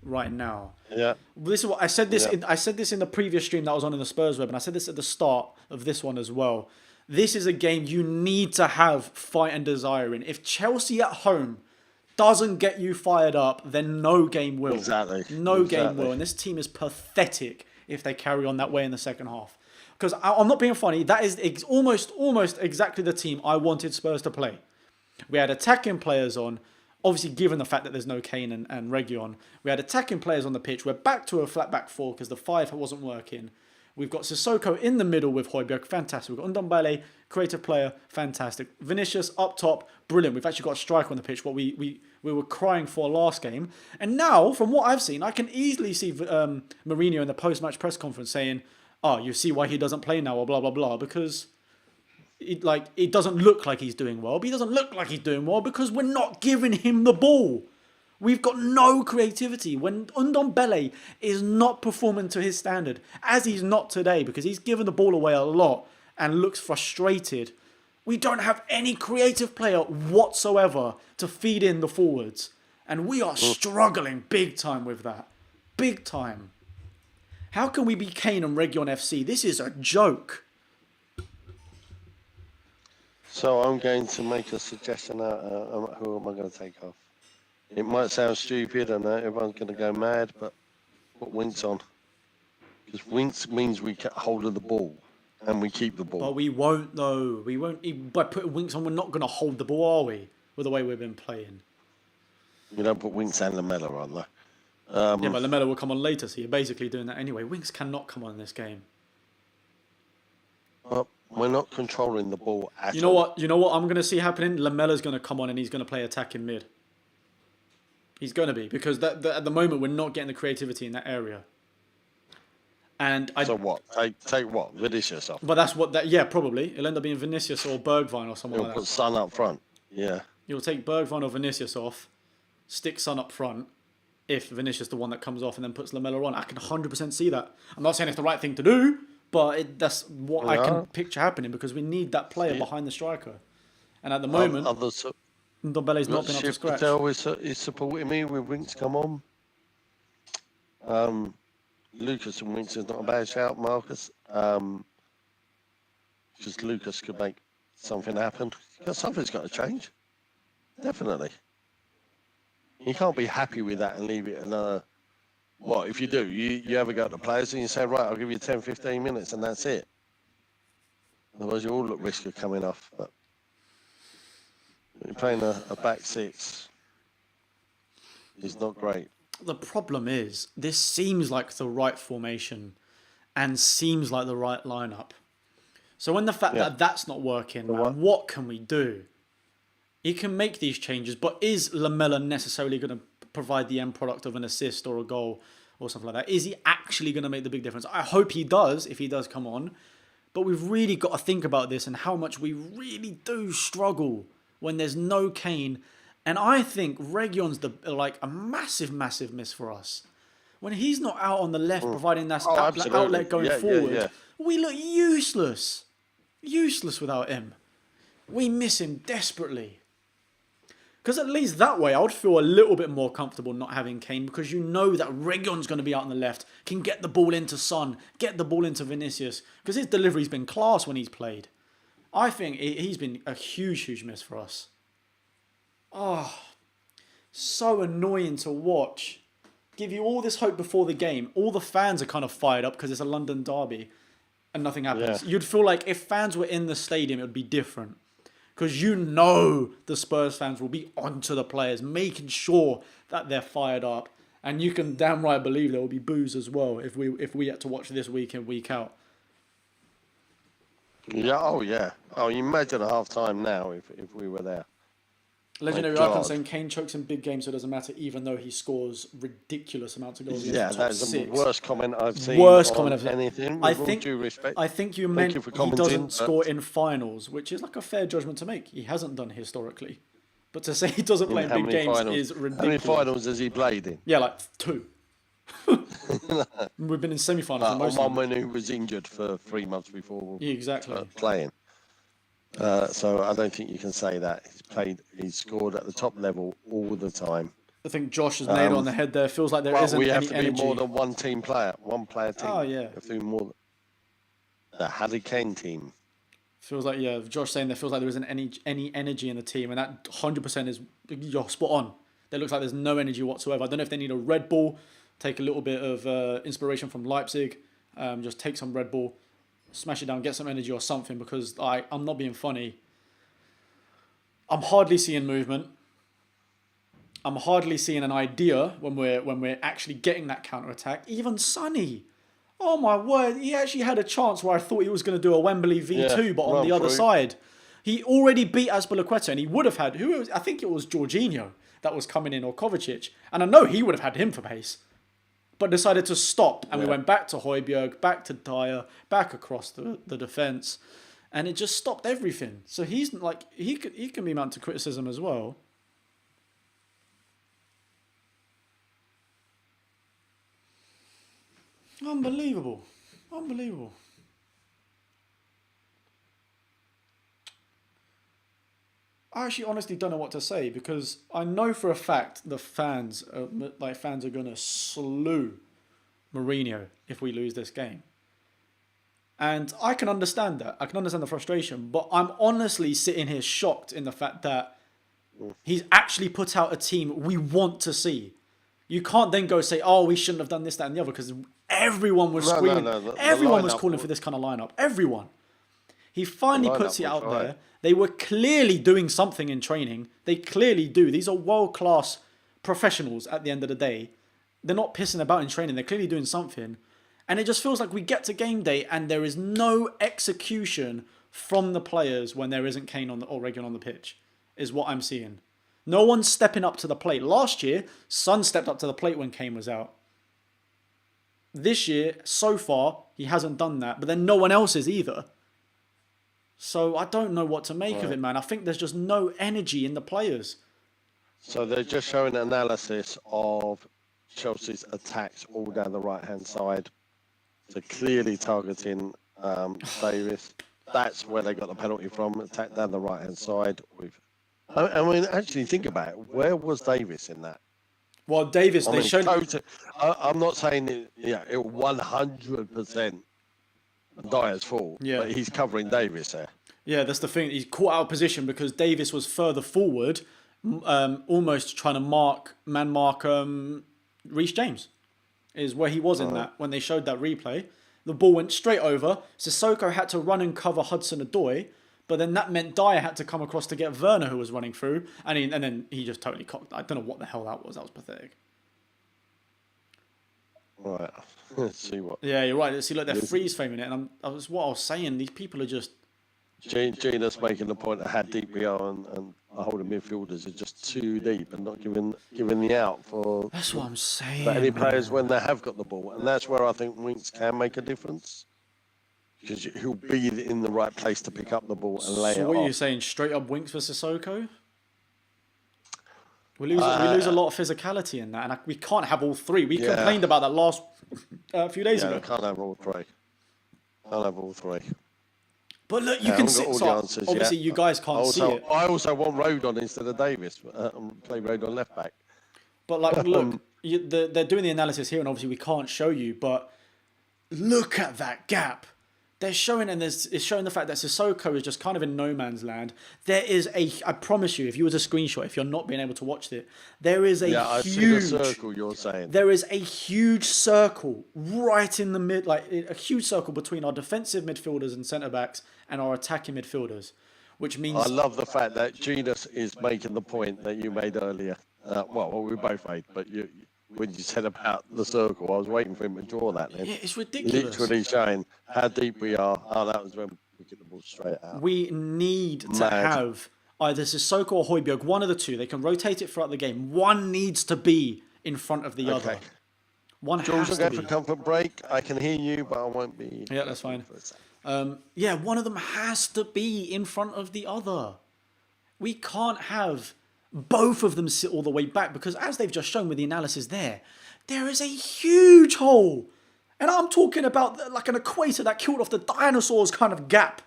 right now. Yeah. This is what I said. Yeah. I said this in the previous stream that was on in the Spurs web, and I said this at the start of this one as well. This is a game you need to have fight and desire in. If Chelsea at home doesn't get you fired up, then no game will. Exactly. No game will. And this team is pathetic if they carry on that way in the second half. Because I'm not being funny. That is almost exactly the team I wanted Spurs to play. We had attacking players on. Obviously, given the fact that there's no Kane and Reguilon, we had attacking players on the pitch. We're back to a flat back four because the 5 wasn't working. We've got Sissoko in the middle with Højbjerg, fantastic. We've got Ndombele, creative player, fantastic. Vinicius up top, brilliant. We've actually got a striker on the pitch, what we were crying for last game. And now, from what I've seen, I can easily see Mourinho in the post-match press conference saying, "Oh, you see why he doesn't play now," or blah, blah, blah, because it doesn't look like he's doing well. But he doesn't look like he's doing well because we're not giving him the ball. We've got no creativity. When Ndombele is not performing to his standard, as he's not today, because he's given the ball away a lot and looks frustrated, we don't have any creative player whatsoever to feed in the forwards. And we are struggling big time with that. Big time. How can we be Kane and Reguilon FC? This is a joke. So I'm going to make a suggestion. Who am I going to take off? It might sound stupid, I know everyone's going to go mad, but put Winks on. Because Winks means we get hold of the ball and we keep the ball. But we won't, though. We won't. By putting Winks on, we're not going to hold the ball, are we? With the way we've been playing. You don't put Winks and Lamella on, though. Yeah, but Lamella will come on later, so you're basically doing that anyway. Winks cannot come on in this game. We're not controlling the ball at all. You know what I'm going to see happening? Lamella's going to come on and he's going to play attacking mid. He's going to be, because at the moment we're not getting the creativity in that area. And So what? Take what? Vinicius off. But that's what yeah, probably. It'll end up being Vinicius or Bergwijn or someone You'll like put that. Son up front. Yeah. You'll take Bergwijn or Vinicius off, stick Son up front, if Vinicius the one that comes off and then puts Lamella on. I can 100% see that. I'm not saying it's the right thing to do, but that's what I can picture happening, because we need that player behind the striker. And at the moment, Ndombele's not been up to scratch. Patel is supporting me with Winks come on. Lucas and Winks is not a bad shout, Marcus. Because Lucas could make something happen. Because something's got to change. Definitely. You can't be happy with that and leave it another... What, if you do, you ever go to the players and you say, right, I'll give you 10, 15 minutes and that's it. Otherwise you all look risk of coming off. But you're playing a back six. It's not great. The problem is, this seems like the right formation and seems like the right lineup. So when the fact that that's not working, man, what can we do? You can make these changes, but is Lamella necessarily going to provide the end product of an assist or a goal or something like that? Is he actually going to make the big difference? I hope he does, if he does come on. But we've really got to think about this and how much we really do struggle when there's no Kane. And I think Reguilon's a massive, massive miss for us. When he's not out on the left providing that outlet going forward, we look useless. Useless without him. We miss him desperately. Because at least that way, I would feel a little bit more comfortable not having Kane, because you know that Reguilon's going to be out on the left, can get the ball into Son, get the ball into Vinicius, because his delivery's been class when he's played. I think he's been a huge, huge miss for us. Oh, so annoying to watch. Give you all this hope before the game. All the fans are kind of fired up because it's a London derby and nothing happens. Yeah. You'd feel like if fans were in the stadium, it would be different. Because you know the Spurs fans will be onto the players, making sure that they're fired up. And you can damn right believe there will be boos as well if we had to watch this week in, week out. Yeah, oh yeah. Oh, you imagine a half time now if we were there. Legendary My Icon God. saying Kane chokes in big games, so it doesn't matter, even though he scores ridiculous amounts of goals. Yeah, Top that is the six. worst comment I've seen Worst on comment I've seen. anything, I with all think. due respect. I think you Thank meant you for he commenting, doesn't but- score in finals, which is like a fair judgment to make. He hasn't done historically, but to say he doesn't play in How big many games finals? is How many ridiculous. finals has he played in? Yeah, like 2. We've been in semi-finals for most On of one them. when he was injured for 3 months before Yeah, exactly. playing. So I don't think you can say that. He's scored at the top level all the time. I think Josh has nailed on the head there. Feels like there But isn't we have any to be energy. more than one player team. Oh, yeah. We have to be more the Harry Kane team. Feels like, yeah, Josh saying there feels like there isn't any energy in the team, and that 100% is, you're spot on. There looks like there's no energy whatsoever. I don't know if they need a Red Bull, take a little bit of inspiration from Leipzig, just take some Red Bull, smash it down, get some energy or something, because I'm not being funny. I'm hardly seeing movement. I'm hardly seeing an idea when we're actually getting that counter-attack. Even Sonny. Oh my word, he actually had a chance where I thought he was going to do a Wembley V2, Yeah, but on run the other through. side. He already beat Azpilicueta, and he would have had, I think it was Jorginho that was coming in, or Kovacic. And I know he would have had him for pace, but decided to stop, and we went back to Højbjerg, back to Dyer, back across the defence, and it just stopped everything. So he's like, he can be mounted to criticism as well. Unbelievable. Unbelievable. I actually honestly don't know what to say, because I know for a fact the fans are going to slew Mourinho if we lose this game. And I can understand that. I can understand the frustration, but I'm honestly sitting here shocked in the fact that he's actually put out a team we want to see. You can't then go say, oh, we shouldn't have done this, that, and the other, because everyone was screaming. Everyone was calling for this kind of lineup. Everyone. He finally puts it out there. They were clearly doing something in training. They clearly do. These are world-class professionals at the end of the day. They're not pissing about in training. They're clearly doing something. And it just feels like we get to game day and there is no execution from the players when there isn't Kane or Reguilon on the pitch, is what I'm seeing. No one's stepping up to the plate. Last year, Son stepped up to the plate when Kane was out. This year, so far, he hasn't done that. But then no one else is either. So I don't know what to make of it, man. I think there's just no energy in the players. So they're just showing analysis of Chelsea's attacks all down the right-hand side. So clearly targeting Davis. That's where they got the penalty from. Attack down the right-hand side. I mean, actually think about it. Where was Davis in that? Well, Davis, I they mean, showed... I'm not saying it 100% Dyer's fault, but he's covering Davis there. Yeah, that's the thing. He's caught out of position because Davis was further forward, almost trying to man mark Reece James, is where he was in that when they showed that replay. The ball went straight over. Sissoko had to run and cover Hudson-Odoi, but then that meant Dyer had to come across to get Werner, who was running through, and then he just totally cocked. I don't know what the hell that was. That was pathetic. Right. Let's see what. Yeah, you're right. See, look, they're freeze framing it, and what I was saying. These people are just... Gina's making the point of how deep we are, and our holding midfielders are just too deep and not giving the out for. That's what I'm saying. For any players when they have got the ball, and that's where I think Winks can make a difference, because he'll be in the right place to pick up the ball and lay it So what off. are you saying? Straight up Winks for Sissoko? We lose a lot of physicality in that, and we can't have all three. We complained about that last few days ago. I can't have all three. Can't have all three. But look, you can see. So obviously, you guys can't see it. I also want Rodon instead of Davis. Play Rodon left back. But like, look, they're doing the analysis here, and obviously we can't show you. But look at that gap. They're showing, and it's showing the fact that Sissoko is just kind of in no man's land. There is I promise you, if you was a screenshot, if you're not being able to watch it, there is I see the circle you're saying. There is a huge circle right in the mid, like a huge circle between our defensive midfielders and centre backs and our attacking midfielders, which means... I love the fact that Gina is making the point that you made earlier. Well, we both made, but when you said about the circle, I was waiting for him to draw that then. Yeah, it's ridiculous. Literally showing how deep we are. Oh, that was when we get the ball straight out. We need to have either Sissoko or Højbjerg, one of the two. They can rotate it throughout the game. One needs to be in front of the other. One George, has I'll to go be. for comfort break. I can hear you, but I won't be. Yeah, that's fine. For a second. Yeah, one of them has to be in front of the other. We can't have both of them sit all the way back because, as they've just shown with the analysis there is a huge hole. And I'm talking about like an equator that killed off the dinosaurs kind of gap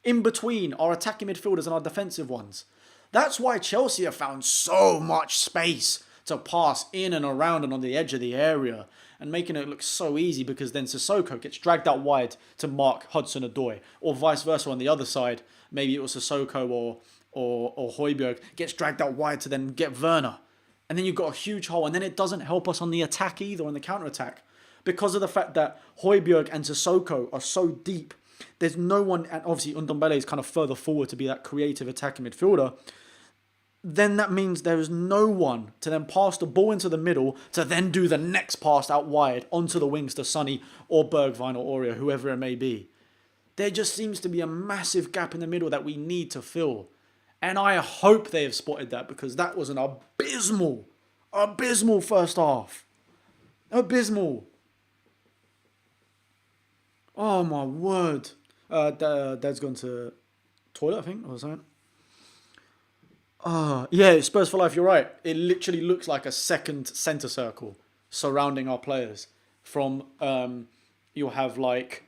in between our attacking midfielders and our defensive ones. That's why Chelsea have found so much space to pass in and around and on the edge of the area and making it look so easy because then Sissoko gets dragged out wide to mark Hudson-Odoi, or vice versa on the other side. Maybe it was Sissoko or Højbjerg gets dragged out wide to then get Werner. And then you've got a huge hole, and then it doesn't help us on the attack either, on the counter-attack. Because of the fact that Højbjerg and Sissoko are so deep, there's no one, and obviously Ndombele is kind of further forward to be that creative attacking midfielder, then that means there is no one to then pass the ball into the middle to then do the next pass out wide onto the wings to Sonny or Bergwijn or Aurier, whoever it may be. There just seems to be a massive gap in the middle that we need to fill. And I hope they have spotted that because that was an abysmal first half. Abysmal. Oh my word. Dad's gone to toilet, I think, or something. Yeah, Spurs for life, you're right. It literally looks like a second centre circle surrounding our players. From, you'll have like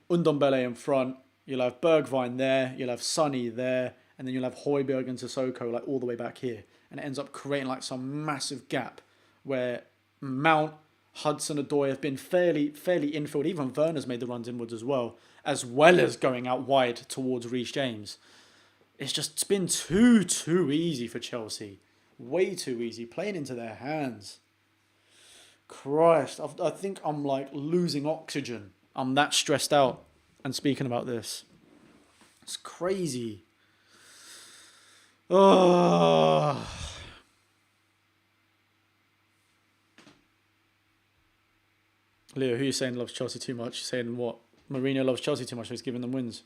Ndombele in front, you'll have Bergwijn there, you'll have Sonny there, and then you'll have Højbjerg and Sissoko like all the way back here. And it ends up creating like some massive gap where Mount, Hudson-Odoi have been fairly infield. Even Werner's made the runs inwards as well as going out wide towards Reece James. It's been too easy for Chelsea. Way too easy. Playing into their hands. Christ, I think I'm like losing oxygen. I'm that stressed out and speaking about this. It's crazy. Oh. Leo, who are you saying loves Chelsea too much? You're saying what? Mourinho loves Chelsea too much, so he's giving them wins.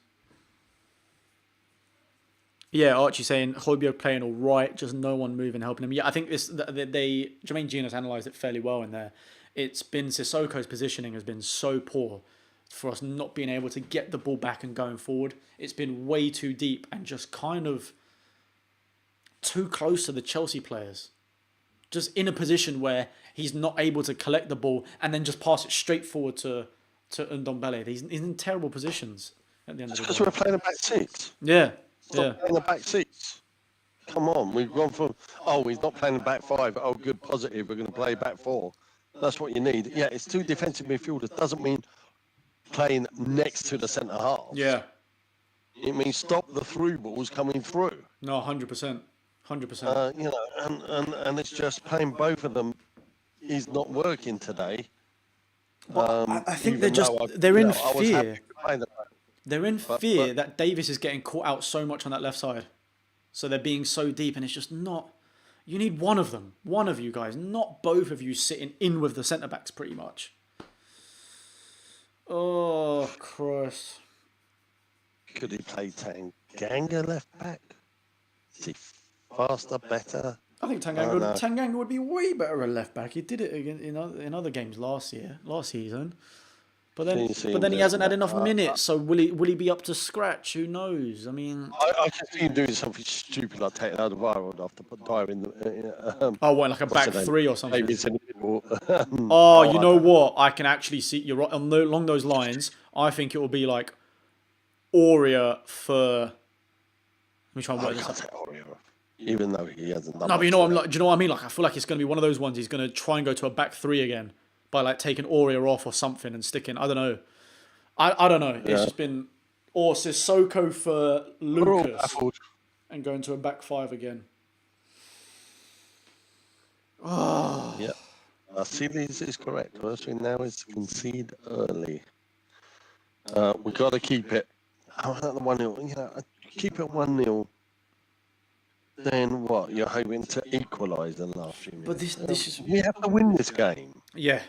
Yeah, Archie saying Højbjerg playing all right, just no one moving, helping him. Yeah, I think Jermaine Gino has analysed it fairly well in there. It's been Sissoko's positioning has been so poor for us not being able to get the ball back and going forward. It's been way too deep and just kind of too close to the Chelsea players. Just in a position where he's not able to collect the ball and then just pass it straight forward to Ndombele. He's in terrible positions at the end of the day. Because we're playing a back six. Yeah. Stop playing the back six. Come on, we've gone from, he's not playing the back five. Oh, good, positive. We're going to play back four. That's what you need. Yeah, it's two defensive midfielders. Doesn't mean playing next to the centre half. Yeah. It means stop the through balls coming through. No, 100%. 100%. And it's just playing both of them is not working today. I think they're in fear. They're in fear but that Davis is getting caught out so much on that left side. So they're being so deep, and it's just not... You need one of them. One of you guys. Not both of you sitting in with the centre-backs, pretty much. Oh, Christ. Could he play Tanganga left back? Is he faster, better? I think Tanganga would be way better at left back. He did it again in other games last season. But then he hasn't had enough minutes. So will he be up to scratch? Who knows? I mean, I can see him doing something stupid like taking out the viral after put Dyer in the. Like a back three or something. Maybe it's in you know what? I can actually see you're right along those lines. I think it will be like Aurier for. Let me try and work this out. Even though he hasn't done. No, but do you know what I mean? Like I feel like it's going to be one of those ones. He's going to try and go to a back three again by like taking Aurier off or something and sticking. I don't know. I don't know. It's just been or Sissoko for Lucas and going to a back five again. Oh. Yeah. See, this is correct. First thing now is concede early. We've got to keep it. At the 1-0. Keep it 1-0. Then what? You're hoping to equalise in the last few minutes. But this is... We have to win this game. Yeah.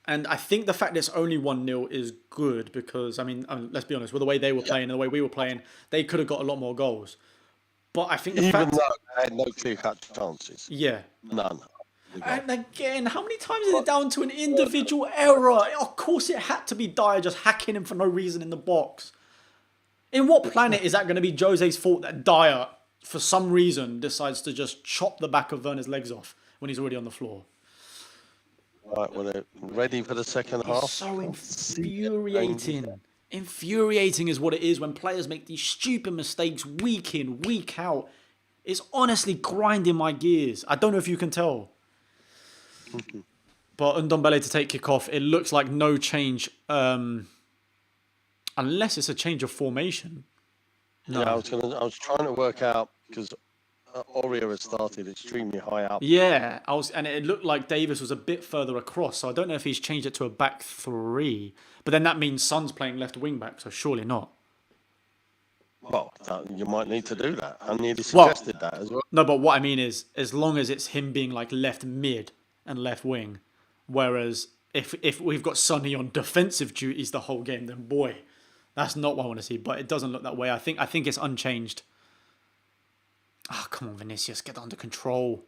And I think the fact that it's only 1-0 is good because, I mean, let's be honest, with the way they were playing and the way we were playing, they could have got a lot more goals. But I think the Even fact, though they had no clear-cut chances. yeah. None. And again, how many times is it down to an individual error? Of course, it had to be Dyer just hacking him for no reason in the box. In what planet is that going to be Jose's fault that Dyer, for some reason, decides to just chop the back of Werner's legs off when he's already on the floor? Right, well, they're ready for the second half. So infuriating. Infuriating is what it is when players make these stupid mistakes week in, week out. It's honestly grinding my gears. I don't know if you can tell. But Ndombele to take kick off. It looks like no change. Unless it's a change of formation. No. Yeah, I was trying to work out because Aurier has started extremely high up. Yeah, and it looked like Davis was a bit further across, so I don't know if he's changed it to a back three. But then that means Son's playing left wing back, so surely not. Well, you might need to do that. I nearly suggested that as well. No, but what I mean is, as long as it's him being like left mid and left wing, whereas if we've got Sonny on defensive duties the whole game, then boy, that's not what I want to see. But it doesn't look that way. I think it's unchanged. Oh, come on, Vinicius, get that under control.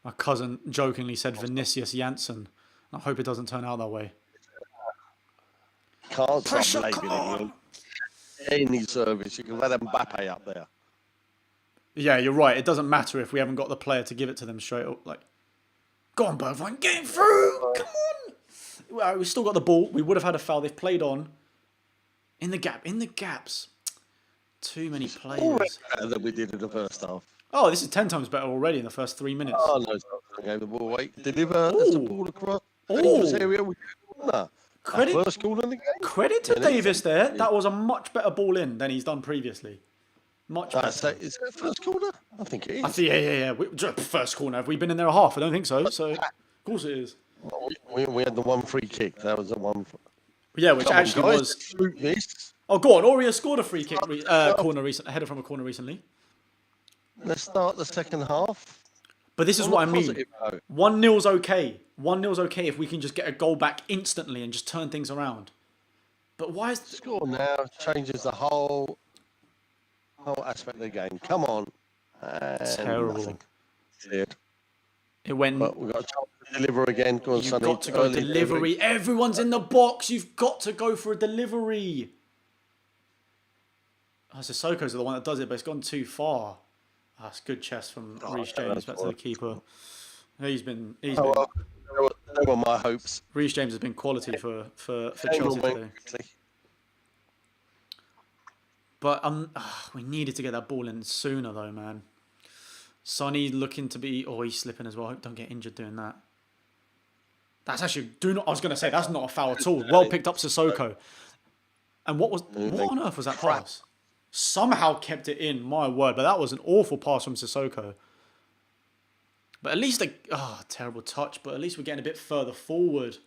My cousin jokingly said Vinicius Janssen. I hope it doesn't turn out that way. Can't Pressure, stop come blaming on. him. Any service, you can let Mbappe up there. Yeah, you're right. It doesn't matter if we haven't got the player to give it to them straight up. Like, go on, Bergwijn, get it through. Come on. Well, we've still got the ball. We would have had a foul. They've played on. In the gaps. Too many players. Better than we did in the first half. Oh, this is 10 times better already in the first 3 minutes. Oh, no, gave the ball away. Deliver, that's the ball across. Dangerous area. First goal in the game. Credit to Davis there. That was a much better ball in than he's done previously. Much better. Is it first corner? I think it is. I think, yeah. First corner. Have we been in there a half? I don't think so. So, of course it is. We had the one free kick. That was the one. Yeah, which actually was. Shoot this. Oh, go on. Aurier scored a free kick corner recently. Header from a corner recently. Let's start the second half. But this is what I mean. Positive, 1-0's okay. 1-0's okay if we can just get a goal back instantly and just turn things around. But why is... Score now changes the whole aspect of the game. Come on. Terrible. Nothing. It went... But we've got a chance to deliver again. Go on, You've Sonny. got to go delivery. Everyone's in the box. You've got to go for a delivery. Oh, Sissoko's the one that does it, but it's gone too far. That's good chest from Reece James back to the keeper. He's been. They were my hopes. Reece James has been quality for Chelsea today. But we needed to get that ball in sooner, though, man. Sonny looking to be. Oh, he's slipping as well. I hope don't get injured doing that. That's actually I was going to say that's not a foul at all. Well picked up, Sissoko. And what on earth was that pass? Somehow kept it in, my word. But that was an awful pass from Sissoko. But at least terrible touch. But at least we're getting a bit further forward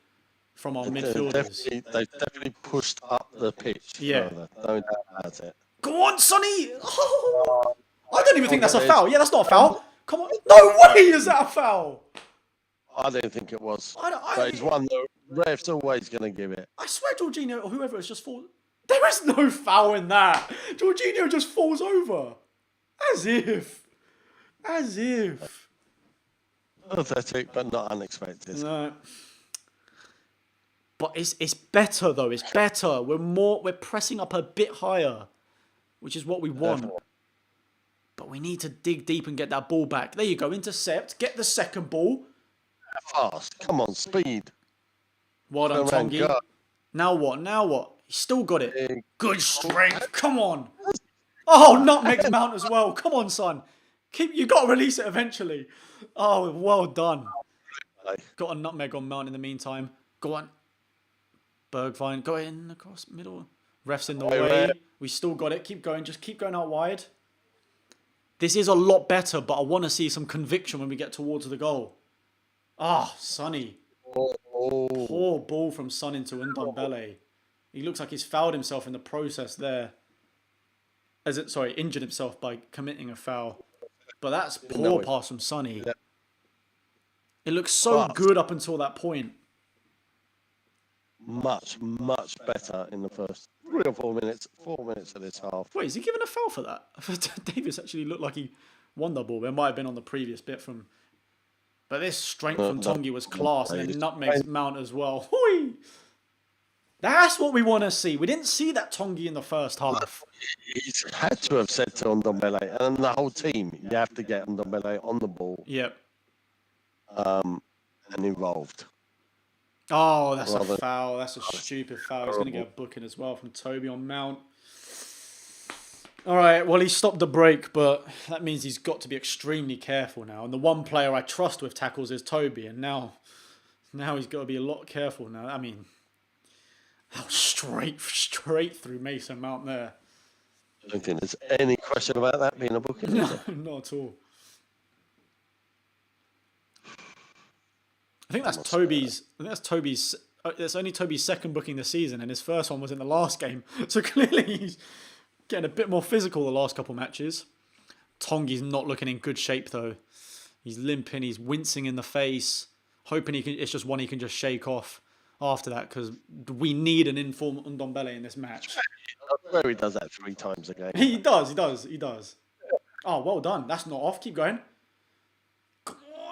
from our midfielders. They've definitely pushed up the pitch. Yeah. Further. No doubt about it. Go on, Sonny! Oh, I don't even think that's a foul. Yeah, that's not a foul. Come on. No way is that a foul. I don't think it was. But it's one the ref's always going to give it. I swear Jorginho or whoever has just fallen. There is no foul in that. Jorginho just falls over. As if. Pathetic, but not unexpected. No. But it's better though. It's better. We're pressing up a bit higher, which is what we want. Definitely. But we need to dig deep and get that ball back. There you go. Intercept. Get the second ball. Fast. Come on, speed. Well done, Tongi. Now what? He's still got it. Good strength. Come on. Oh, nutmeg Mount as well. Come on, son. You got to release it eventually. Oh, well done. Got a nutmeg on Mount in the meantime. Go on. Bergwijn. Go in across middle. Ref's in the way. We still got it. Keep going. Just keep going out wide. This is a lot better, but I want to see some conviction when we get towards the goal. Ah, Sonny. Poor ball from Son into Ndombele. He looks like he's fouled himself in the process there. Injured himself by committing a foul. But that's poor pass from Sonny. It looks so good up until that point. Much, much better in the first. 3 or 4 minutes. 4 minutes of this half. Wait, is he giving a foul for that? Davis actually looked like he won the ball. It might have been on the previous bit from. But this strength from Tongi was class, and then nutmegs Mount as well. Hoi! That's what we want to see. We didn't see that Tongi in the first half. He's had to have said to Ndombele and the whole team, you have to get Ndombele on the ball. Yep. And involved. Oh, that's a foul. That's a stupid foul. He's going to get a booking as well from Toby on Mount. All right, well, he stopped the break, but that means he's got to be extremely careful now. And the one player I trust with tackles is Toby, and now he's got to be a lot careful now. I mean, straight through Mason Mount there. I don't think there's any question about that being a booking. No, not at all. I think that's Toby's. That's only Toby's second booking this season, and his first one was in the last game. So clearly he's getting a bit more physical the last couple matches. Tongi's not looking in good shape though. He's limping. He's wincing in the face, hoping it's just one he can just shake off after that, because we need an informed Ndombele in this match. Where he does that 3 times a game. He does. Oh, well done. That's not off. Keep going.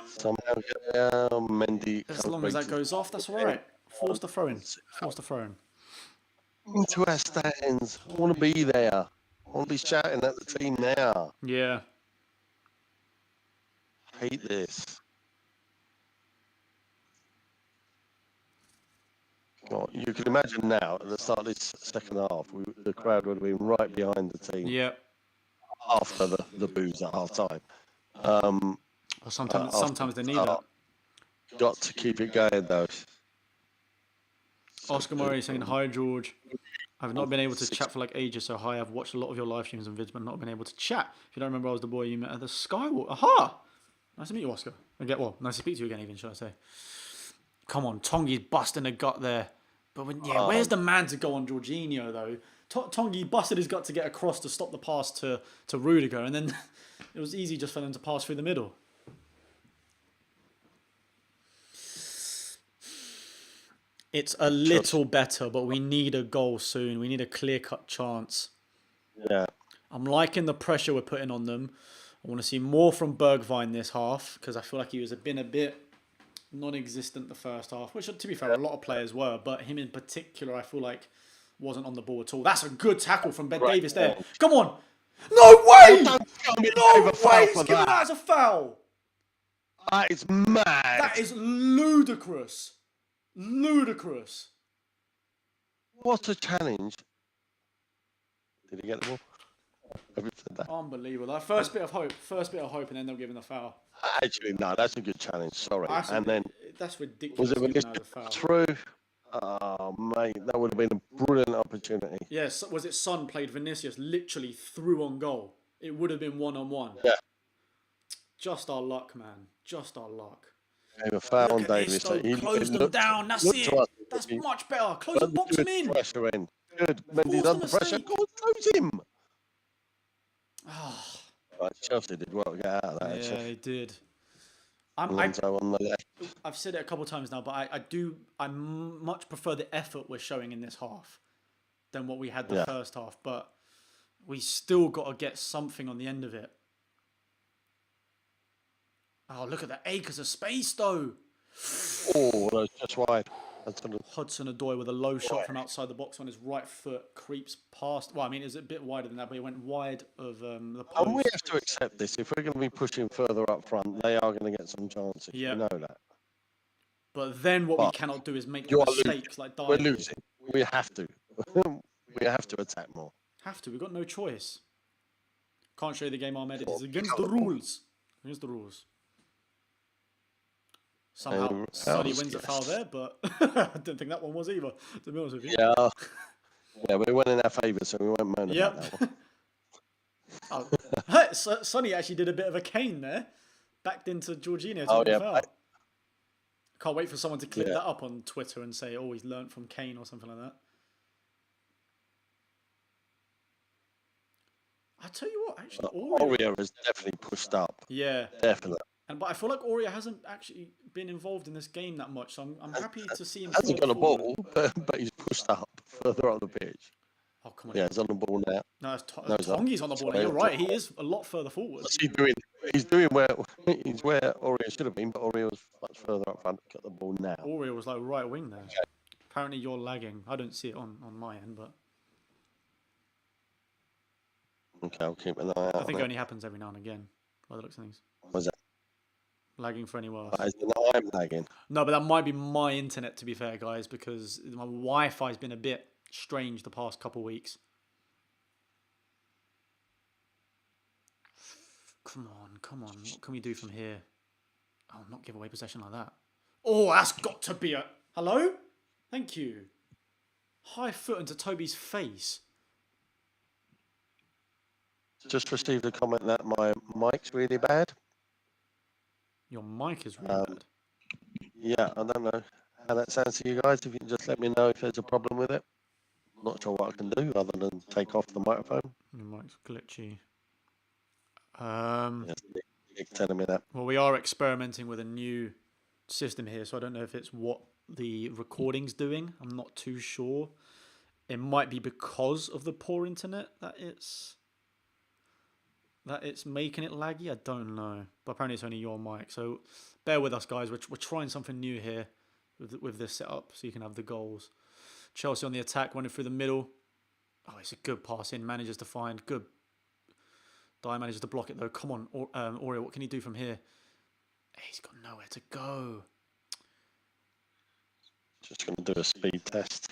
Somehow, Mendy. As long as that goes off, that's all right. Force the throw in. Into our stands. I want to be there. I want to be shouting at the team now. Yeah. Hate this. God, you can imagine now, at the start of this second half, the crowd would have been right behind the team. Yeah. After the boos at half time. Sometimes they need that. Got to keep it going though. Oscar Murray saying, "Hi George, I've not been able to chat for like ages, so hi, I've watched a lot of your live streams and vids, but not been able to chat. If you don't remember, I was the boy you met at the Skywalk. Aha! Nice to meet you, Oscar. Nice to speak to you again, even, should I say. Come on, Tongi's busting a gut there. But where's the man to go on Jorginho, though? Tongi busted his gut to get across to stop the pass to Rudiger, and then it was easy just for them to pass through the middle. It's a little better, but we need a goal soon. We need a clear-cut chance. Yeah. I'm liking the pressure we're putting on them. I want to see more from Bergwijn this half, because I feel like he was been a bit non-existent the first half, which, to be fair, a lot of players were, but him in particular, I feel like, wasn't on the ball at all. That's a good tackle from Ben Davis there. Come on. No way! No way! He's giving that as a foul. That is mad. That is ludicrous. Ludicrous. What a challenge. Did he get the ball? Have you said that? Unbelievable. That first bit of hope, and then they're giving the foul. Actually, no, that's a good challenge. Sorry. That's ridiculous. Was it through? Oh, mate, that would have been a brilliant opportunity. Yes, was it Son played Vinicius literally through on goal? It would have been 1-on-1. Yeah. Just our luck, man. Just our luck. Gave a foul on Davis. Close them down. That's it. That's much better. Close the box him in. Pressure in. Good. Mendy's under pressure. Go on, close him. Oh. Right, Chelsea did well to get out of that. Yeah, they did. Alonso on the left. I've said it a couple of times now, but I much prefer the effort we're showing in this half than what we had the first half. But we still got to get something on the end of it. Oh, look at the acres of space, though. Oh, that's just wide. Hudson-Odoi with a low shot from outside the box on his right foot creeps past. Well, I mean, it was a bit wider than that, but it went wide of the post. And we have to accept this. If we're going to be pushing further up front, they are going to get some chances. Yeah. You know that. But then what we cannot do is make mistakes like Dyer. We're losing. We have to. We have to attack more. Have to. We've got no choice. Can't show you the game, Ahmed. It is against the rules. Against the rules. Somehow Sonny wins a foul there, but I didn't think that one was either, to be honest with you. Yeah, but it went in our favour, so we won't moan about that one. Sonny actually did a bit of a cane there, backed into Jorginho to win the foul. Can't wait for someone to clip that up on Twitter and say, oh, he's learnt from Kane or something like that. I tell you what, actually, Aurier has definitely pushed up. Yeah. Definitely. But I feel like Aurier hasn't actually been involved in this game that much, so I'm happy to see him. Hasn't got a ball, but he's pushed up further on the pitch. Oh, come on. Yeah, he's on the ball now. No, it's No, he's not. Tongi's on the ball. Sorry, You're right. He is a lot further forward. What's he doing? He's doing where Aurier should have been, but Aurier was much further up front. Got the ball now. Aurier was like right wing there. Apparently you're lagging. I don't see it on my end, but Okay, I'll keep an eye out. I think on it it. only happens every now and again, by the looks of things. Was that? Lagging for any worse. As in, I'm lagging. No, but that might be my internet, to be fair, guys, because my Wi-Fi's been a bit strange the past couple of weeks. Come on, come on. What can we do from here? Oh, not give away possession like that. Oh, that's got to be a... Hello? Thank you. High foot into Toby's face. Just received a comment that my mic's really bad. Your mic is really bad. Yeah, I don't know how that sounds to you guys. If you can just let me know if there's a problem with it. I'm not sure what I can do other than take off the microphone. Your mic's glitchy. Yes, Nick telling me that. Well, we are experimenting with a new system here, so I don't know if it's what the recording's doing. I'm not too sure. It might be because of the poor internet that it's making it laggy. I don't know, but apparently it's only your mic. So bear with us, guys. We're trying something new here with this setup, so you can have the goals. Chelsea on the attack, running through the middle. Oh, it's a good pass in. Manages to find good. Dyer manages to block it though. Come on, Aurier, what can he do from here? He's got nowhere to go. Just going to do a speed test.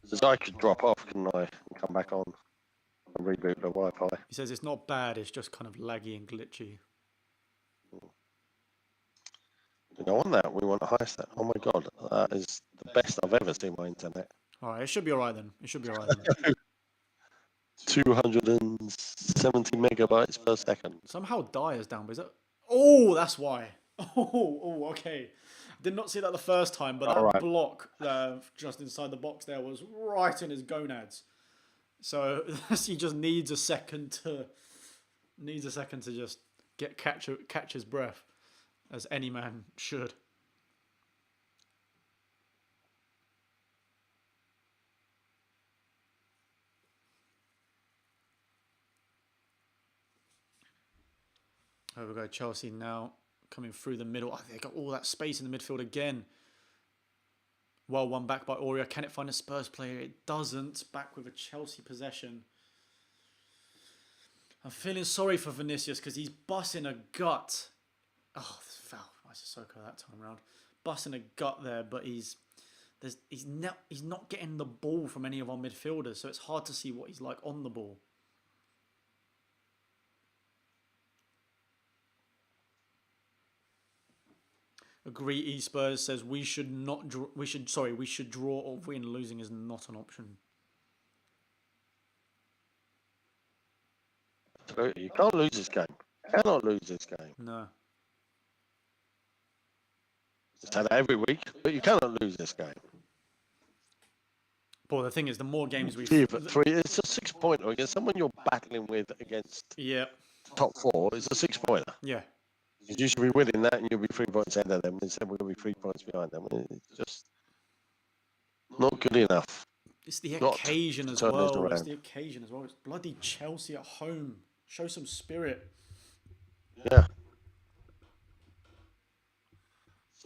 Because I could drop off, couldn't I, and come back on and reboot the Wi-Fi. He says it's not bad, it's just kind of laggy and glitchy. We don't want that. We want a high stat. Oh my god, that is the best I've ever seen my internet. Alright, it should be alright then. It should be alright then. 270 megabytes per second. Somehow Dyer's down, but is that... Oh, that's why. Oh, okay. Did not see that the first time, but that block just inside the box there was right in his gonads. So he just needs a second to just catch his breath, as any man should. There we go, Chelsea now coming through the middle. Oh, they got all that space in the midfield again. Well, one back by Aurier. Can it find a Spurs player? It doesn't. Back with a Chelsea possession. I'm feeling sorry for Vinicius because he's busting a gut. Oh, foul. I Sissoko that time round. Busting a gut there, but he's not getting the ball from any of our midfielders, so it's hard to see what he's like on the ball. Agree. Spurs says we should not draw. We should draw or win. Losing is not an option. You can't lose this game. You cannot lose this game. No. It's had every week, but you cannot lose this game. But the thing is, the more games we it's a 6-pointer against someone you're battling with against. Yeah. Top 4. It's a 6-pointer. Yeah. You should be winning that, and you'll be 3 points ahead of them. Instead, we're going to be 3 points behind them. It's just not good enough. It's the occasion as well. It's the occasion as well. It's bloody Chelsea at home. Show some spirit. Yeah.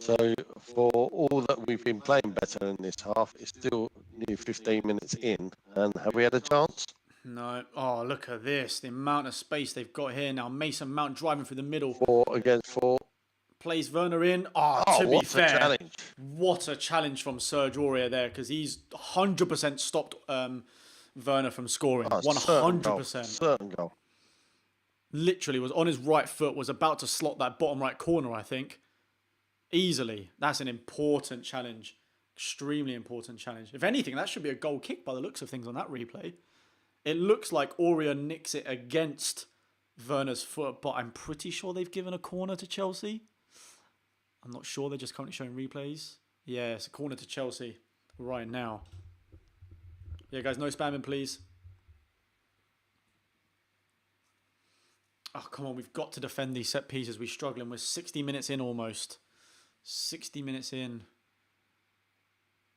So for all that we've been playing better in this half, it's still near 15 minutes in, and have we had a chance? No. Oh, look at this. The amount of space they've got here now. Mason Mount driving through the middle. 4 against 4. Plays Werner in. Oh, to be fair. What a challenge from Serge Aurier there, because he's 100% stopped Werner from scoring. 100%. Certain goal. Literally was on his right foot, was about to slot that bottom right corner, I think. Easily. That's an important challenge. Extremely important challenge. If anything, that should be a goal kick by the looks of things on that replay. It looks like Aurier nicks it against Werner's foot, but I'm pretty sure they've given a corner to Chelsea. I'm not sure. They're just currently showing replays. Yeah, it's a corner to Chelsea right now. Yeah, guys, no spamming, please. Oh, come on. We've got to defend these set pieces. We're struggling. We're 60 minutes in almost. 60 minutes in.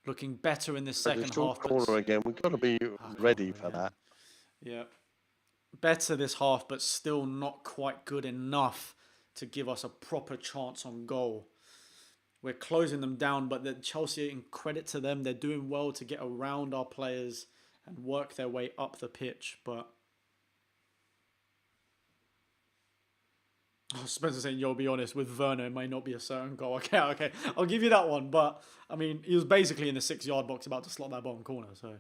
Looking better in the But second it's short half. But corner again. We've got to be ready for that. Yeah. Better this half, but still not quite good enough to give us a proper chance on goal. We're closing them down, but the Chelsea, in credit to them, they're doing well to get around our players and work their way up the pitch. But Spencer saying, "Yo, be honest, with Werner, it may not be a certain goal." Okay, I'll give you that one. But I mean, he was basically in the 6-yard box about to slot that bottom corner. So,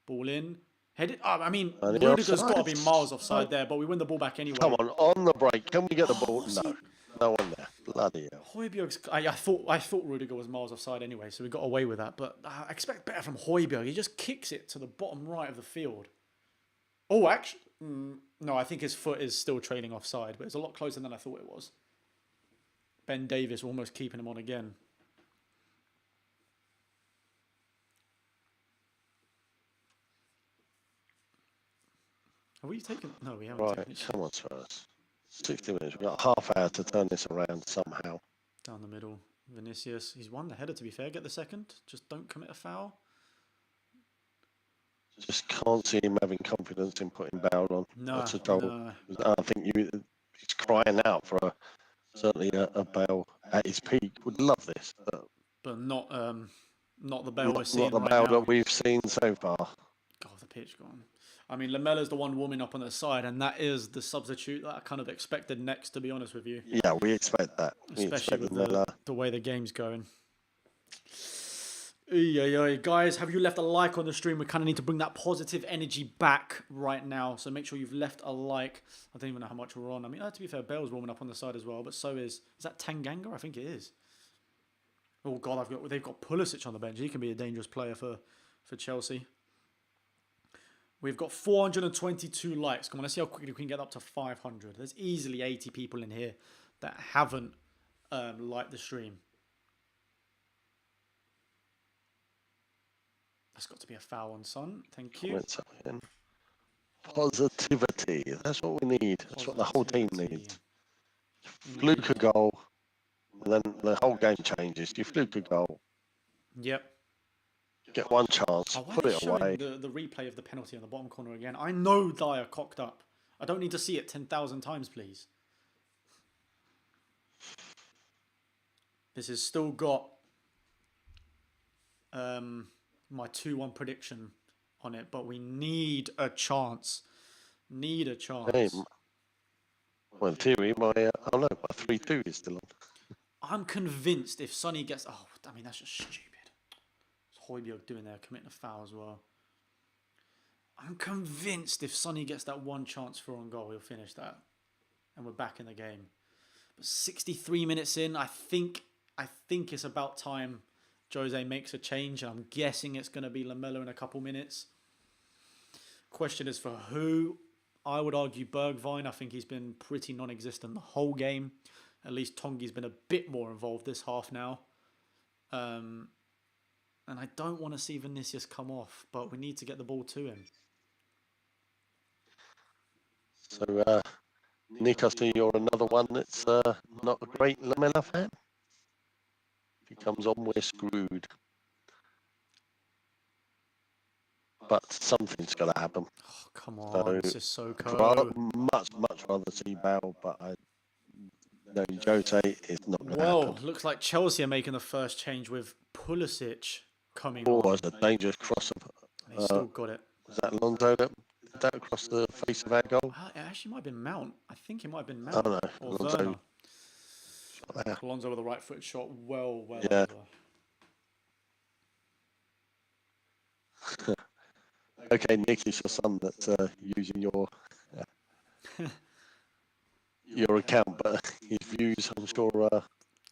ball in, headed. I mean, And Rudiger's got to be offside. miles offside there, but we win the ball back anyway. Come on the break. Can we get the ball? was No. he? No one there. Bloody hell. Højbjerg's, I thought Rudiger was miles offside anyway, so we got away with that. But I expect better from Højbjerg. He just kicks it to the bottom right of the field. Oh, actually, no, I think his foot is still trailing offside, but it's a lot closer than I thought it was. Ben Davies almost keeping him on again. Have we taken? No, we haven't taken Right, it. come on, Spurs. 60 minutes. We've got half hour to turn this around somehow. Down the middle. Vinicius. He's won the header, to be fair. Get the second. Just don't commit a foul. Just can't see him having confidence in putting Bale on. No, That's a trouble. no. I think he's crying out for certainly a Bale at his peak. Would love this, But not the Bale we're not seeing the right Bale now. that we've seen so far. God, the pitch gone. I mean, Lamella's the one warming up on the side, and that is the substitute that I kind of expected next, to be honest with you. Yeah, we expect that. We Especially expect with the way the game's going. Guys, have you left a like on the stream? We kind of need to bring that positive energy back right now. So make sure you've left a like. I don't even know how much we're on. I mean, to be fair, Bale's warming up on the side as well, but so is that Tanganga? I think it is. Oh God, they've got Pulisic on the bench. He can be a dangerous player for Chelsea. We've got 422 likes. Come on, let's see how quickly we can get up to 500. There's easily 80 people in here that haven't liked the stream. That's got to be a foul on Son. Thank you. Positivity. That's what we need. That's what the whole team needs. Fluke a goal, and then the whole game changes. You fluke a goal. Yep. Get one chance, Why put are they it showing away. the replay of the penalty on the bottom corner again? I know Dyer cocked up. I don't need to see it 10,000 times, please. This has still got my 2-1 prediction on it, but we need a chance. Need a chance. Hey, well, in theory, my 3-2 is still on. I'm convinced if Sonny gets... Oh, I mean, that's just stupid. It's Højbjerg doing there, committing a foul as well. I'm convinced if Sonny gets that one chance for on goal, he'll finish that. And we're back in the game. But 63 minutes in, I think it's about time Jose makes a change. I'm guessing it's going to be Lamella in a couple minutes. Question is for who? I would argue Bergwijn. I think he's been pretty non-existent the whole game. At least Tongi's been a bit more involved this half now. And I don't want to see Vinicius come off, but we need to get the ball to him. So, Nick, I see you're another one that's not a great Lamella fan. If he comes on, we're screwed. But something's got to happen. Oh, come on, this is so cold. Much rather see Bale, but I know Jose is not going to Well, happen. looks like Chelsea are making the first change with Pulisic coming Oh, on. it was a dangerous cross. They still got it. Was that Alonso that did that across the face of our goal? It actually might have been Mount. I think it might have been Mount. Oh, no. Or Alonso. Werner. Alonso with a right foot shot well Yeah. over. Okay, Nick, it's your son that's using your account, but his views, I'm sure,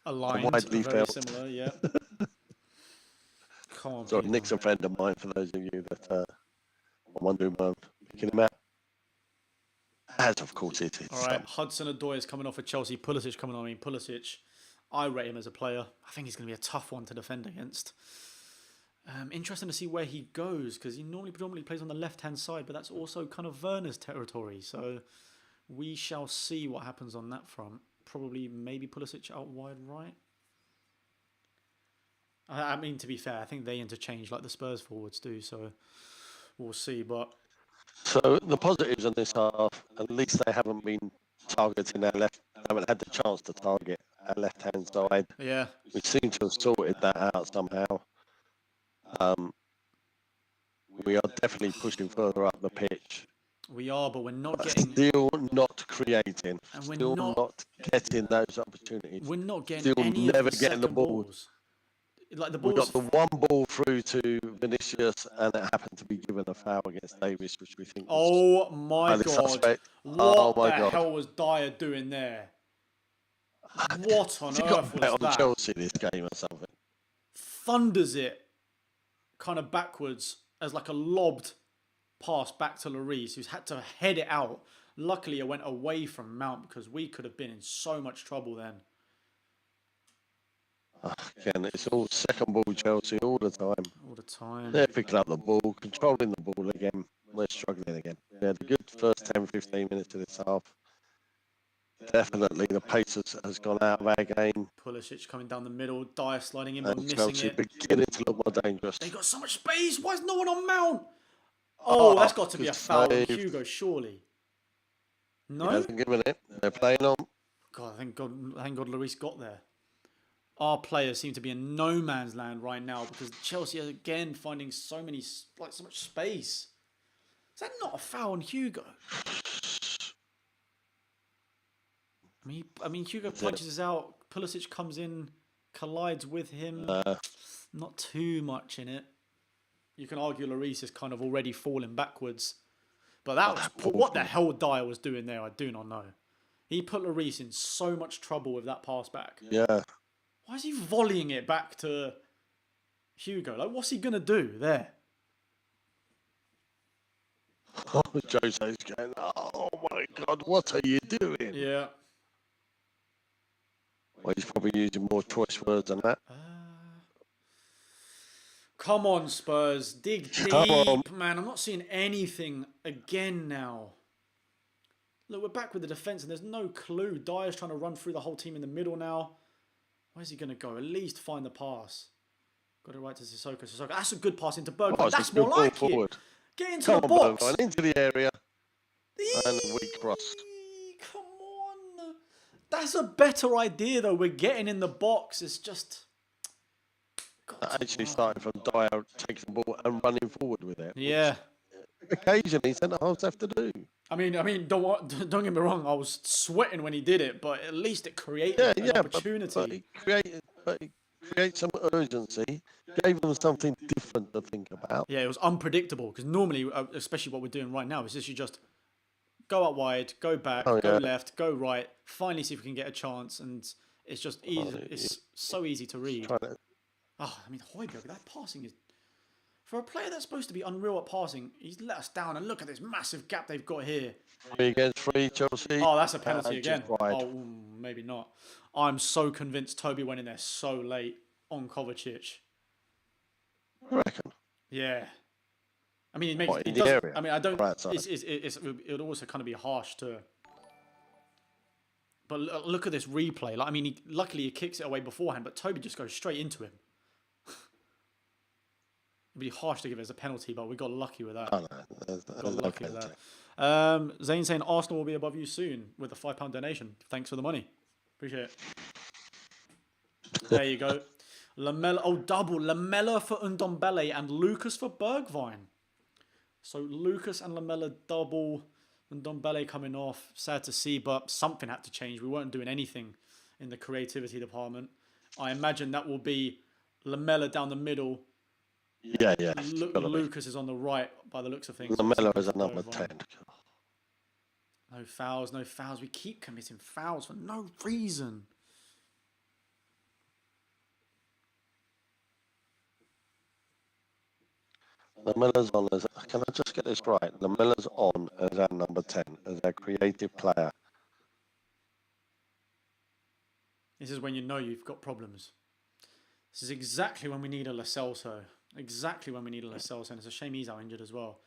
Aligned, widely very felt. similar, yeah. Come on, Sorry, people. Nick's a friend of mine, for those of you that are wondering why I'm picking him out. As of course it is. All right, Hudson-Odoi is coming off for Chelsea. Pulisic coming on. I mean, Pulisic, I rate him as a player. I think he's going to be a tough one to defend against. Interesting to see where he goes, because he normally predominantly plays on the left-hand side, but that's also kind of Werner's territory. So we shall see what happens on that front. Probably maybe Pulisic out wide right. I mean, to be fair, I think they interchange like the Spurs forwards do, so we'll see. But So the positives in this half, at least they haven't been targeting their left, haven't had the chance to target our left-hand side. yeah, We seem to have sorted that out somehow. Um, we are definitely pushing further up the pitch, we are, but we're not but getting, still not creating, and still not getting those opportunities, we're not getting still any of never the getting the second ball. balls. Like the We got balls. the one ball through to Vinicius, and it happened to be given a foul against Davis, which we think was Oh my highly god! suspect. Oh What my the god! hell was Dyer doing there? What on Has he got a earth bet was on that? Chelsea this game or something? Thunders it kind of backwards as like a lobbed pass back to Lloris, who's had to head it out. Luckily, it went away from Mount because we could have been in so much trouble then. Again, it's all second ball Chelsea all the time. All the time. They're picking up the ball, controlling the ball again. We're struggling again. We had a good first 10, 15 minutes of this half. Definitely the pace has gone out of our game. Pulisic coming down the middle, Dyer sliding in but And missing Chelsea it. beginning to look more dangerous. They got so much space. Why is no one on Mount? Oh, that's got to be a good foul on save. Hugo, surely. He No? hasn't given it. They're playing on. God, thank God Lloris got there. Our players seem to be in no man's land right now because Chelsea are again finding so much space. Is that not a foul on Hugo? I mean, Hugo punches us out. Pulisic comes in, collides with him. Not too much in it. You can argue Lloris is kind of already falling backwards. But what the hell Dyer was doing there, I do not know. He put Lloris in so much trouble with that pass back. Yeah. Why is he volleying it back to Hugo? Like, what's he going to do there? Oh, Jose's going, oh my God, what are you doing? Yeah. Well, he's probably using more choice words than that. Come on, Spurs. Dig deep, man. I'm not seeing anything again now. Look, we're back with the defence and there's no clue. Dyer's trying to run through the whole team in the middle now. Where's he going to go? At least find the pass. Got it right to Sissoko. Sissoko. That's a good pass into Bergwijn. That's more like forward. it. Get into the box. Bergwijn, into the area. And a weak cross. Come on. That's a better idea, though. We're getting in the box. It's just... Actually starting from Dyer taking the ball and running forward with it. Yeah. Occasionally, centre-halves have to do. I mean, don't get me wrong. I was sweating when he did it, but at least it created an opportunity. But he created some urgency, gave them something different to think about. Yeah, it was unpredictable because normally, especially what we're doing right now, is you just go out wide, go back, go left, go right, finally see if we can get a chance, and it's just easy. It's so easy to read. I mean, Højbjerg, that passing is... For a player that's supposed to be unreal at passing, he's let us down. And look at this massive gap they've got here. 3 against 3, Chelsea. Oh, that's a penalty again. Oh, maybe not. I'm so convinced Toby went in there so late on Kovacic. I reckon. Yeah. I mean, it in does. the area? I mean, I don't... Right side. It would also kind of be harsh to... But look at this replay. Like, I mean, luckily he kicks it away beforehand, but Toby just goes straight into him. It'd be harsh to give it as a penalty, but we got lucky with that. Zane saying Arsenal will be above you soon with a £5 donation. Thanks for the money. Appreciate it. There you go. Lamella, double. Lamella for Ndombele and Lucas for Bergwijn. So Lucas and Lamella double. Ndombele coming off. Sad to see, but something had to change. We weren't doing anything in the creativity department. I imagine that will be Lamella down the middle. Yeah. Lucas is on the right by the looks of things. Lamella is a number 10. No fouls. We keep committing fouls for no reason. Lamella's on as... Can I just get this right? Lamella's on as our number 10, as our creative player. This is when you know you've got problems. This is exactly when we need a Lo Celso. Exactly when we need a Lo Celso. And it's a shame he's out injured as well.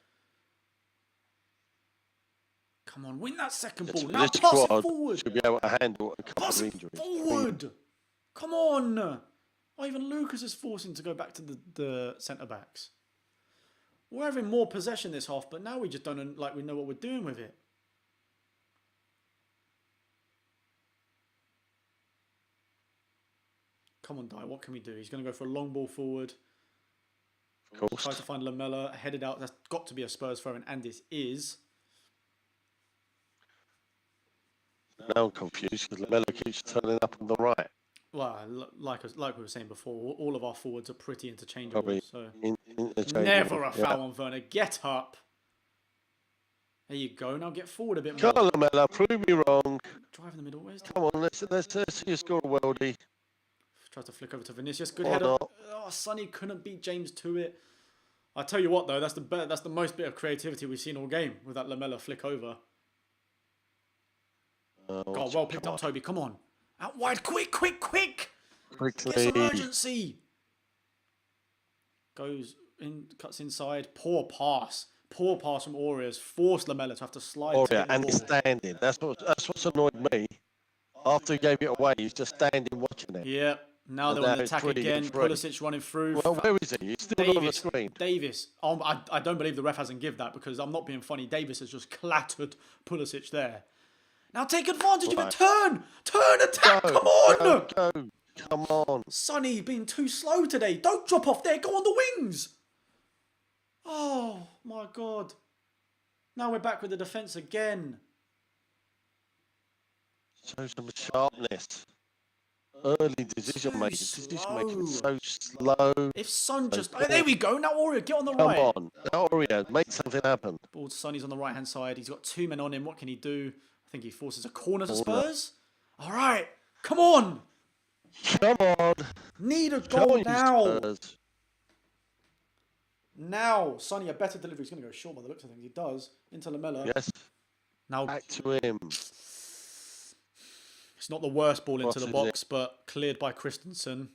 Come on, win that second ball. Now pass it forward. Should be able to handle a couple of injuries. Forward. Come on. Oh, even Lucas is forcing to go back to the centre-backs. We're having more possession this half, but now we just don't like we know what we're doing with it. Come on, Dyer, what can we do? He's going to go for a long ball forward. Of course. Try to find Lamella, headed out. That's got to be a Spurs throw, and this is. Now I'm confused because Lamella keeps turning up on the right. Well, like we were saying before, all of our forwards are pretty interchangeable. Probably So interchangeable. never a foul on Werner. Get up. There you go. Now get forward a bit Come more. on, Lamella, prove me wrong. Drive in the middle. Where's Come on, let's see you score a worldie. Try to flick over to Vinicius. Good Or header. not. Oh, Sonny couldn't beat James to it. I tell you what, though, that's the most bit of creativity we've seen all game with that Lamella flick over. God, well picked up, Toby. Come on. Out wide. Quick. Quickly. Get some urgency. Goes in, cuts inside. Poor pass. Poor pass from Aurea's. Forced Lamella to have to slide. Oh, to yeah, get the and ball. he's standing. That's what's annoyed me. After he gave it away, he's just standing watching it. Yeah. Now And they're on now the it's attack 3 again. against 3. Pulisic running through. Well, where is he? He's still on the screen. Davis. I don't believe the ref hasn't give that because I'm not being funny. Davis has just clattered Pulisic there. Now take advantage of it. Turn, attack. Come on. Go. Come on. Sonny being too slow today. Don't drop off there. Go on the wings. Oh my God. Now we're back with the defence again. Show some sharpness. Early decision making. Decision making so slow. If Son just... Oh, there we go. Now Aurea, get on the Come right. on. Now Aurea, make something happen. Ball to Sonny's on the right-hand side. He's got 2 men on him. What can he do? I think he forces a corner to Spurs. All right. Come on. Come on. Need a goal now. Spurs. Now. Sonny, a better delivery. He's going to go short by the looks of things. He does. Into Lamella. Yes. Now, Back to him. it's not the worst ball into What the is box, but cleared by Christensen.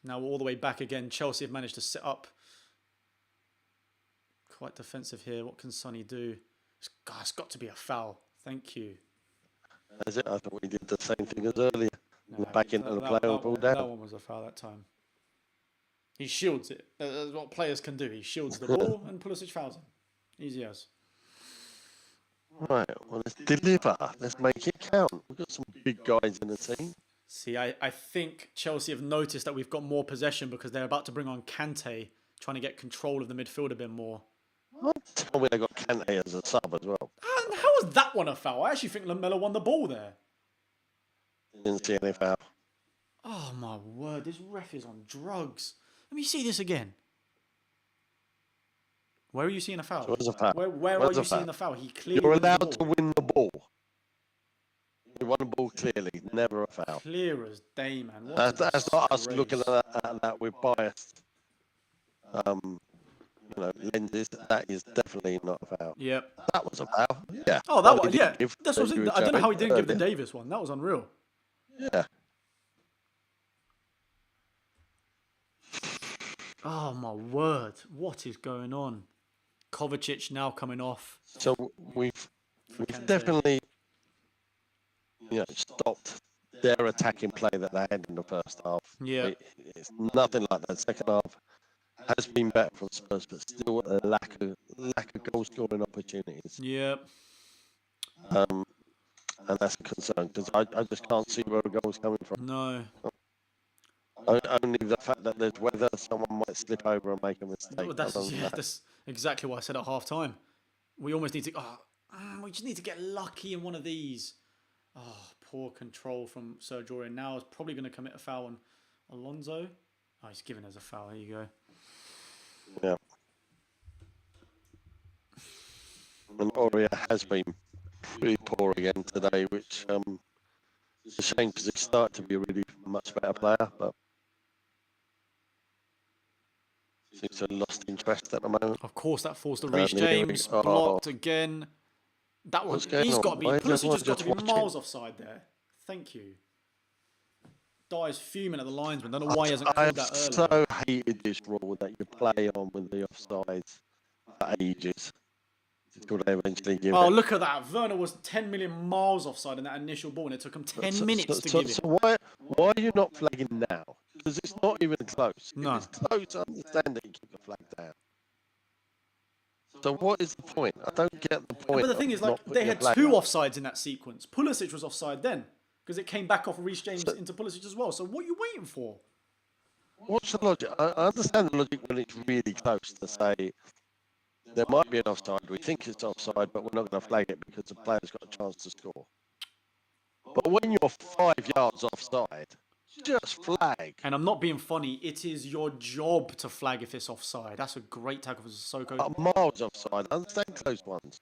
Now we're all the way back again. Chelsea have managed to set up. Quite defensive here. What can Sonny do? It's got to be a foul. Thank you. That's it. I thought we did the same thing as earlier. No, Back into the player and pull that down. one was a foul that time. He shields it. That's what players can do. He shields the ball and Pulisic fouls him. Easy as. Right, well, let's deliver. Let's make it count. We've got some big guys in the team. See, I think Chelsea have noticed that we've got more possession because they're about to bring on Kante, trying to get control of the midfield a bit more. Tell me they got Kante as a sub as well. And how was that one a foul? I actually think Lamella won the ball there. Didn't see any foul. Oh my word, this ref is on drugs. Let me see this again. Where are you seeing a foul? So where's the foul? Where Where's are you the foul? seeing the foul? He clearly You're wins the allowed to ball. win the ball. You won the ball clearly. Never a foul. Clear as day, man. What That's a not us disgrace. looking at that with biased lenses. That is definitely not a foul. Yep. That was a foul. Yeah. Oh, that He one, didn't yeah. give That's what I was David I don't know how he didn't give the earlier. Davis one. That was unreal. Yeah. Oh my word. What is going on? Kovacic now coming off. So we've Kante. definitely stopped their attacking play that they had in the first half. Yeah. It's nothing like that. Second half has been better for Spurs, but still a lack of goal scoring opportunities. Yeah. And that's a concern because I just can't see where the goal's coming from. No. Only the fact that there's weather, someone might slip over and make a mistake. Well, that's exactly what I said at half time. We almost need to. We just need to get lucky in one of these. Oh, poor control from Sergio Aurier. Now is probably going to commit a foul on Alonso. Oh, he's given us a foul. There you go. Yeah. And Aurier has been pretty poor again today, which is a shame because he started to be a really much better player, but seems to have lost interest at the moment. Of course, that forced the Reece nearly- James oh. blocked again. That was. What's going He's on? got to be. Why is Pulisic everyone has got to just be watching? miles offside there. Thank you. Dyer's fuming at the linesman. Don't know why he hasn't I've called that earlier. so hated this rule that you play on with the offsides for ages until they eventually give Oh, it. look at that. Werner was 10 million miles offside in that initial ball, and it took him 10 minutes to give it. So why are you not flagging now? because it's not even close. No. If it's close, I understand that you keep the flag down. So what is the point? I don't get the point. But the thing of is, not like, they putting a had flag 2 up. offsides in that sequence. Pulisic was offside then because it came back off of Reece James into Pulisic as well. So what are you waiting for? What's the logic? I understand the logic when it's really close to say there might be an offside. We think it's offside, but we're not going to flag it because the player's got a chance to score. But when you're 5 yards offside, just flag. And I'm not being funny. It is your job to flag if it's offside. That's a great tackle for Sissoko. Miles offside. I understand close ones.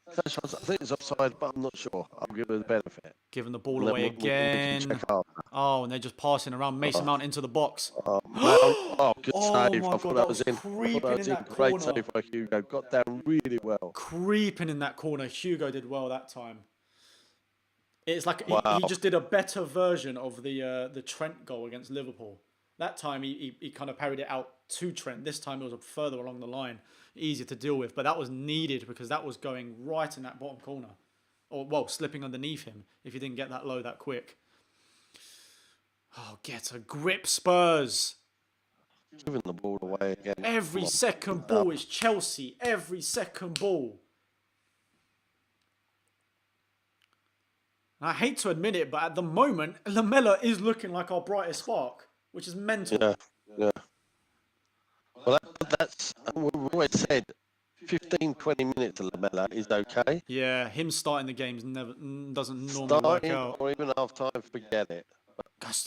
Close ones, I think it's offside, but I'm not sure. I'll give it the benefit. Giving the ball And then away we can again. check after. Oh, and they're just passing around Mason Mount into the box. Oh, good Oh save. my I thought God, that was in. I thought creeping that was in in. that Great corner. save by Hugo. Got down really well. Creeping in that corner. Hugo did well that time. It's like Wow. he just did a better version of the Trent goal against Liverpool. That time he kind of parried it out to Trent. This time it was further along the line, easier to deal with. But that was needed because that was going right in that bottom corner. Or, well, slipping underneath him if you didn't get that low that quick. Oh, get a grip, Spurs. Giving the ball away again. Every second ball is Chelsea. Every second ball. I hate to admit it, but at the moment, Lamela is looking like our brightest spark, which is mental. Yeah. Well, that's we've always said 15, 20 minutes of Lamella is okay. Yeah, him starting the games doesn't normally work Starting out. or even half time, forget it.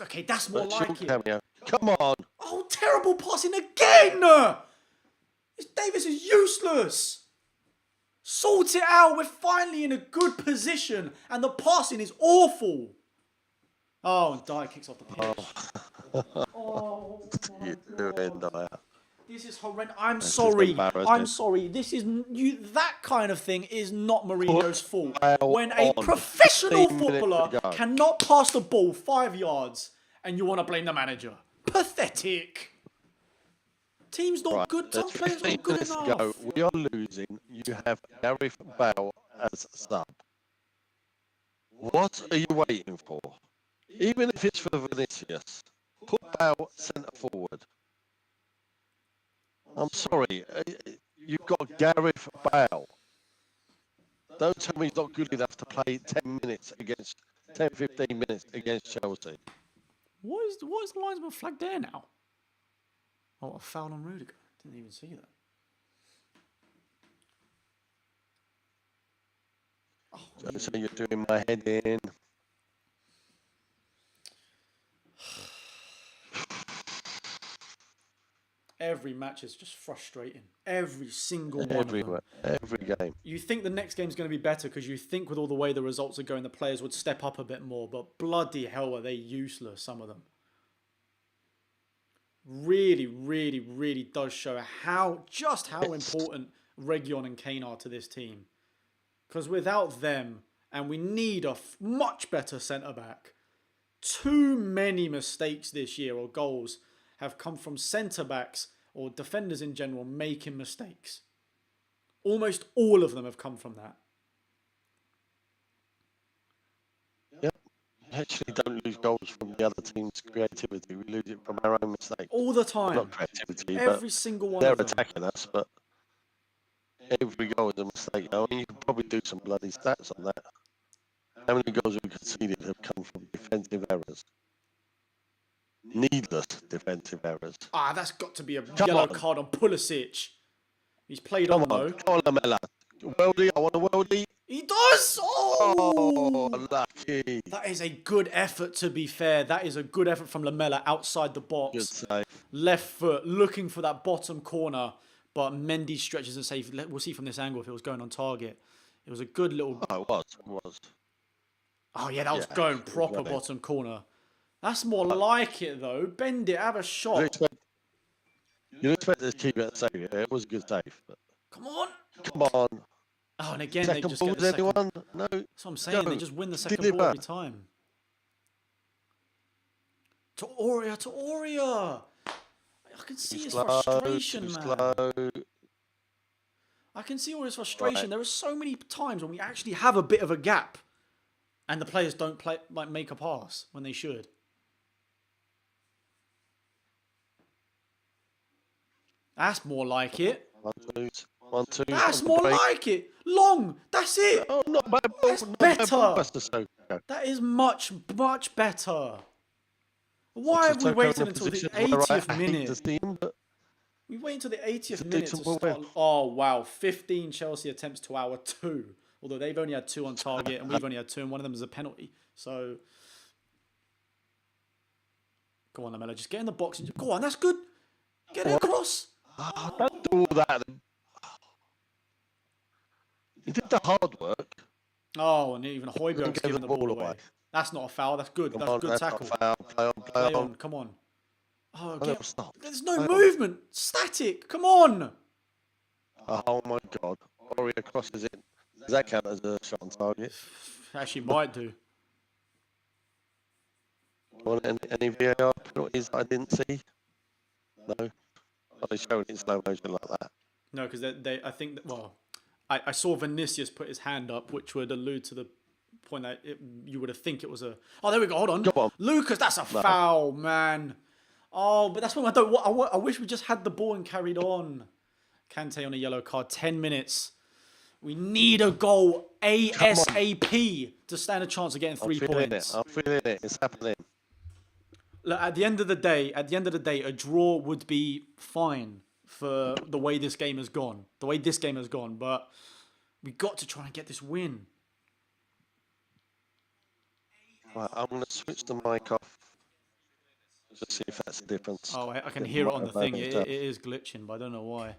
Okay, that's more But like she'll it. cameo. Come on. Oh, terrible passing again! This Davis is useless. Sort it out. We're finally in a good position, and the passing is awful. Oh, and Dyer kicks off the pitch. Oh, my God. This is horrendous. I'm sorry. I'm sorry. This is that kind of thing is not Mourinho's fault. When a professional footballer cannot pass the ball 5 yards, and you want to blame the manager, pathetic. Team's not good. Some players aren't good enough. We are losing. You have Gareth Bale as sub. What are you waiting for? Even if it's for Vinicius, put Bale centre forward. I'm sorry, you've got Gareth Bale. Don't tell me he's not good enough to play 10 minutes against 10, 15 minutes against Chelsea. What is the linesman flag there now? Oh, a foul on Rudiger. Didn't even see that. Oh, So you're doing my head in. Every match is just frustrating. Every single one of them. Every game. You think the next game's going to be better because you think with all the way the results are going, the players would step up a bit more. But bloody hell, are they useless, some of them. Really, really, really does show how important Reguilon and Kane are to this team. Because without them, and we need a much better centre-back, too many mistakes this year or goals have come from centre-backs or defenders in general making mistakes. Almost all of them have come from that. Yep. We actually don't lose goals from the other team's creativity. We lose it from our own mistakes. All the time. Not creativity, every but single one they're of them. attacking us, but every goal is a mistake. I mean, you can probably do some bloody stats on that. How many goals we conceded have come from defensive errors? Needless defensive errors. Ah, that's got to be a yellow card on Pulisic. He's played on though. Come on, Lamella. Worldie, I want a worldie. He does! Oh, lucky. That is a good effort, to be fair. That is a good effort from Lamella outside the box. Good save. Left foot, looking for that bottom corner. But Mendy stretches and safe. We'll see from this angle if it was going on target. It was a good little... Oh, it was. Oh, yeah, that was going proper bottom corner. That's more like it, though. Bend it, have a shot. You'd expect this keeper to save it. It was a good save. But... Come on. Come on. Oh, and again, Second they just get the second. Anyone? No. That's what I'm saying. Go. They just win the second Deliver. ball every time. To Aurea. I can see his frustration, man. Slow. I can see all his frustration. Right. There are so many times when we actually have a bit of a gap and the players don't make a pass when they should. That's more like it. 1 2 1 2. That's on the more break. like it. Long. That's it. Oh, not bad ball. That's Not bad ball, better. Sissoko. That is much, much better. Why have we Sissoko in waited a until the position where I 80th hate to minute? see him, but We wait until the it's 80th a minute to decent ball. start. Oh, wow. 15 Chelsea attempts to our 2. Although they've only had 2 on target and we've only had 2, and one of them is a penalty. So, go on, Lamella. Just get in the box. And go on, that's good. Get it across. Don't do all that. He did the hard work. Oh, and even Højbjerg's Gave giving the ball away. That's not a foul. That's good. Come That's a on, good that's tackle. not foul. Play on, play Play on. on. Come on. Oh, No, stop. there's no Play on. movement. Static. Come on. Oh my God. Aurier crosses it. Does that count as a shot on target? Actually, might do. Well, any VAR penalties I didn't see? No. Are they showing it in slow motion like that? No, because I think that, well, I saw Vinicius put his hand up, which would allude to the point that you would have think it was a. Oh, there we go. Hold on. Go on. Lucas, that's a foul, man. Oh, but that's when I wish we just had the ball and carried on. Kante on a yellow card. 10 minutes. We need a goal ASAP to stand a chance of getting 3 points. I'm feeling it. It's happening. Look, at the end of the day, a draw would be fine for the way this game has gone. But we got to try and get this win. Right, I'm going to switch the mic off. Just see if that's the difference. Oh, I can hear it on the thing. It is glitching, but I don't know why.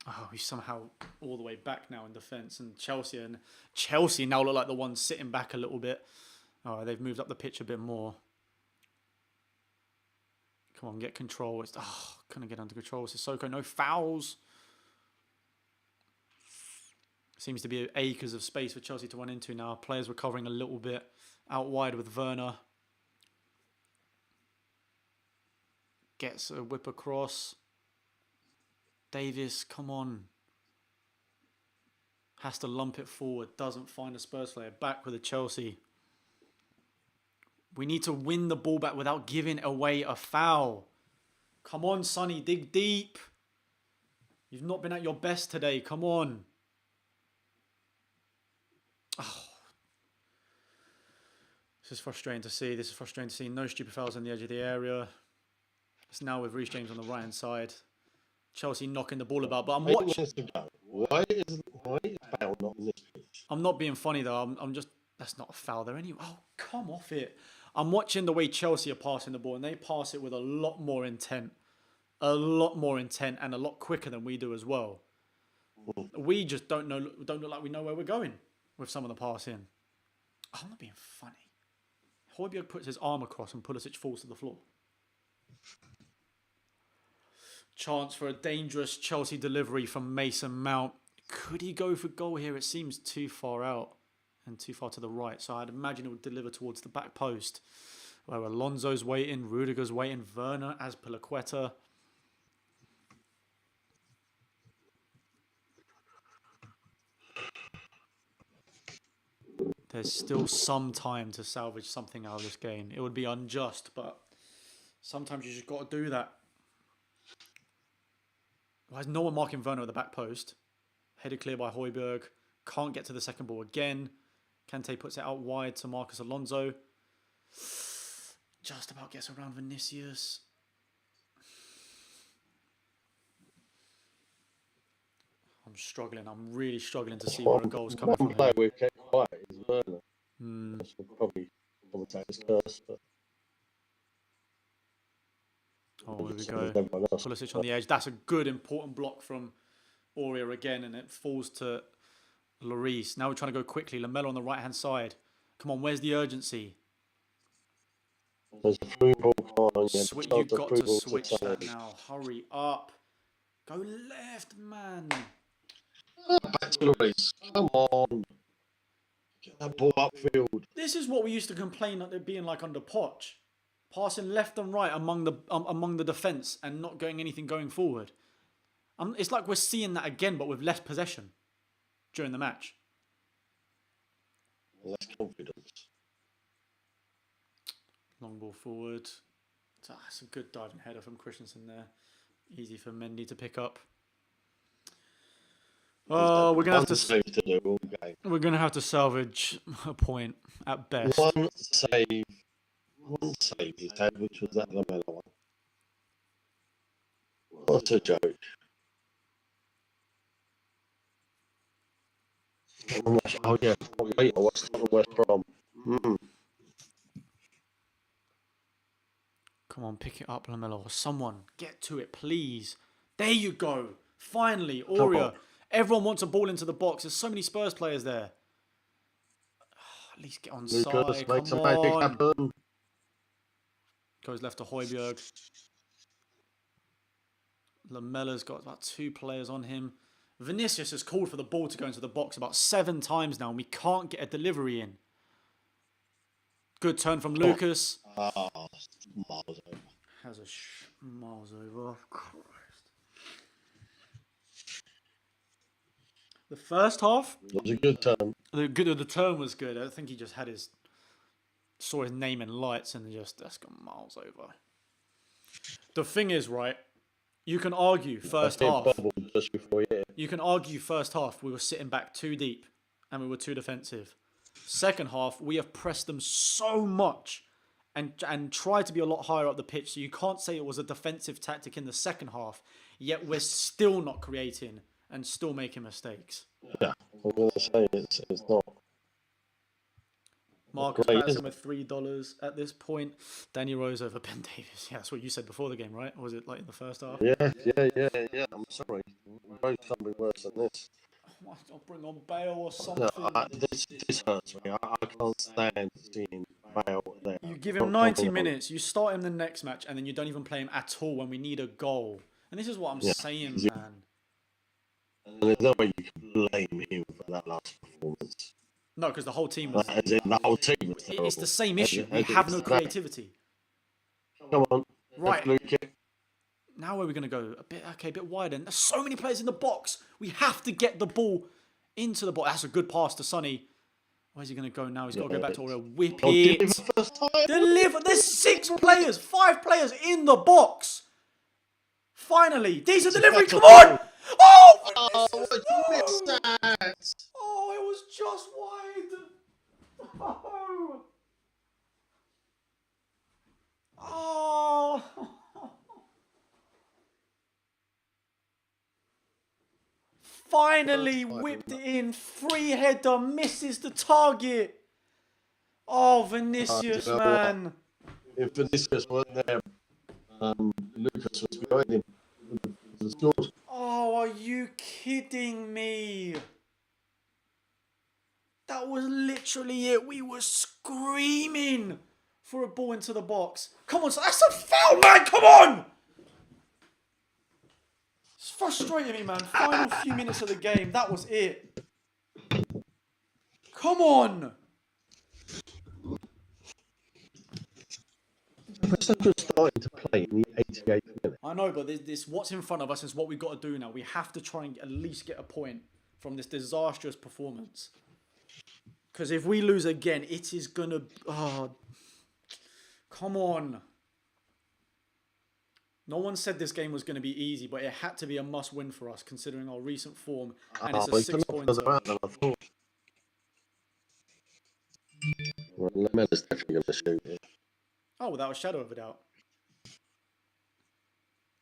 Oh, he's somehow all the way back now in defence, and Chelsea now look like the ones sitting back a little bit. Oh, they've moved up the pitch a bit more. Come on, get control. Couldn't get under control. Sissoko, no fouls. Seems to be acres of space for Chelsea to run into now. Players recovering a little bit out wide with Werner. Gets a whip across. Davis, come on. Has to lump it forward. Doesn't find a Spurs player. Back with the Chelsea. We need to win the ball back without giving away a foul. Come on, Sonny. Dig deep. You've not been at your best today. Come on. Oh. This is frustrating to see. No stupid fouls on the edge of the area. It's now with Reece James on the right-hand side. Chelsea knocking the ball about, but I'm watching. Why is foul not in this pitch? I'm not being funny though. I'm just. That's not a foul there anyway. Oh, come off it. I'm watching the way Chelsea are passing the ball, and they pass it with a lot more intent, and a lot quicker than we do as well. We just don't look like we know where we're going with some of the passing. Oh, I'm not being funny. Højbjerg puts his arm across and Pulisic falls to the floor. Chance for a dangerous Chelsea delivery from Mason Mount. Could he go for goal here? It seems too far out and too far to the right. So I'd imagine it would deliver towards the back post, where Alonso's waiting, Rudiger's waiting, Werner as Piliqueta. There's still some time to salvage something out of this game. It would be unjust, but sometimes you just got to do that. Why is no one marking Werner at the back post? Headed clear by Højbjerg. Can't get to the second ball again. Kante puts it out wide to Marcus Alonso. Just about gets around Vinicius. I'm struggling. I'm really struggling to see where a goal's coming from. One player we've kept quiet is Werner. This will probably take his curse, but... Oh, here we go. Pulisic on the edge. That's a good, important block from Aurier again, and it falls to Lloris. Now we're trying to go quickly. Lamella on the right-hand side. Come on, where's the urgency? There's a through ball. You've got to switch that now. Hurry up. Go left, man. Back to Lloris. Come on. Get that ball upfield. This is what we used to complain that they're being like under Poch. Passing left and right among the defence and not going forward. It's like we're seeing that again, but with less possession during the match. Less confidence. Long ball forward. That's a good diving header from Christensen there. Easy for Mendy to pick up. Oh, we're gonna have to. We're gonna have to salvage a point at best. One save he had, which was that Lamella one. What a joke! Oh yeah, wait, I watched West Brom. Come on, pick it up, Lamella, or someone get to it, please. There you go. Finally, Aurea. Everyone wants a ball into the box. There's so many Spurs players there. At least get on side. Come on. Goes left to Højbjerg. Lamella's got about 2 players on him. Vinicius has called for the ball to go into the box about 7 times now, and we can't get a delivery in. Good turn from Lucas. Miles over. Has a miles over. Christ. The first half. It was a good turn. The turn was good. I think he just had saw his name in lights and that's gone miles over. The thing is, right? You can argue first half. Just before, yeah. You can argue first half we were sitting back too deep and we were too defensive. Second half we have pressed them so much and tried to be a lot higher up the pitch. So you can't say it was a defensive tactic in the second half. Yet we're still not creating and still making mistakes. Yeah, I'm gonna say it's not. Marcus Patterson with $3 at this point. Danny Rose over Ben Davies. Yeah, that's what you said before the game, right? Or was it like in the first half? Yeah. I'm sorry. Both something worse than this. I'll bring on Bale or something. No, this hurts me. I can't stand seeing Bale there. You give him 90 minutes, you start him the next match, and then you don't even play him at all when we need a goal. And this is what I'm saying, man. And there's no way you can blame him for that last performance. No, because the whole team was... As in, the whole team was terrible. It's the same issue. We have no creativity. Come on. Right. Luke. Now where are we going to go? A bit wider. And there's so many players in the box. We have to get the ball into the box. That's a good pass to Sonny. Where's he going to go now? He's got to go back to Aurea. Whip it. Deliver. There's 6 players, 5 players in the box. Finally. Decent delivery. Come on. Oh, you missed that. Oh, it was just wide. Oh. Oh. Finally whipped it in. Free header, misses the target. Oh, Vinicius, man. If Vinicius weren't there, Lucas was behind him. Oh, are you kidding me? That was literally it. We were screaming for a ball into the box. Come on, that's a foul, man. Come on. It's frustrating me, man. Final few minutes of the game. That was it. Come on. We're just starting to play in the 88th minute. I know, but this what's in front of us is what we've got to do now. We have to try and at least get a point from this disastrous performance. Because if we lose again, it is going to... Oh, come on. No one said this game was going to be easy, but it had to be a must-win for us, considering our recent form. And it's a 6-point... Well, Lamella's definitely going to shoot it. Oh, without a shadow of a doubt.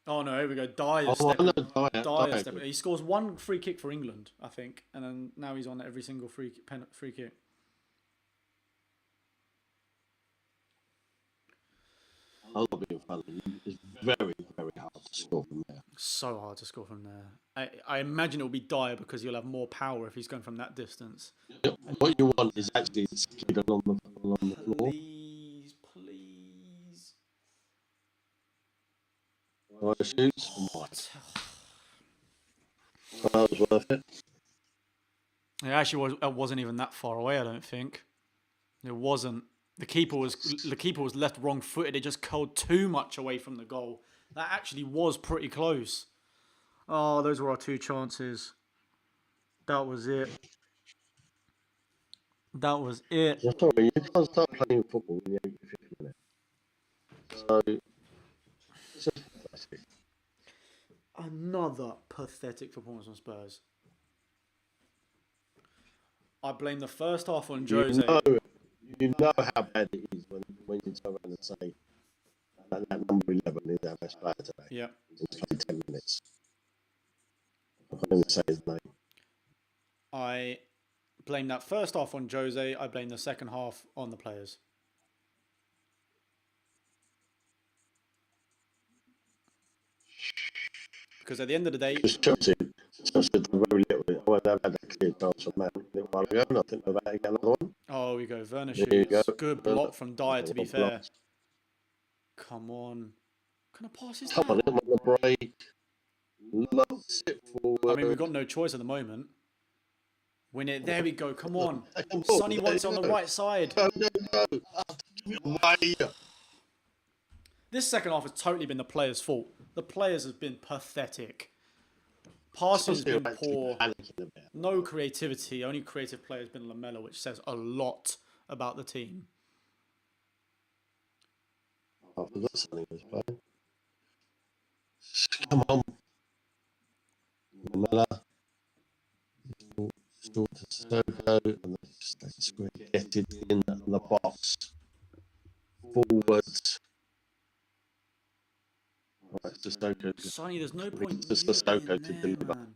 Oh no, here we go. Dyer stepping. He scores 1 free kick for England, I think, and then now he's on every single free kick. It's very, very hard to score from there. So hard to score from there. I imagine it will be Dyer because he'll have more power if he's going from that distance. What you want is actually skid along the floor. Please. Shoots. What? That was worth it. It wasn't even that far away, I don't think. It wasn't. The keeper was left wrong-footed. It just curled too much away from the goal. That actually was pretty close. Oh, those were our 2 chances. That was it. Sorry, you can't start playing football in the 85th minute. So Another pathetic performance from Spurs. I blame the first half on Jose. You know how bad it is when you turn around and say that number 11 is our best player today. Yeah. He's played 10 minutes. I can't even say his name. I blame that first half on Jose. I blame the second half on the players. Because at the end of the day, Chelsea did very little. Oh, they've had a clear chance from Man a little while ago, and I think they're about to get another one. oh, we go. Werner There you go. shoots. Good block from Dyer, to be Well fair. blocked. Come on. What kind of pass is Come on, that? him on the break. Loves it forward. I mean, we've got no choice at the moment. Win it. There we go. Come on. Second ball. Sonny wants it on the right side. Go. Give it away. This second half has totally been the players' fault. The players have been pathetic. Passing has been poor. No creativity. Only creative player has been Lamella, which says a lot about the team. I forgot something was playing. Come on. Lamella. Short to Soko, and they get it in the box. Forwards. Right, Sissoko. Sonny, there's no point. Just Sissoko to deliver. Man.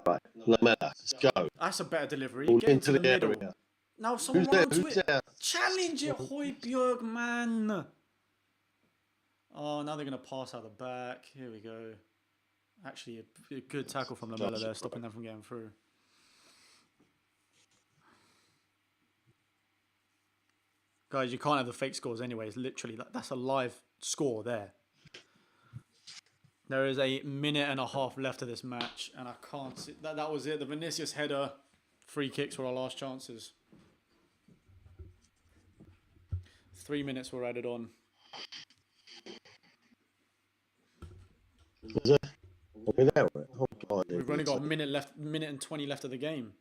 Right, Lamella, let's go. That's a better delivery. All Get into the middle. area. Now someone Who's there? run onto Who's it. there? Challenge it, Højbjerg, man. Oh, now they're going to pass out the back. Here we go. Actually, a good tackle from Lamella there, stopping them from getting through. Guys, you can't have the fake scores anyways. Literally, that's a live score there. There is a minute and a half left of this match, and I can't see... That was it. The Vinicius header. Free kicks were our last chances. 3 minutes were added on. Is it? Are we there? Oh, God. We've only got a minute left, minute and 20 left of the game.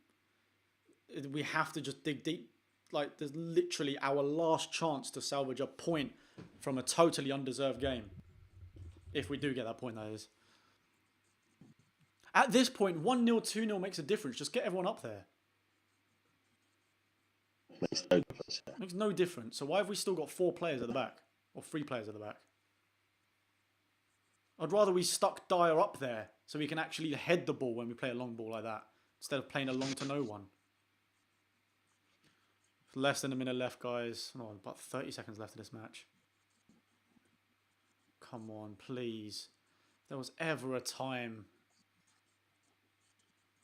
We have to just dig deep. Like, there's literally our last chance to salvage a point from a totally undeserved game. If we do get that point, that is. At this point, 1-0, 2-0 makes a difference. Just get everyone up there. Makes no difference. Makes no difference. So why have we still got 4 players at the back? Or 3 players at the back? I'd rather we stuck Dyer up there so we can actually head the ball when we play a long ball like that. Instead of playing a long to no one. Less than a minute left, guys. Oh, about 30 seconds left of this match. Come on, please. If there was ever a time.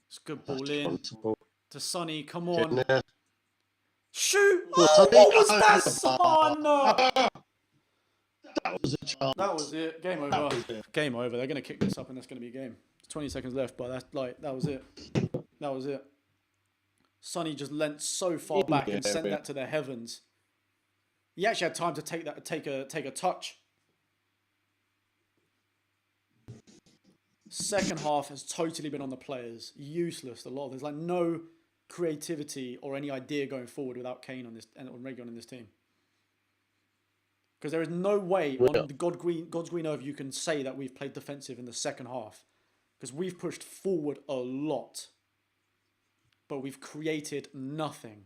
It's a good ball in. To Sonny, come on. Shoot! Oh, what was that, son? That was a chance. That was it. Game over. Game over. They're going to kick this up and that's going to be a game. It's 20 seconds left, but that was it. That was it. Sonny just leant so far back and sent that to the heavens. He actually had time to take a touch. Second half has totally been on the players. Useless. There's like no creativity or any idea going forward without Kane on this and Reguilon in this team. Because there is no way on the God's green earth you can say that we've played defensive in the second half. Because we've pushed forward a lot. But we've created nothing.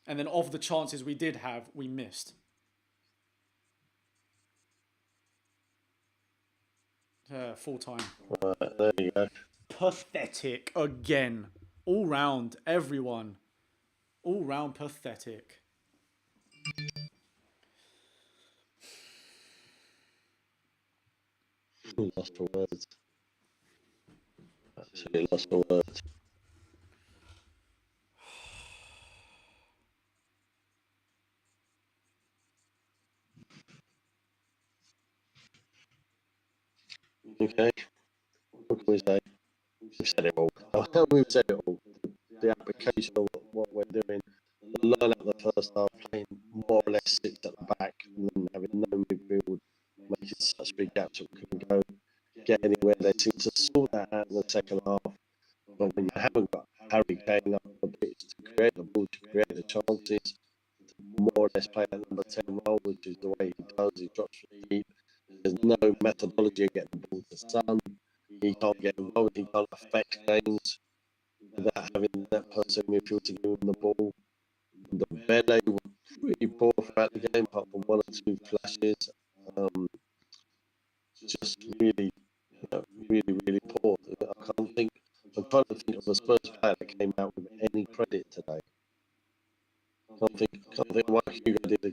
And then of the chances we did have, we missed. Full time. Right, there you go. Pathetic again. All round, everyone. All round pathetic. Lost for words. Absolutely lost for words. Okay. What can we say? We've said it all. We've said it all. The application of what we're doing. Learn out the first half, playing more or less 6 at the back, and then having no midfield, making such big gaps that we couldn't go get anywhere. They seem to sort that out in the second half. But when you haven't got Harry Kane up on the pitch to create the ball, to create the chances, to more or less play at number 10 role, which is the way he does, he drops deep. there's no methodology of getting the ball to Son. He can't get involved. He can't affect games without having that person in midfield to give him the ball. The Bele were pretty poor throughout the game, apart from one or two flashes. Just really, really poor. I can't think. I'm trying to think of a Spurs player that came out with any credit today. Can't think why Hugo did a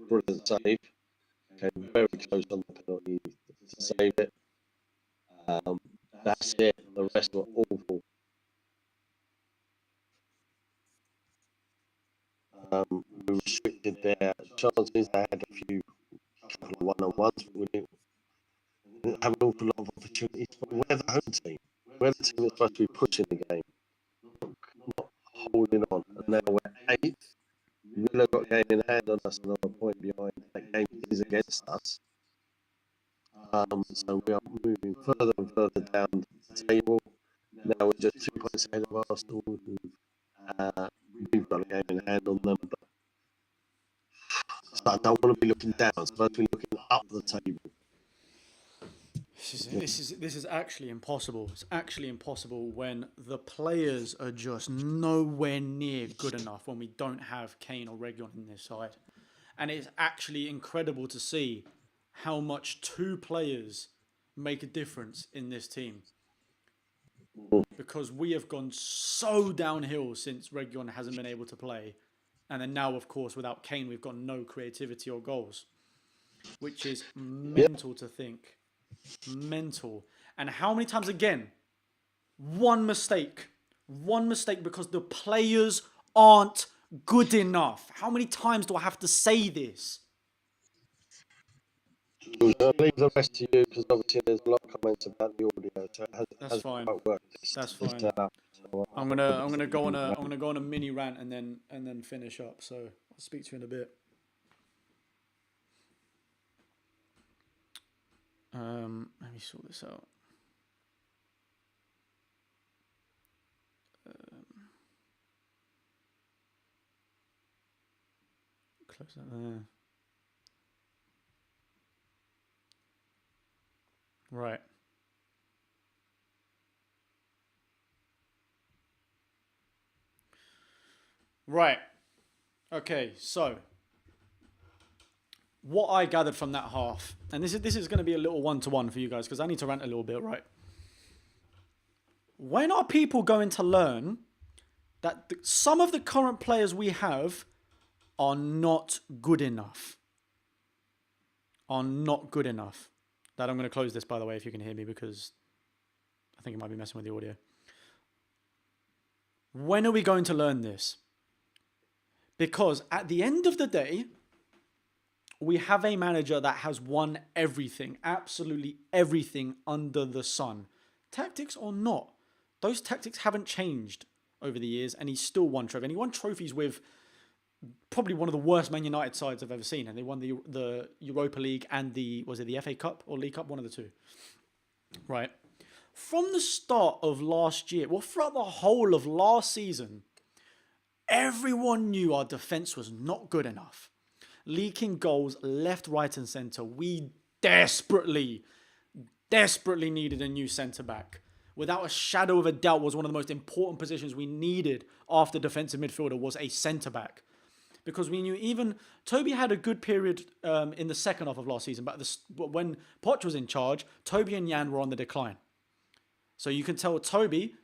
brilliant save. Came very close on the penalty to save it. That's it. The rest were awful. We restricted their chances. They had a couple of one-on-ones, but we didn't have an awful lot of opportunities. But we're the home team. We're the team that's supposed to be pushing the game, not holding on. And now we're 8th. Villa got a game in hand on us, another point behind. That game is against us. So we are moving further and further down the table. Now we're just 2 points ahead of Arsenal. We've got a game in hand on them, but so I don't want to be looking down. I'm supposed to be looking up the table. This is actually impossible. It's actually impossible when the players are just nowhere near good enough, when we don't have Kane or Reguilon in this side. And it's actually incredible to see how much 2 players make a difference in this team. Because we have gone so downhill since Reguilon hasn't been able to play. And then now, of course, without Kane, we've got no creativity or goals. Which is mental to think. Mental. And how many times again? One mistake because the players aren't good enough. How many times do I have to say this? I'll leave the rest to you because obviously there's a lot of comments about the audio, so it That's fine. quite worked. That's fine. So, I'm gonna go on a mini rant and then finish up. So I'll speak to you in a bit. Let me sort this out. Close that there. Right. Right. Okay, so what I gathered from that half, and this is going to be a little one-to-one for you guys because I need to rant a little bit, right? When are people going to learn that some of the current players we have are not good enough? Are not good enough. That I'm going to close this, by the way, if you can hear me, because I think it might be messing with the audio. When are we going to learn this? Because at the end of the day, we have a manager that has won everything, absolutely everything under the sun. Tactics or not, those tactics haven't changed over the years, and he's still won trophies. And he won trophies with probably one of the worst Man United sides I've ever seen, and they won the Europa League and the FA Cup or League Cup, one of the two. Right. From the start of last year, well, throughout the whole of last season, everyone knew our defence was not good enough. Leaking goals left, right and centre. We desperately needed a new centre-back. Without a shadow of a doubt, was one of the most important positions we needed after defensive midfielder was a centre-back. Because we knew even Toby had a good period in the second half of last season, but when Poch was in charge, Toby and Jan were on the decline. So you can tell Toby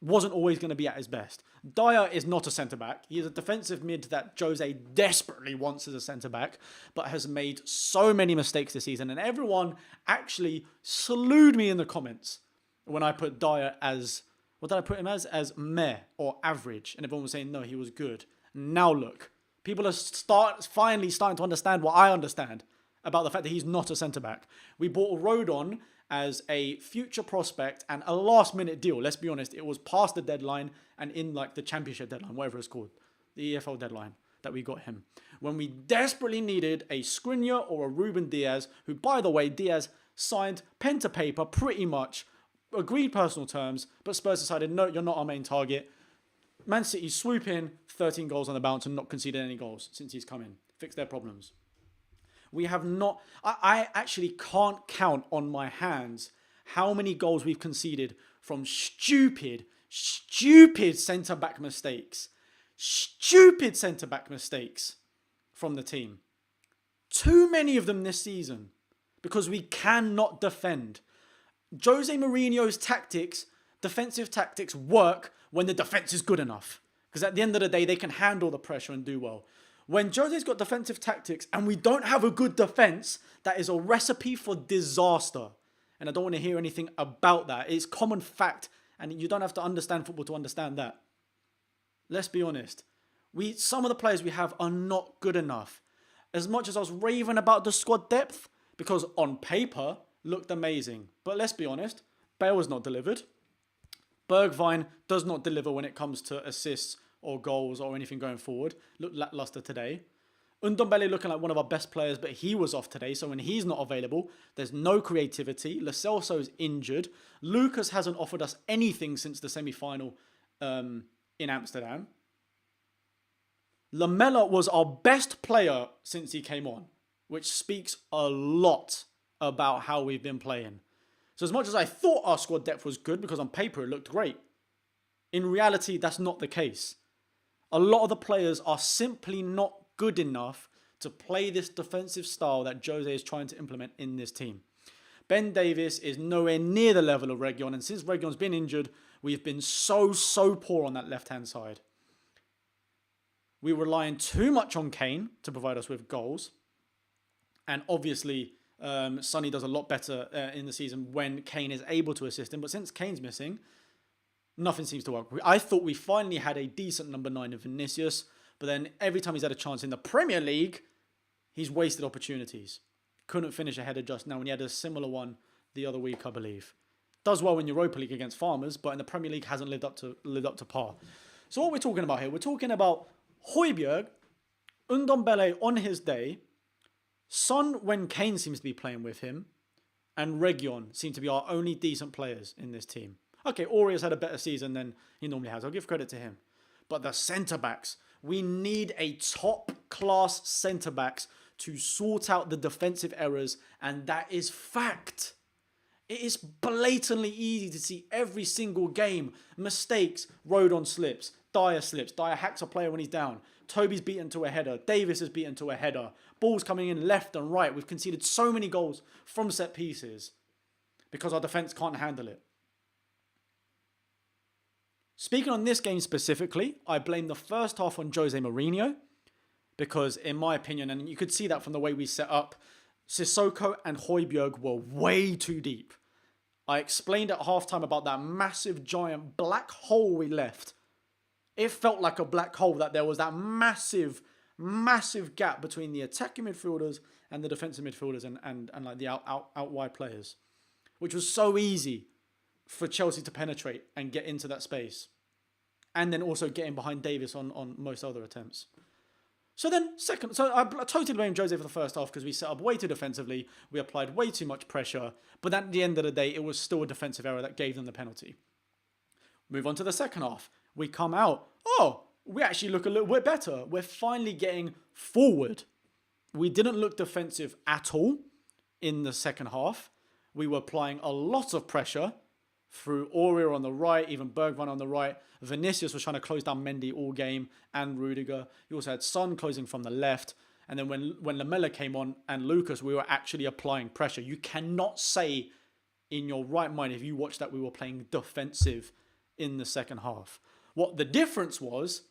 wasn't always going to be at his best. Dyer is not a centre-back. He is a defensive mid that Jose desperately wants as a centre-back, but has made so many mistakes this season. And everyone actually slewed me in the comments when I put Dyer as, what did I put him as? As meh or average. And everyone was saying, no, he was good. Now look, people are finally starting to understand what I understand about the fact that he's not a centre-back. We bought Rodon as a future prospect and a last-minute deal. Let's be honest, it was past the deadline and in like the championship deadline, whatever it's called, the EFL deadline, that we got him. When we desperately needed a Skriniar or a Ruben Diaz, who, by the way, Diaz signed pen to paper pretty much, agreed personal terms, but Spurs decided, no, you're not our main target. Man City swoop in, 13 goals on the bounce and not conceded any goals since he's come in. Fix their problems. We have not... I actually can't count on my hands how many goals we've conceded from stupid centre-back mistakes. Stupid centre-back mistakes from the team. Too many of them this season because we cannot defend. Jose Mourinho's tactics, defensive tactics, work when the defence is good enough. Because at the end of the day, they can handle the pressure and do well. When Jose's got defensive tactics and we don't have a good defence, that is a recipe for disaster. And I don't want to hear anything about that. It's common fact, and you don't have to understand football to understand that. Let's be honest. Some of the players we have are not good enough. As much as I was raving about the squad depth, because on paper, looked amazing. But let's be honest, Bale was not delivered. Bergwijn does not deliver when it comes to assists or goals or anything going forward. Looked lackluster today. Ndombele looking like one of our best players, but he was off today. So when he's not available, there's no creativity. Lo Celso's injured. Lucas hasn't offered us anything since the semi-final in Amsterdam. Lamela was our best player since he came on, which speaks a lot about how we've been playing. So as much as I thought our squad depth was good, because on paper it looked great, in reality, that's not the case. A lot of the players are simply not good enough to play this defensive style that Jose is trying to implement in this team. Ben Davies is nowhere near the level of Reguilon, and since Reguilon's been injured, we've been so poor on that left-hand side. We're relying too much on Kane to provide us with goals. And obviously, Sonny does a lot better in the season when Kane is able to assist him. But since Kane's missing, nothing seems to work. I thought we finally had a decent number 9 in Vinicius. But then every time he's had a chance in the Premier League, he's wasted opportunities. Couldn't finish a header just now when he had a similar one the other week, I believe. Does well in Europa League against Farmers, but in the Premier League hasn't lived up to par. So what we're talking about here, we're talking about Højbjerg, Ndombele on his day, Son when Kane seems to be playing with him, and Reguilon seem to be our only decent players in this team. Okay, Aurier's had a better season than he normally has. I'll give credit to him. But the centre-backs, we need a top-class centre-backs to sort out the defensive errors, and that is fact. It is blatantly easy to see every single game. Mistakes, Rodon slips, Dyer slips, Dyer hacks a player when he's down. Toby's beaten to a header, Davis is beaten to a header. Balls coming in left and right. We've conceded so many goals from set pieces because our defence can't handle it. Speaking on this game specifically, I blame the first half on Jose Mourinho because, in my opinion, and you could see that from the way we set up, Sissoko and Højbjerg were way too deep. I explained at halftime about that massive, giant black hole we left. It felt like a black hole, that there was that massive gap between the attacking midfielders and the defensive midfielders and like the out wide players, which was so easy for Chelsea to penetrate and get into that space. And then also getting behind Davis on most other attempts. So I totally blame Jose for the first half because we set up way too defensively. We applied way too much pressure. But at the end of the day, it was still a defensive error that gave them the penalty. Move on to the second half. We come out. Oh, we actually look a little bit better. We're finally getting forward. We didn't look defensive at all in the second half. We were applying a lot of pressure through Aurier on the right, even Bergwijn on the right. Vinicius was trying to close down Mendy all game and Rudiger. You also had Son closing from the left. And then when Lamela came on and Lucas, we were actually applying pressure. You cannot say in your right mind, if you watch that, we were playing defensive in the second half. What the difference was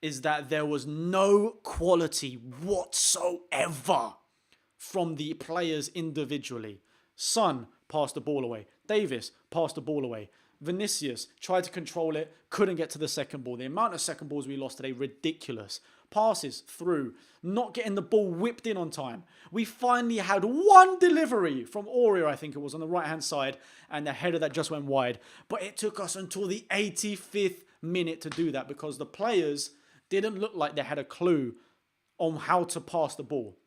is that there was no quality whatsoever from the players individually. Son passed the ball away. Davis passed the ball away. Vinicius tried to control it, couldn't get to the second ball. The amount of second balls we lost today, ridiculous. Passes through, not getting the ball whipped in on time. We finally had one delivery from Aurier, I think it was, on the right-hand side, and the header that just went wide. But it took us until the 85th minute to do that because the players didn't look like they had a clue on how to pass the ball.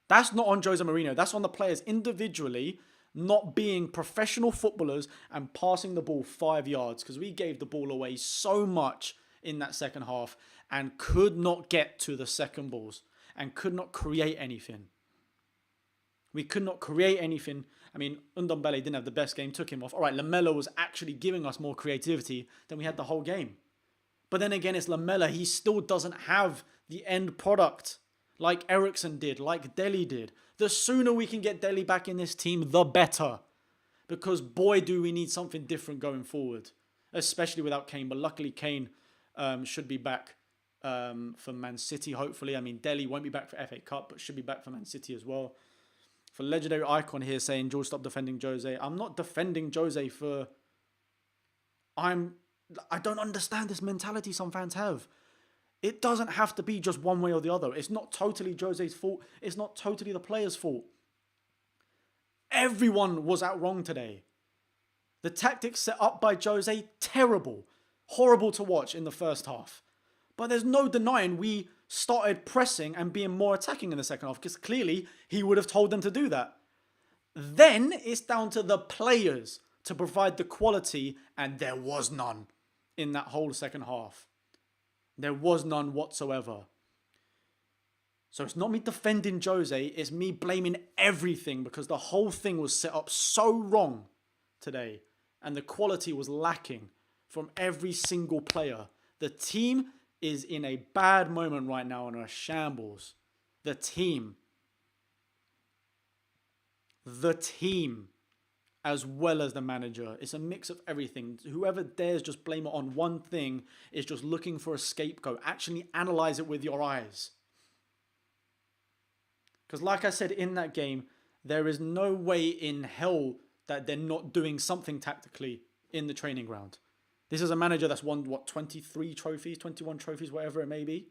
That's not on Jose Mourinho. That's on the players individually not being professional footballers and passing the ball 5 yards because we gave the ball away so much in that second half and could not get to the second balls and could not create anything. We could not create anything. I mean, Ndombele didn't have the best game, took him off. All right, Lamela was actually giving us more creativity than we had the whole game. But then again, it's Lamela. He still doesn't have the end product like Ericsson did, like Dele did. The sooner we can get Dele back in this team, the better. Because boy, do we need something different going forward. Especially without Kane. But luckily, Kane should be back for Man City, hopefully. I mean, Dele won't be back for FA Cup, but should be back for Man City as well. For Legendary Icon here saying, George, stop defending Jose. I'm not defending Jose for... I don't understand this mentality some fans have. It doesn't have to be just one way or the other. It's not totally Jose's fault. It's not totally the player's fault. Everyone was out wrong today. The tactics set up by Jose, terrible. Horrible to watch in the first half. But there's no denying we started pressing and being more attacking in the second half because clearly he would have told them to do that. Then it's down to the players to provide the quality, and there was none in that whole second half. There was none whatsoever. So it's not me defending Jose, it's me blaming everything because the whole thing was set up so wrong today and the quality was lacking from every single player. The team is in a bad moment right now and a shambles. The team, as well as the manager. It's a mix of everything. Whoever dares just blame it on one thing is just looking for a scapegoat. Actually analyze it with your eyes. Because like I said in that game, there is no way in hell that they're not doing something tactically in the training ground. This is a manager that's won, 23 trophies, 21 trophies, whatever it may be.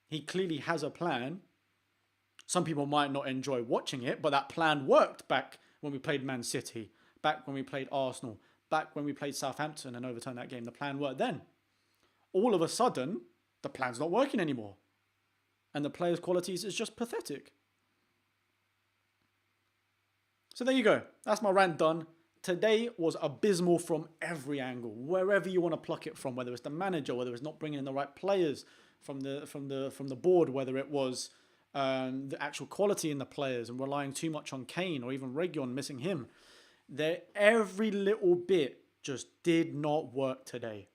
He clearly has a plan. Some people might not enjoy watching it, but that plan worked back when we played Man City, back when we played Arsenal, back when we played Southampton and overturned that game. The plan worked then. All of a sudden, the plan's not working anymore. And the players' qualities is just pathetic. So there you go. That's my rant done. Today was abysmal from every angle, wherever you want to pluck it from, whether it's the manager, whether it's not bringing in the right players from the board, whether it was the actual quality in the players and relying too much on Kane or even Reguilon missing him. Every little bit just did not work today.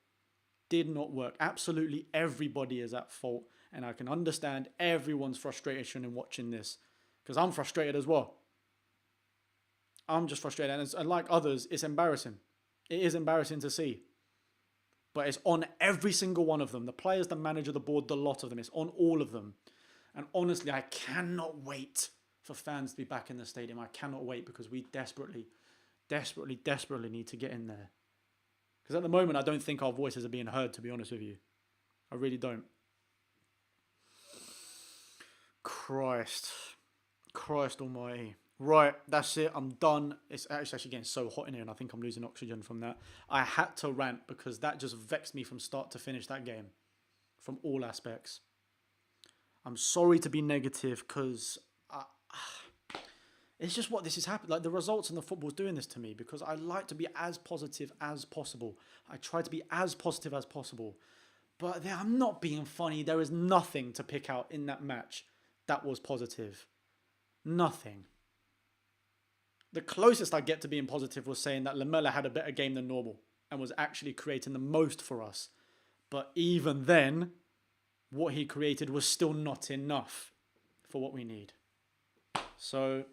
Did not work. Absolutely everybody is at fault, and I can understand everyone's frustration in watching this because I'm frustrated as well. I'm just frustrated. And like others, it's embarrassing. It is embarrassing to see. But it's on every single one of them. The players, the manager, the board, the lot of them. It's on all of them. And honestly, I cannot wait for fans to be back in the stadium. I cannot wait because we desperately need to get in there. Because at the moment, I don't think our voices are being heard, to be honest with you. I really don't. Christ almighty. Right, that's it. I'm done. It's actually getting so hot in here and I think I'm losing oxygen from that. I had to rant because that just vexed me from start to finish, that game. From all aspects. I'm sorry to be negative because it's just what this is happening. Like the results and the football's doing this to me because I like to be as positive as possible. I try to be as positive as possible. But I'm not being funny. There is nothing to pick out in that match that was positive. Nothing. The closest I get to being positive was saying that Lamela had a better game than normal and was actually creating the most for us. But even then, what he created was still not enough for what we need. So,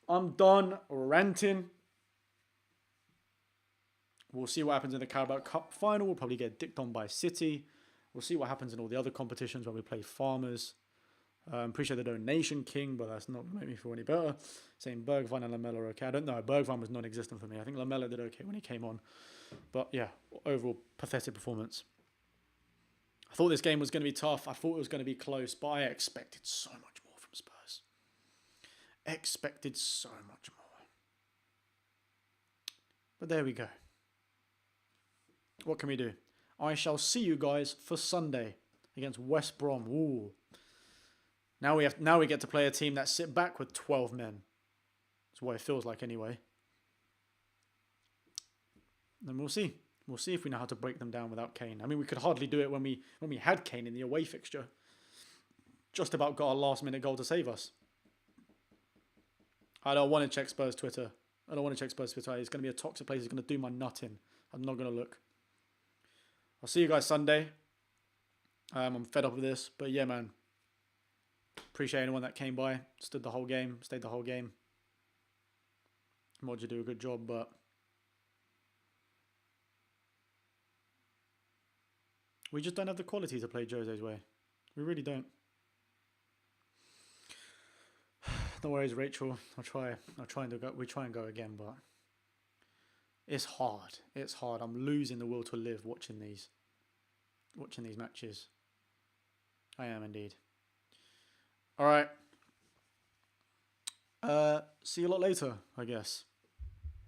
I'm done ranting. We'll see what happens in the Carabao Cup final. We'll probably get dicked on by City. We'll see what happens in all the other competitions where we play Farmers. Appreciate the donation, King, but that's not going to make me feel any better. Saying Bergwijn and Lamela are okay. I don't know. Bergwijn was non-existent for me. I think Lamela did okay when he came on. But yeah, overall pathetic performance. I thought this game was going to be tough. I thought it was going to be close, but I expected so much more from Spurs. Expected so much more. But there we go. What can we do? I shall see you guys for Sunday against West Brom. Ooh. Now we get to play a team that sit back with 12 men. That's what it feels like anyway. Then we'll see. We'll see if we know how to break them down without Kane. I mean, we could hardly do it when we had Kane in the away fixture. Just about got a last-minute goal to save us. I don't want to check Spurs Twitter. I don't want to check Spurs Twitter. It's going to be a toxic place. It's going to do my nut in. I'm not going to look. I'll see you guys Sunday. I'm fed up with this. But yeah, man. Appreciate anyone that came by. Stood the whole game. Stayed the whole game. Mod, you do a good job, but... we just don't have the quality to play Jose's way. We really don't. No worries, Rachel. I'll try and go. We try and go again, but it's hard. It's hard. I'm losing the will to live watching these matches. I am indeed. All right. See you a lot later, I guess.